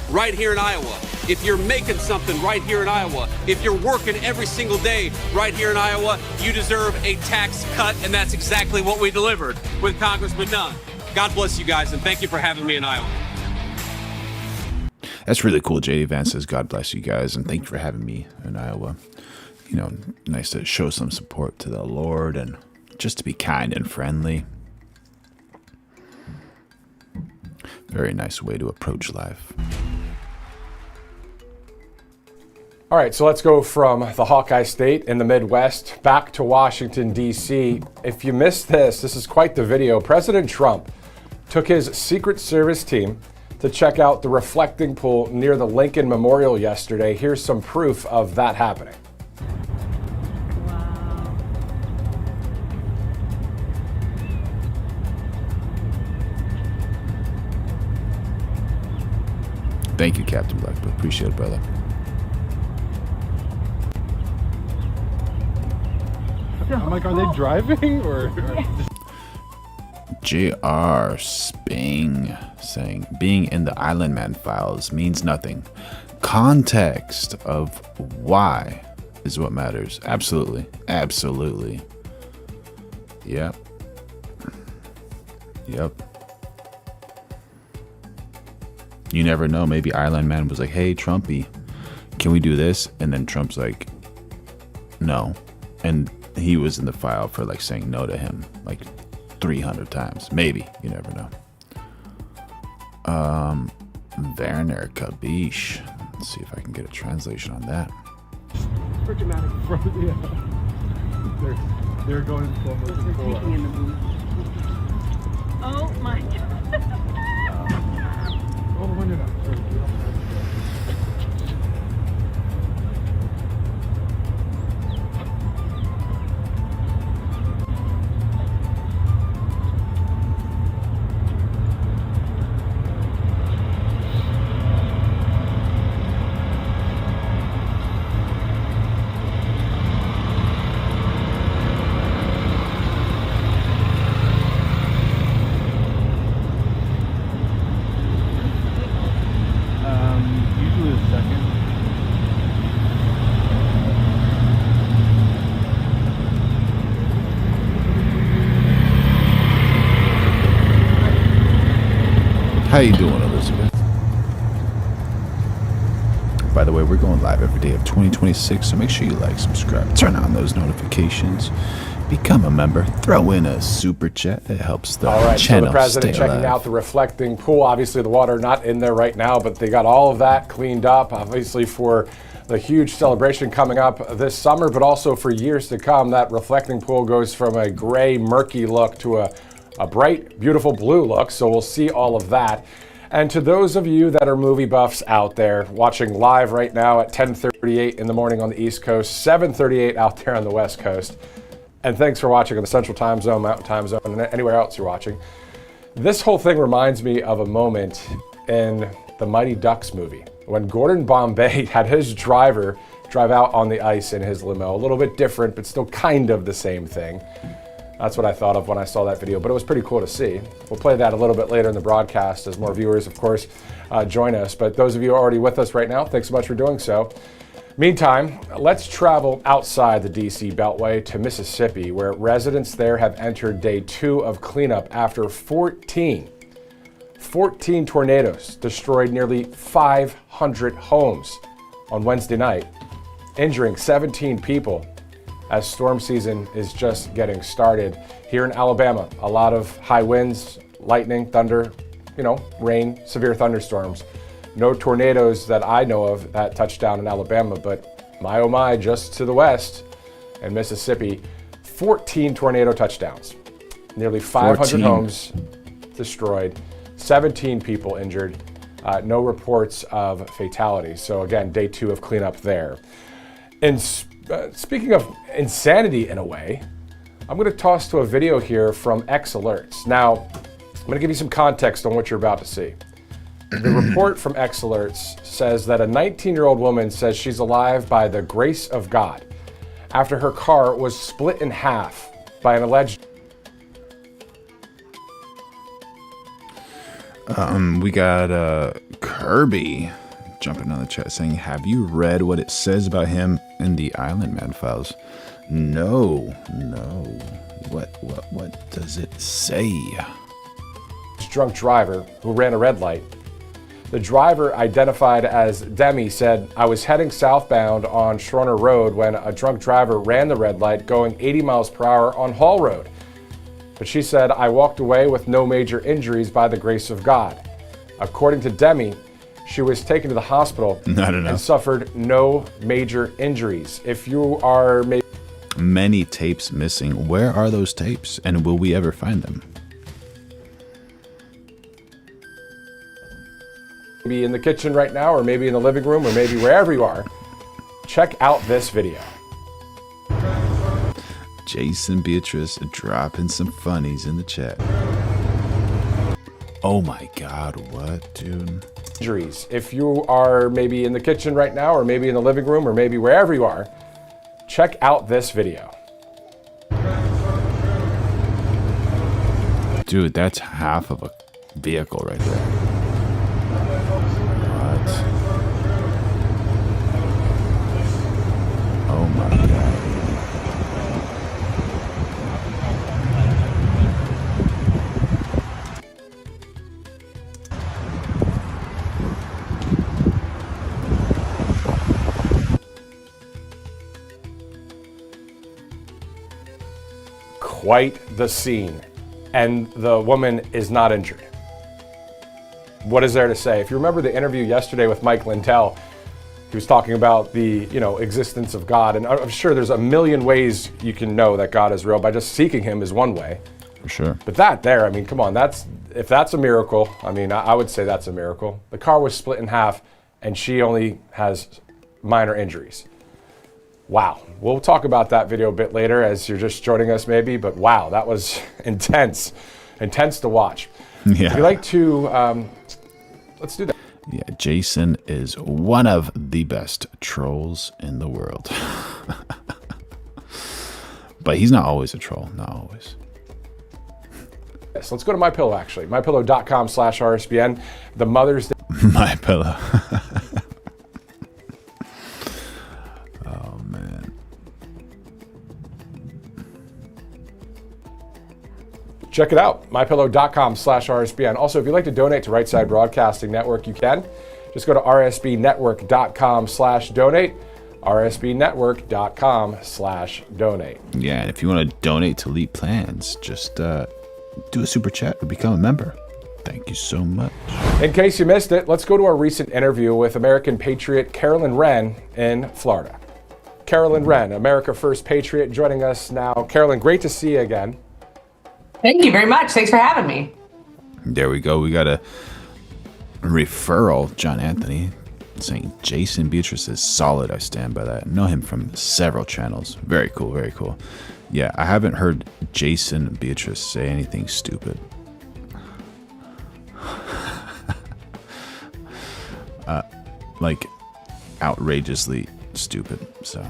Right here in Iowa. If you're making something right here in Iowa, if you're working every single day right here in Iowa, you deserve a tax cut, and that's exactly what we delivered with Congressman Nunn. God bless you guys, and thank you for having me in Iowa. That's really cool. JD Vance says, God bless you guys, and thank you for having me in Iowa. You know, nice to show some support to the Lord and just to be kind and friendly. Very nice way to approach life. All right, so let's go from the Hawkeye State in the Midwest back to Washington, D.C. If you missed this is quite the video. President Trump took his Secret Service team to check out the reflecting pool near the Lincoln Memorial yesterday. Here's some proof of that happening. Thank you, Captain Blackbird. Appreciate it, brother. I'm like, are they driving or? JR Sping saying, being in the Island Man files means nothing. Context of why is what matters. Absolutely. Absolutely. Yep. Yep. You never know. Maybe Island Man was like, hey, Trumpy, can we do this? And then Trump's like, no. And he was in the file for like saying no to him like 300 times. Maybe. You never know. Werner Kabish. Let's see if I can get a translation on that. For dramatic. Yeah. They're going to Oh my God. Roll the window down. How you doing, Elizabeth? By the way, we're going live every day of 2026, so make sure you like, subscribe, turn on those notifications, become a member, throw in a super chat. It helps the All right, so channel the president stay checking alive. out the reflecting pool. Obviously, the water not in there right now, but they got all of that cleaned up, obviously, for the huge celebration coming up this summer, but also for years to come. That reflecting pool goes from a gray, murky look to a bright, beautiful blue look, so we'll see all of that. And to those of you that are movie buffs out there watching live right now at 10:38 in the morning on the East Coast, 7:38 out there on the West Coast, and thanks for watching on the Central Time Zone, Mountain Time Zone, and anywhere else you're watching. This whole thing reminds me of a moment in the Mighty Ducks movie when Gordon Bombay had his driver drive out on the ice in his limo. A little bit different, but still kind of the same thing. That's what I thought of when I saw that video, but it was pretty cool to see. We'll play that a little bit later in the broadcast as more viewers, of course, join us. But those of you who are already with us right now, thanks so much for doing so. Meantime, let's travel outside the DC Beltway to Mississippi, where residents there have entered day 2 of cleanup after 14 tornadoes destroyed nearly 500 homes on Wednesday night, injuring 17 people. As storm season is just getting started. Here in Alabama, a lot of high winds, lightning, thunder, rain, severe thunderstorms. No tornadoes that I know of that touched down in Alabama, but my oh my, just to the west in Mississippi, 14 tornado touchdowns. Nearly 500 14. homes destroyed, 17 people injured, no reports of fatalities. So again, day 2 of cleanup there. And speaking of insanity in a way, I'm going to toss to a video here from X Alerts. Now, I'm going to give you some context on what you're about to see. The report from X Alerts says that a 19-year-old woman says she's alive by the grace of God after her car was split in half by an alleged... We got Kirby jumping on the chat saying, have you read what it says about him in the Island Man files? No. What does it say? Drunk driver who ran a red light. The driver, identified as Demi, said, I was heading southbound on Schroner Road when a drunk driver ran the red light going 80 miles per hour on Hall Road. But she said, I walked away with no major injuries by the grace of God. According to Demi, she was taken to the hospital and suffered no major injuries. If you are many tapes missing, where are those tapes, and will we ever find them? Maybe in the kitchen right now, or maybe in the living room, or maybe wherever you are, check out this video. Jason Beatrice dropping some funnies in the chat. Oh my God, what, dude? Injuries. If you are maybe in the kitchen right now, or maybe in the living room, or maybe wherever you are, check out this video. Dude, that's half of a vehicle right there. What? Oh my God. Quite the scene, and the woman is not injured. What is there to say? If you remember the interview yesterday with Mike Lindell, he was talking about the existence of God, and I'm sure there's a million ways you can know that God is real. By just seeking Him is one way. For sure. But I mean, come on, if that's a miracle, I mean, I would say that's a miracle. The car was split in half, and she only has minor injuries. Wow. We'll talk about that video a bit later as you're just joining us maybe, but wow, that was intense to watch. Yeah. If you'd like to, let's do that. Yeah, Jason is one of the best trolls in the world. But he's not always a troll, not always. Yes, let's go to MyPillow actually. MyPillow.com/RSBN. The Mother's Day. MyPillow. Check it out, mypillow.com/RSBN. Also, if you'd like to donate to Right Side Broadcasting Network, you can. Just go to rsbnetwork.com/donate, rsbnetwork.com/donate. Yeah, and if you want to donate to Elite Plans, just do a super chat or become a member. Thank you so much. In case you missed it, let's go to our recent interview with American patriot Carolyn Wren in Florida. Carolyn Wren, America First Patriot, joining us now. Carolyn, great to see you again. Thank you very much. Thanks for having me. There we go. We got a referral, John Anthony, saying Jason Beatrice is solid. I stand by that. I know him from several channels. Very cool, very cool. Yeah, I haven't heard Jason Beatrice say anything stupid. Like outrageously stupid. So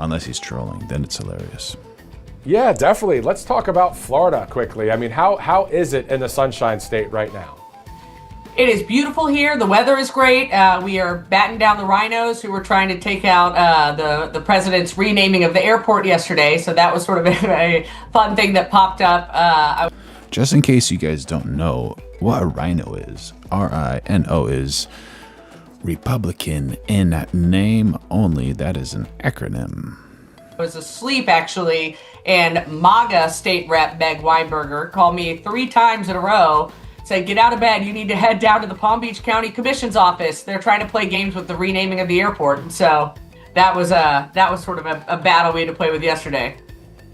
unless he's trolling, then it's hilarious. Yeah, definitely. Let's talk about Florida quickly. I mean, how is it in the Sunshine State right now? It is beautiful here. The weather is great. We are batting down the rhinos who were trying to take out the president's renaming of the airport yesterday. So that was sort of a fun thing that popped up. Just in case you guys don't know what a rhino is, RINO is Republican in name only. That is an acronym. I was asleep, actually, and MAGA state rep Meg Weinberger called me 3 times in a row, said, get out of bed, you need to head down to the Palm Beach County Commission's office. They're trying to play games with the renaming of the airport. And so that was sort of a battle we had to play with yesterday.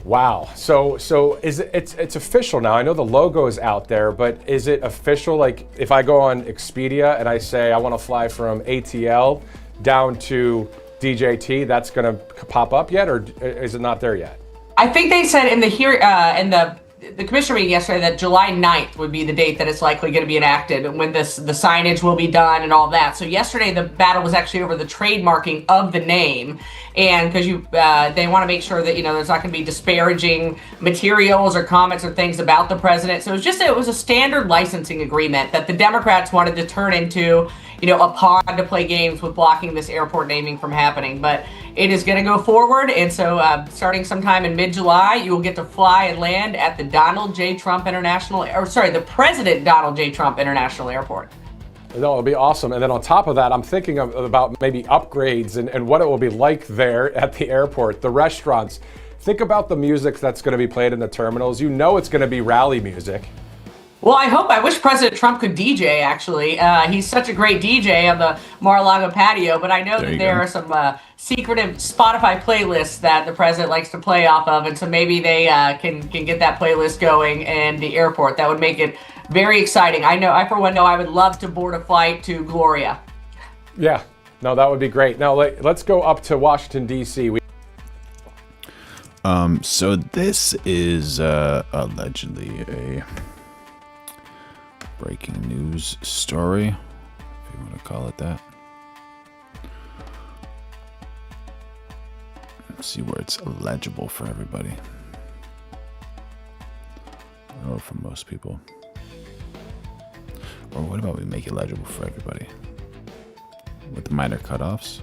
Wow. So it's official now. I know the logo is out there, but is it official? Like if I go on Expedia and I say I want to fly from ATL down to DJT, that's going to pop up yet, or is it not there yet? I think they said in the commissioner meeting yesterday that July 9th would be the date that it's likely going to be enacted, and when the signage will be done and all that. So yesterday the battle was actually over the trademarking of the name, and because they want to make sure that there's not going to be disparaging materials or comments or things about the president. So it was a standard licensing agreement that the Democrats wanted to turn into a pond to play games with blocking this airport naming from happening. But it is going to go forward, and so starting sometime in mid-July, you will get to fly and land at the the President Donald J. Trump International Airport. No, it'll be awesome. And then on top of that, I'm thinking about maybe upgrades and what it will be like there at the airport, the restaurants. Think about the music that's going to be played in the terminals. It's going to be rally music. Well, I wish President Trump could DJ, actually. He's such a great DJ on the Mar-a-Lago patio, but I know that there are some secretive Spotify playlists that the president likes to play off of, and so maybe they can get that playlist going in the airport. That would make it very exciting. I for one know I would love to board a flight to Gloria. Yeah, no, that would be great. Now, let's go up to Washington, D.C. So this is allegedly a breaking news story, if you want to call it that. Let's see where it's legible for everybody, or for most people. Or what about we make it legible for everybody with minor cutoffs?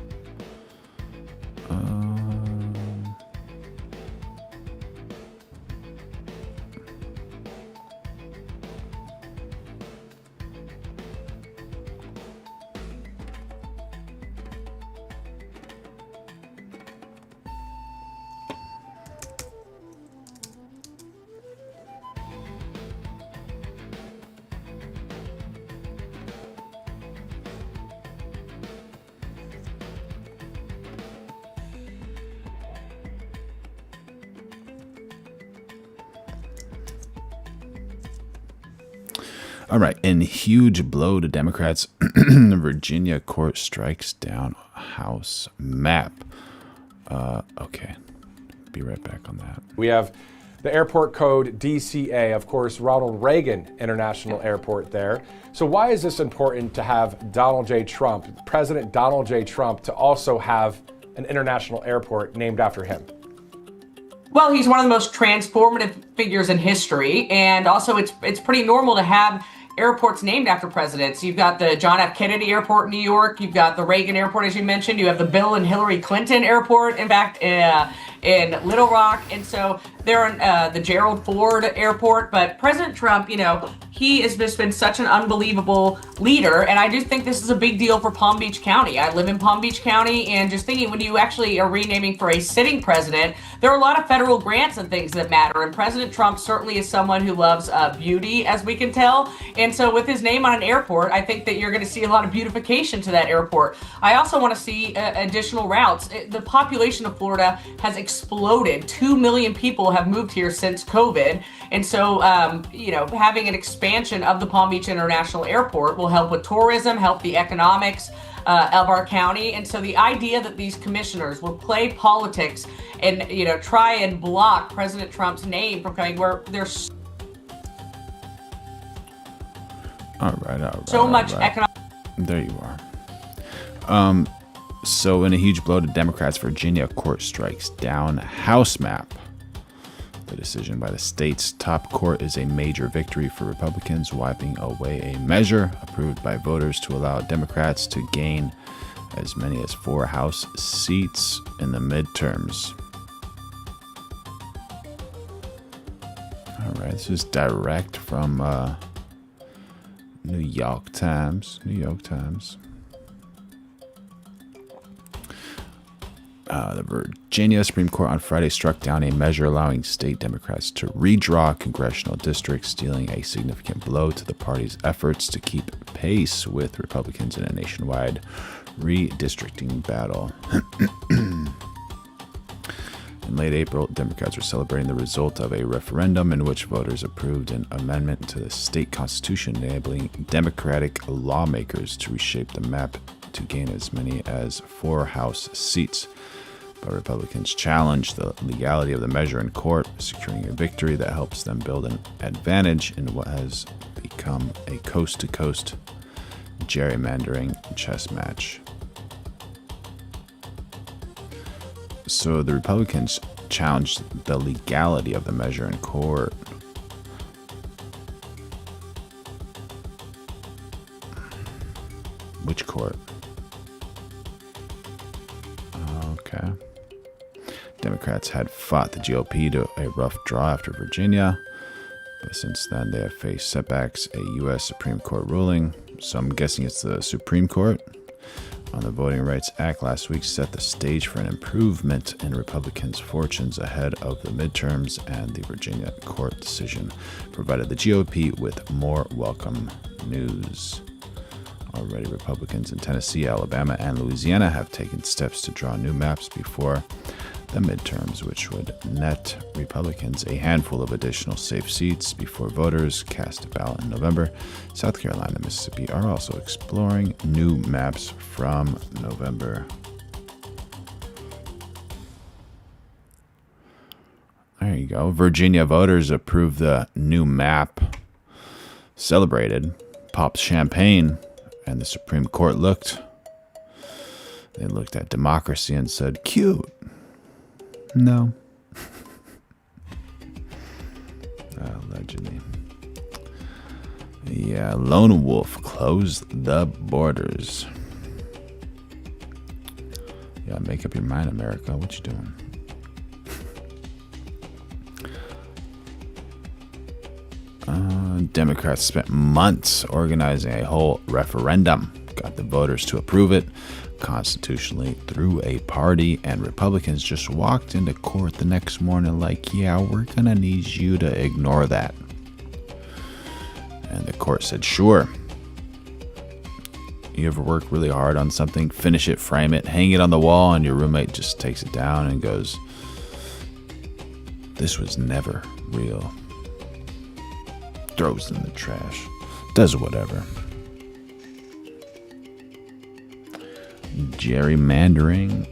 All right, in huge blow to Democrats, Virginia court strikes down House map. Okay, be right back on that. We have the airport code DCA, of course, Ronald Reagan International Airport there. So why is this important to have Donald J. Trump, President Donald J. Trump, to also have an international airport named after him? Well, he's one of the most transformative figures in history, and also it's pretty normal to have airports named after presidents. You've got the John F. Kennedy Airport in New York. You've got the Reagan Airport, as you mentioned. You have the Bill and Hillary Clinton Airport. In fact, in Little Rock. And so they're in the Gerald Ford Airport. But President Trump, he has just been such an unbelievable leader. And I do think this is a big deal for Palm Beach County. I live in Palm Beach County, and just thinking, when you actually are renaming for a sitting president, there are a lot of federal grants and things that matter. And President Trump certainly is someone who loves beauty, as we can tell. And so with his name on an airport, I think that you're going to see a lot of beautification to that airport. I also want to see additional routes. The population of Florida has exploded. 2 million people have moved here since COVID. And so, having an expansion of the Palm Beach International Airport will help with tourism, help the economics of our county. And so the idea that these commissioners will play politics and, try and block President Trump's name from coming, where there's all right, so much economic. There you are. So in a huge blow to Democrats, Virginia court strikes down House map. The decision by the state's top court is a major victory for Republicans, wiping away a measure approved by voters to allow Democrats to gain as many as 4 House seats in the midterms. All right, this is direct from New York Times. The Virginia Supreme Court on Friday struck down a measure allowing state Democrats to redraw congressional districts, dealing a significant blow to the party's efforts to keep pace with Republicans in a nationwide redistricting battle. In late April, Democrats were celebrating the result of a referendum in which voters approved an amendment to the state constitution enabling Democratic lawmakers to reshape the map to gain as many as 4 House seats. But Republicans challenged the legality of the measure in court, securing a victory that helps them build an advantage in what has become a coast-to-coast gerrymandering chess match. So the Republicans challenged the legality of the measure in court. Which court? Okay. Democrats had fought the GOP to a rough draw after Virginia, but since then they have faced setbacks, a U.S. Supreme Court ruling, so I'm guessing it's the Supreme Court, on the Voting Rights Act last week set the stage for an improvement in Republicans' fortunes ahead of the midterms, and the Virginia court decision provided the GOP with more welcome news. Already, Republicans in Tennessee, Alabama, and Louisiana have taken steps to draw new maps before the midterms, which would net Republicans a handful of additional safe seats before voters cast a ballot in November. South Carolina and Mississippi are also exploring new maps from November. There you go. Virginia voters approved the new map, celebrated, popped champagne, and the Supreme Court looked. They looked at democracy and said, cute. No. Allegedly. Yeah, Lone Wolf closed the borders. Yeah, make up your mind, America. What you doing? Democrats spent months organizing a whole referendum, got the voters to approve it constitutionally through a party, and Republicans just walked into court the next morning like, yeah, we're gonna need you to ignore that. And the court said, sure. You ever work really hard on something, finish it, frame it, hang it on the wall, and your roommate just takes it down and goes, this was never real. Throws it in the trash, does whatever. Gerrymandering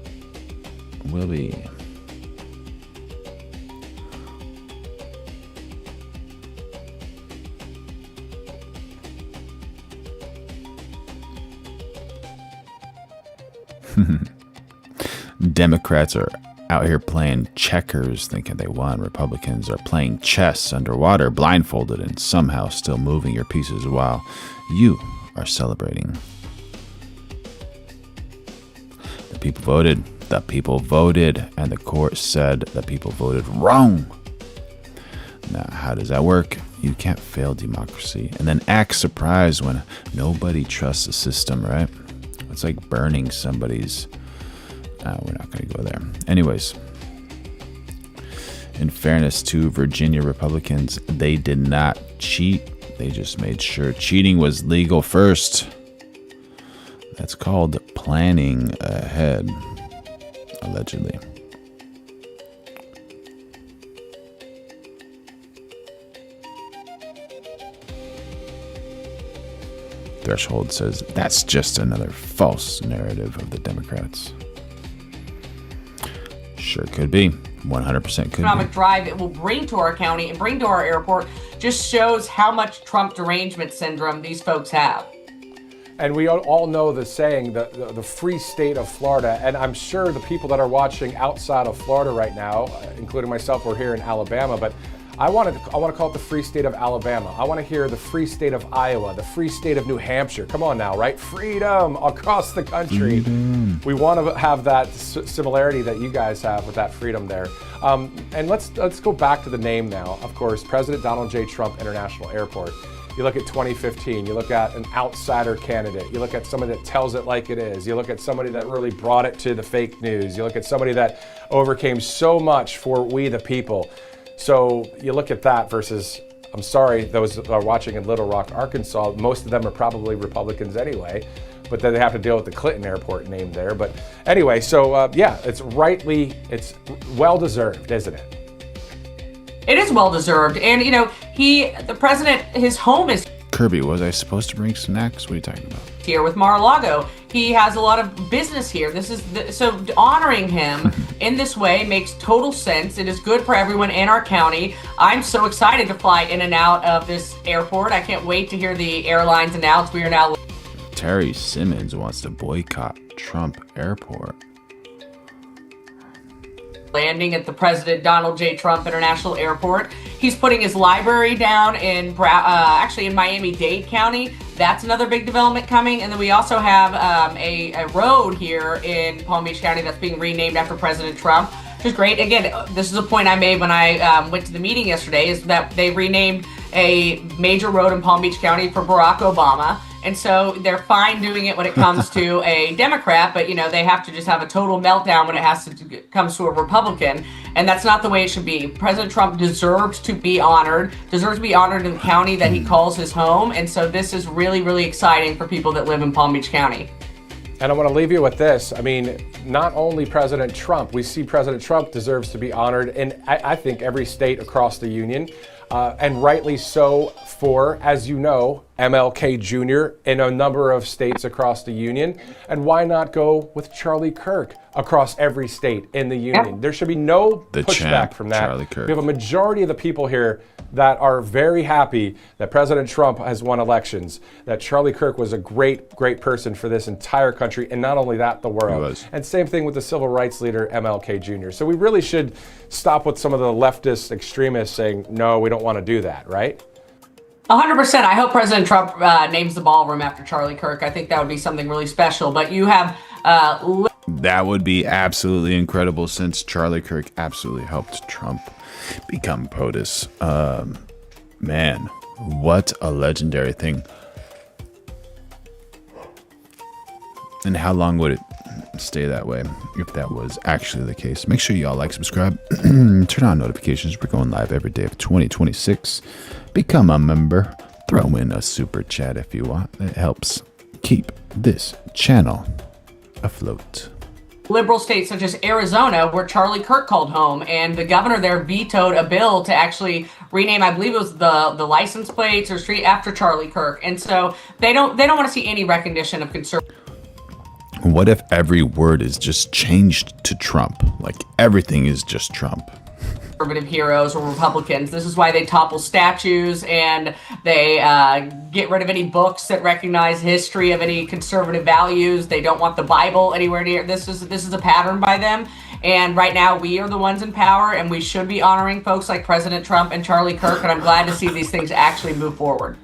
will be. Democrats are out here playing checkers thinking they won. Republicans are playing chess underwater, blindfolded, and somehow still moving your pieces while you are celebrating. The people voted the people voted, and the court said the people voted wrong. Now, how does that work? You can't fail democracy and then act surprised when nobody trusts the system, right? It's like burning somebody's... we're not going to go there. Anyways, in fairness to Virginia Republicans, they did not cheat. They just made sure cheating was legal first. That's called planning ahead, allegedly. Threshold says that's just another false narrative of the Democrats. Sure could be. 100% could economic be. drive it will bring to our county and bring to our airport just shows how much Trump derangement syndrome these folks have. And we all know the saying, the free state of Florida. And I'm sure the people that are watching outside of Florida right now, including myself, we're here in Alabama, but I want to call it the free state of Alabama. I want to hear the free state of Iowa, the free state of New Hampshire. Come on now, right? Freedom across the country. We want to have that similarity that you guys have with that freedom there. And let's go back to the name now. Of course, President Donald J. Trump International Airport. You look at 2015, you look at an outsider candidate, you look at somebody that tells it like it is, you look at somebody that really brought it to the fake news, you look at somebody that overcame so much for we the people. So you look at that versus, I'm sorry, those that are watching in Little Rock, Arkansas, most of them are probably Republicans anyway, but then they have to deal with the Clinton airport name there. But anyway, so yeah, it's well-deserved, isn't it? It is well-deserved. And, you know, the president, his home is Kirby, was I supposed to bring snacks? What are you talking about? here with Mar-a-Lago. He has a lot of business here. So honoring him in this way makes total sense. It is good for everyone in our county. I'm so excited to fly in and out of this airport. I can't wait to hear the airlines announce we are now... Terry Simmons wants to boycott Trump Airport. Landing at the President Donald J. Trump International Airport. He's putting his library down in actually in Miami-Dade County. That's another big development coming. And then we also have a road here in Palm Beach County that's being renamed after President Trump, which is great. Again, this is a point I made when I went to the meeting yesterday, is that they renamed a major road in Palm Beach County for Barack Obama. And so they're fine doing it when it comes to a Democrat, but you know, they have to just have a total meltdown when it comes to a Republican. And that's not the way it should be. President Trump deserves to be honored in the county that he calls his home. And so this is really, really exciting for people that live in Palm Beach County. And I want to leave you with this. I mean, not only President Trump, we see President Trump deserves to be honored in, I think, every state across the union. And rightly so for, as you know, MLK Jr. in a number of states across the union. And why not go with Charlie Kirk across every state in the union? There should be no pushback from that. Charlie Kirk. We have a majority of the people here that are very happy that President Trump has won elections, that Charlie Kirk was a great, great person for this entire country, and not only that, the world. And same thing with the civil rights leader, MLK Jr. So we really should stop with some of the leftist extremists saying, no, we don't want to do that, right? 100%. I hope President Trump names the ballroom after Charlie Kirk. I think that would be something really special. But you have... that would be absolutely incredible, since Charlie Kirk absolutely helped Trump become POTUS. Man, what a legendary thing. And how long would it stay that way if that was actually the case? Make sure y'all like, subscribe, turn on notifications. We're going live every day of 2026. Become a member. Throw in a super chat if you want. It helps keep this channel afloat. Liberal states such as Arizona, where Charlie Kirk called home, and the governor there vetoed a bill to actually rename, I believe it was the license plates or street after Charlie Kirk. And so they don't want to see any recognition of conservative. What if every word is just changed to Trump? Like everything is just Trump. Conservative heroes or Republicans. This is why they topple statues and they get rid of any books that recognize history of any conservative values. They don't want the Bible anywhere near. This is a pattern by them. And right now we are the ones in power, and we should be honoring folks like President Trump and Charlie Kirk. And I'm glad to see these things actually move forward.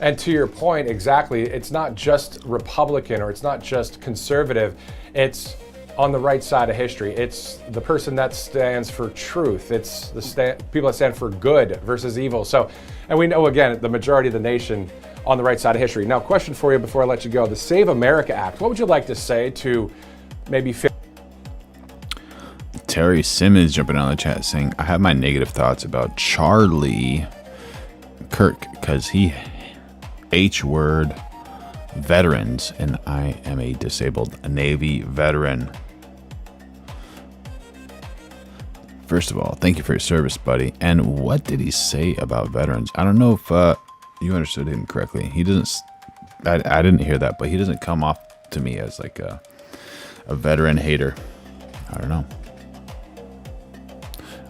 And to your point, exactly, it's not just Republican or it's not just conservative. It's on the right side of history. It's the person that stands for truth. It's the people that stand for good versus evil. So, and we know, again, the majority of the nation on the right side of history. Now, question for you before I let you go. The Save America Act, what would you like to say to maybe... Terry Simmons jumping on the chat saying, I have my negative thoughts about Charlie Kirk because he H-word veterans, and I am a disabled Navy veteran. First of all, thank you for your service, buddy. And what did he say about veterans? I don't know if you understood him correctly. He doesn't, I didn't hear that, but he doesn't come off to me as like a veteran hater. I don't know.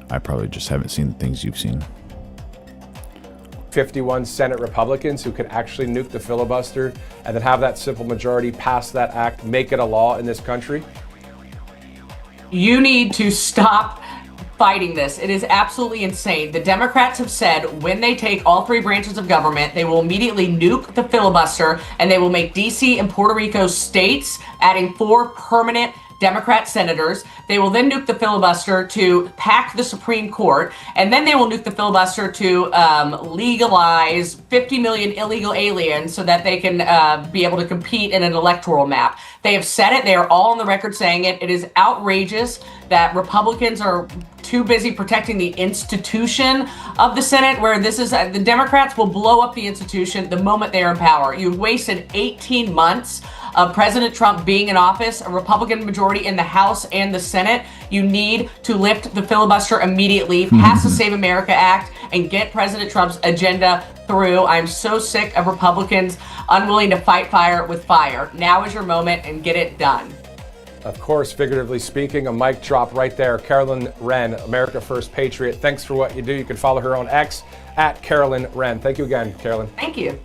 I probably just haven't seen the things you've seen. 51 Senate Republicans who could actually nuke the filibuster and then have that simple majority pass that act, make it a law in this country? You need to stop fighting this. It is absolutely insane. The Democrats have said when they take all three branches of government, they will immediately nuke the filibuster, and they will make DC and Puerto Rico states, adding 4 permanent Democrat senators. They will then nuke the filibuster to pack the Supreme Court, and then they will nuke the filibuster to legalize 50 million illegal aliens so that they can be able to compete in an electoral map. They have said it. They are all on the record saying it. It is outrageous that Republicans are too busy protecting the institution of the Senate, where this is the Democrats will blow up the institution the moment they are in power. You've wasted 18 months of President Trump being in office, a Republican majority in the House and the Senate. You need to lift the filibuster immediately, pass the Save America Act, and get President Trump's agenda through. I'm so sick of Republicans unwilling to fight fire with fire. Now is your moment, and get it done. Of course, figuratively speaking, a mic drop right there. Carolyn Wren, America First Patriot. Thanks for what you do. You can follow her on X at Carolyn Wren. Thank you again, Carolyn. Thank you.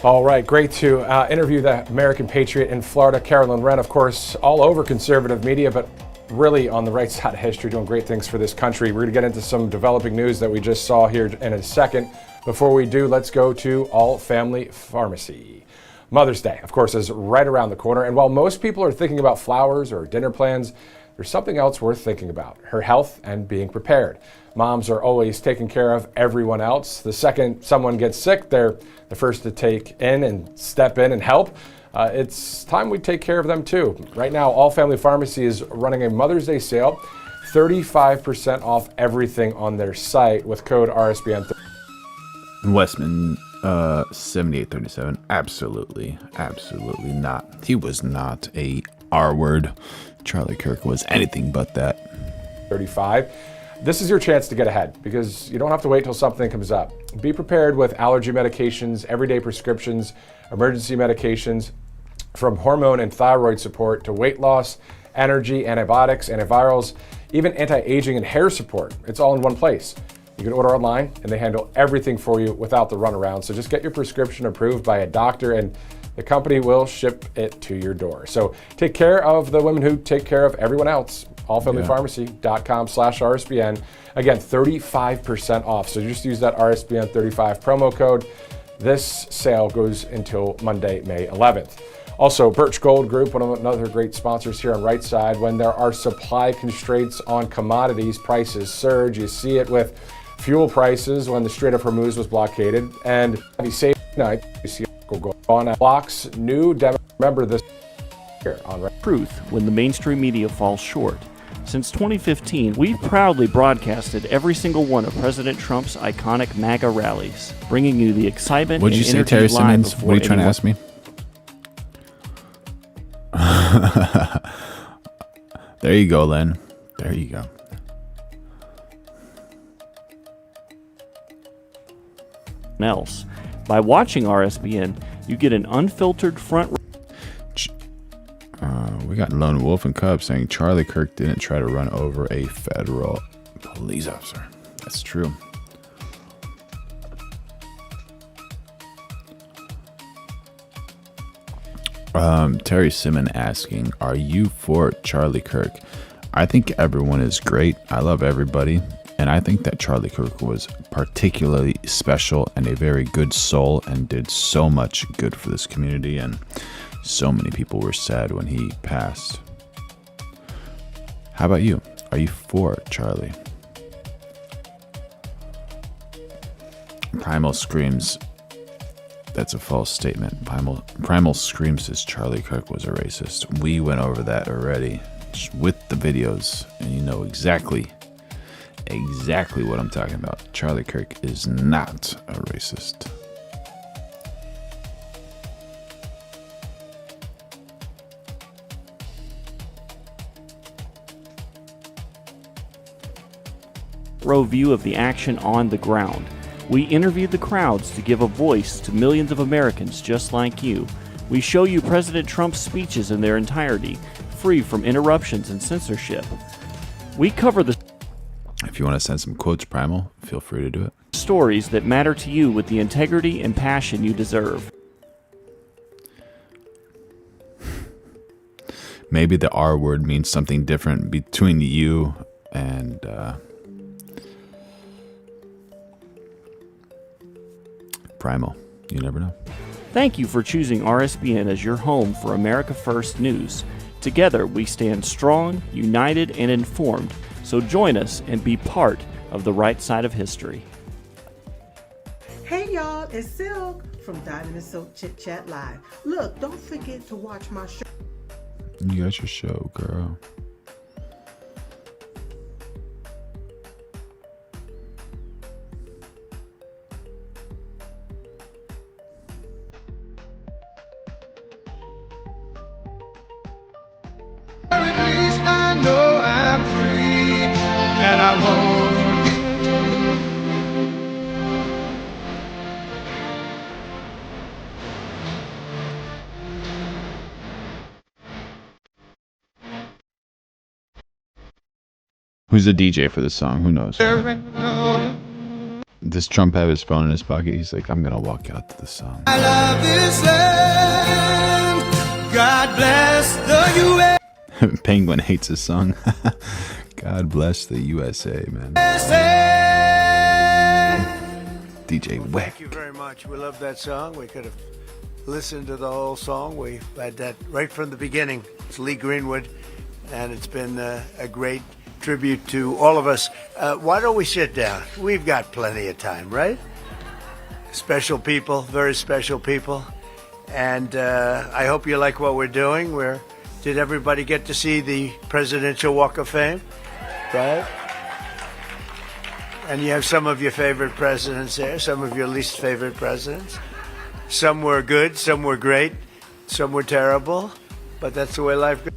All right, great to interview the American Patriot in Florida, Carolyn Wren, of course, all over conservative media, but really on the right side of history, doing great things for this country. We're going to get into some developing news that we just saw here in a second. Before we do, let's go to All Family Pharmacy. Mother's Day, of course, is right around the corner. And while most people are thinking about flowers or dinner plans, there's something else worth thinking about: her health and being prepared. Moms are always taking care of everyone else. The second someone gets sick, they're the first to take in and step in and help. It's time we take care of them too. Right now, All Family Pharmacy is running a Mother's Day sale, 35% off everything on their site with code RSBN. Westman 7837. Absolutely not. He was not a R word. Charlie Kirk was anything but that. 35. This is your chance to get ahead because you don't have to wait till something comes up. Be prepared with allergy medications, everyday prescriptions, emergency medications, from hormone and thyroid support to weight loss, energy, antibiotics, antivirals, even anti-aging and hair support. It's all in one place. You can order online and they handle everything for you without the runaround. So just get your prescription approved by a doctor and the company will ship it to your door. So take care of the women who take care of everyone else. allfamilypharmacy.com/RSBN. Again, 35% off. So just use that RSBN 35 promo code. This sale goes until Monday, May 11th. Also, Birch Gold Group, one of another great sponsors here on Right Side. When there are supply constraints on commodities, prices surge. You see it with fuel prices when the Strait of Hormuz was blockaded. And heavy safety night, you see gold on blocks. New remember this here on Right. Truth when the mainstream media falls short. Since 2015, we've proudly broadcasted every single one of President Trump's iconic MAGA rallies, bringing you the excitement. What'd you say, Terry Simmons? What are you trying to ask me? There you go, Len. There you go. Else. By watching RSBN, you get an unfiltered front. We got Lone Wolf and Cub saying Charlie Kirk didn't try to run over a federal police officer. That's true. Terry Simmons asking, are you for Charlie Kirk? I think everyone is great. I love everybody. And I think that Charlie Kirk was particularly special and a very good soul and did so much good for this community. And So many people were sad when he passed. How about you? Are you for Charlie? Primal screams. That's a false statement. Primal screams says Charlie Kirk was a racist. We went over that already with the videos, and you know exactly what I'm talking about. Charlie Kirk is not a racist. Row view of the action on the ground. We interviewed the crowds to give a voice to millions of Americans just like you. We show you President Trump's speeches in their entirety, free from interruptions and censorship. We cover the If you want to send some quotes, Primal, feel free to do it. Stories that matter to you with the integrity and passion you deserve. Maybe the R word means something different between you and Primal. You never know. Thank you for choosing RSBN as your home for America First News. Together, we stand strong, united, and informed. So join us and be part of the right side of history. Hey y'all, it's Silk from Diamond and Silk Chit Chat Live. Look, don't forget to watch my show. You got your show, girl. At least I know I'm free, and I won't forget. Who's the DJ for this song? Who knows? Does Trump have his phone in his pocket? He's like, I'm gonna walk out to the song. I love this land. God bless the U.S. Penguin hates his song. God bless the USA, man. DJ Whack. Thank you very much. We love that song. We could have listened to the whole song. We had that right from the beginning. It's Lee Greenwood, and it's been a great tribute to all of us. Why don't we sit down? We've got plenty of time, right? Special people, very special people. And I hope you like what we're doing. Did everybody get to see the Presidential Walk of Fame? Right? And you have some of your favorite presidents there, some of your least favorite presidents. Some were good, some were great, some were terrible, but that's the way life goes.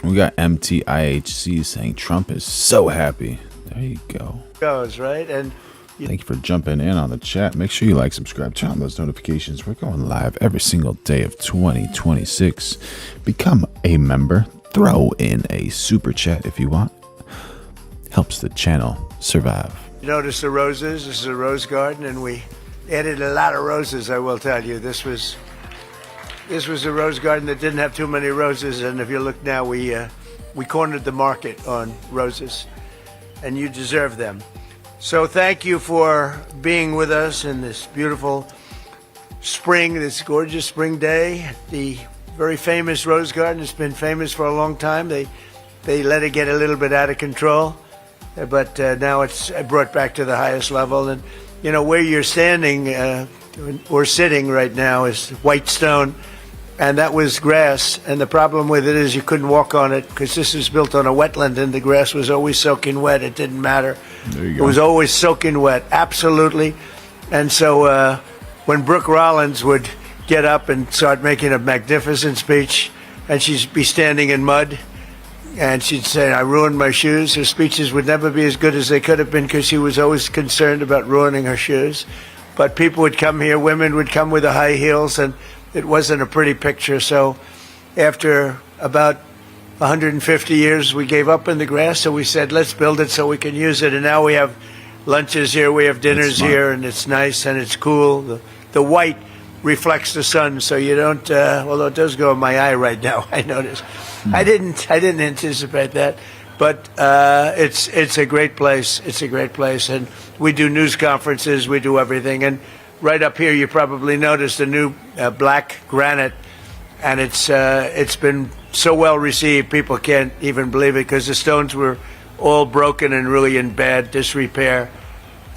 We got MTIHC saying Trump is so happy. There you go. Right? And thank you for jumping in on the chat. Make sure you like, subscribe, turn on those notifications. We're going live every single day of 2026. Become a member. Throw in a super chat if you want. Helps the channel survive. You notice the roses? This is a rose garden, and we added a lot of roses, I will tell you. This was a rose garden that didn't have too many roses, and if you look now, we cornered the market on roses, and you deserve them. So thank you for being with us in this beautiful spring, this gorgeous spring day. The very famous rose garden has been famous for a long time. They let it get a little bit out of control, but now it's brought back to the highest level. And you know where you're standing or sitting right now is white stone, and that was grass. And the problem with it is you couldn't walk on it because this is built on a wetland, and the grass was always soaking wet. It didn't matter. There you It go. was always soaking wet, absolutely. And so when Brooke Rollins would get up and start making a magnificent speech, and she'd be standing in mud, and she'd say, I ruined my shoes. Her speeches would never be as good as they could have been because she was always concerned about ruining her shoes. But people would come here, women would come with the high heels, and it wasn't a pretty picture. So after about 150 years, we gave up in the grass, so we said, let's build it so we can use it. And now we have lunches here, we have dinners here, and it's nice and it's cool. The white reflects the sun, so you don't, although it does go in my eye right now, I notice. I didn't anticipate that, but it's a great place. It's a great place, and we do news conferences, we do everything. And right up here, you probably noticed a new black granite and it's been so well received. People can't even believe it because the stones were all broken and really in bad disrepair,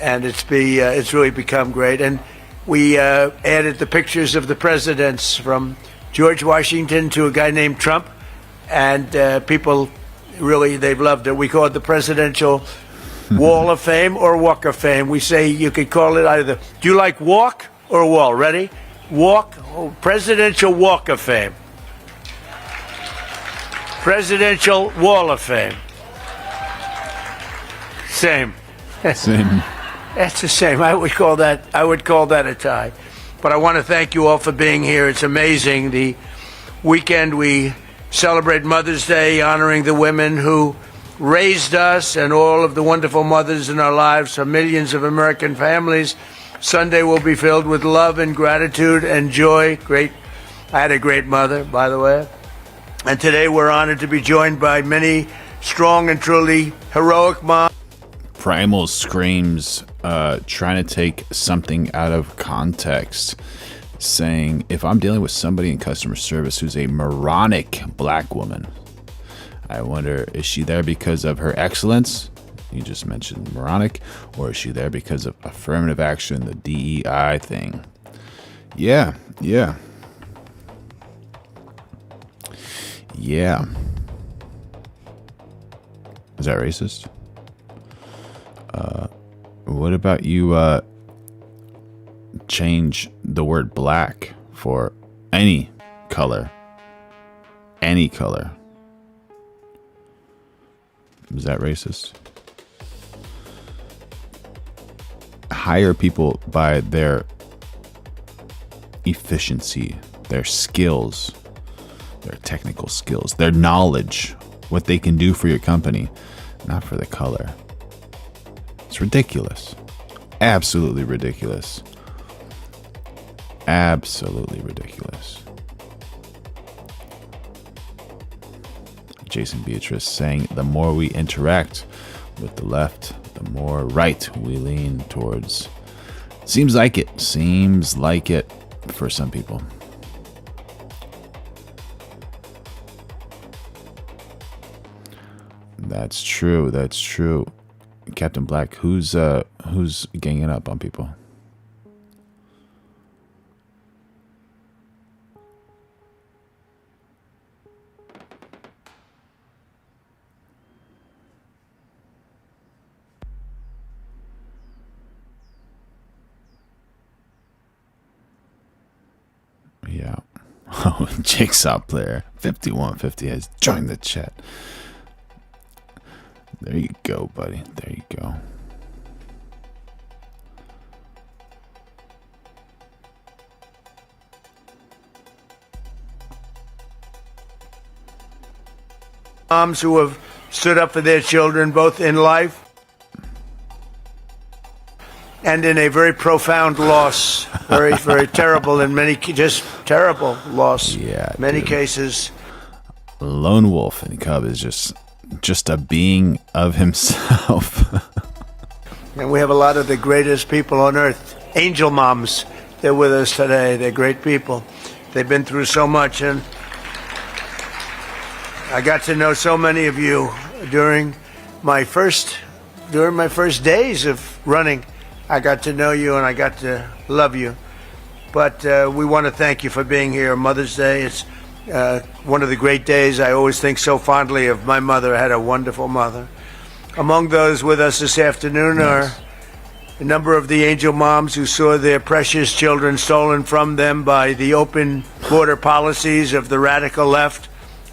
and it's really become great. And we added the pictures of the presidents from George Washington to a guy named Trump, and people really, they've loved it. We call it the Presidential Wall of Fame or Walk of Fame. We say you could call it either. Do you like walk or wall? Ready? Walk, Presidential Walk of Fame. Presidential Wall of Fame. Same. Same. That's the same. I would call that a tie. But I want to thank you all for being here. It's amazing. The weekend we celebrate Mother's Day, honoring the women who raised us and all of the wonderful mothers in our lives for millions of American families. Sunday will be filled with love and gratitude and joy. I had a great mother, by the way. And today we're honored to be joined by many strong and truly heroic moms. Primal screams, trying to take something out of context, saying, if I'm dealing with somebody in customer service who's a moronic black woman, I wonder, is she there because of her excellence? You just mentioned moronic. Or is she there because of affirmative action, the DEI thing? Yeah. Is that racist? What about you change the word black for any color? Any color. Is that racist? Hire people by their efficiency, their skills, their technical skills, their knowledge, what they can do for your company, not for the color. It's ridiculous. Absolutely ridiculous. Absolutely ridiculous. Jason Beatrice saying, the more we interact with the left, the more right we lean towards. Seems like it for some people. That's true. Captain Black, who's ganging up on people? Yeah. Oh, Jigsaw Player 5150 has joined the chat. There you go, buddy. There you go. Moms who have stood up for their children, both in life and in a very profound loss. Very, very terrible in many, just terrible loss. Yeah. Many cases. Lone wolf and cub is just a being of himself. And we have a lot of the greatest people on earth. Angel moms, they're with us today. They're great people. They've been through so much, and I got to know so many of you during my first days of running. I got to know you and I got to love you. But we want to thank you for being here. Mother's Day, it's one of the great days. I always think so fondly of my mother. I had a wonderful mother. Among those with us this afternoon are a number of the angel moms who saw their precious children stolen from them by the open border policies of the radical left.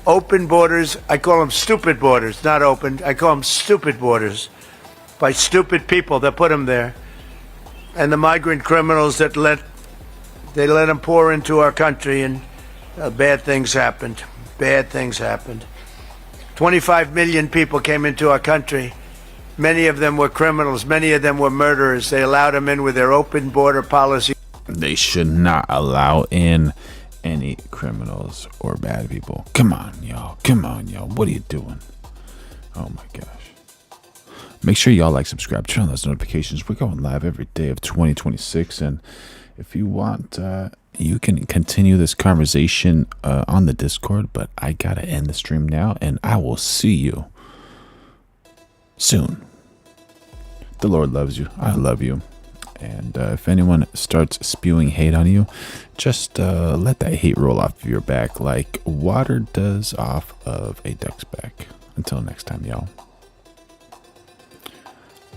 Open borders, I call them stupid borders, not open. I call them stupid borders by stupid people that put them there. And the migrant criminals that let them pour into our country, and bad things happened. Bad things happened. 25 million people came into our country. Many of them were criminals. Many of them were murderers. They allowed them in with their open border policy. They should not allow in any criminals or bad people. Come on, y'all. What are you doing? Oh my gosh. Make sure y'all like, subscribe, turn on those notifications. We're going live every day of 2026, and If you want, you can continue this conversation on the Discord, but I gotta end the stream now, and I will see you soon. The Lord loves you. I love you. And if anyone starts spewing hate on you, just let that hate roll off of your back like water does off of a duck's back. Until next time, y'all.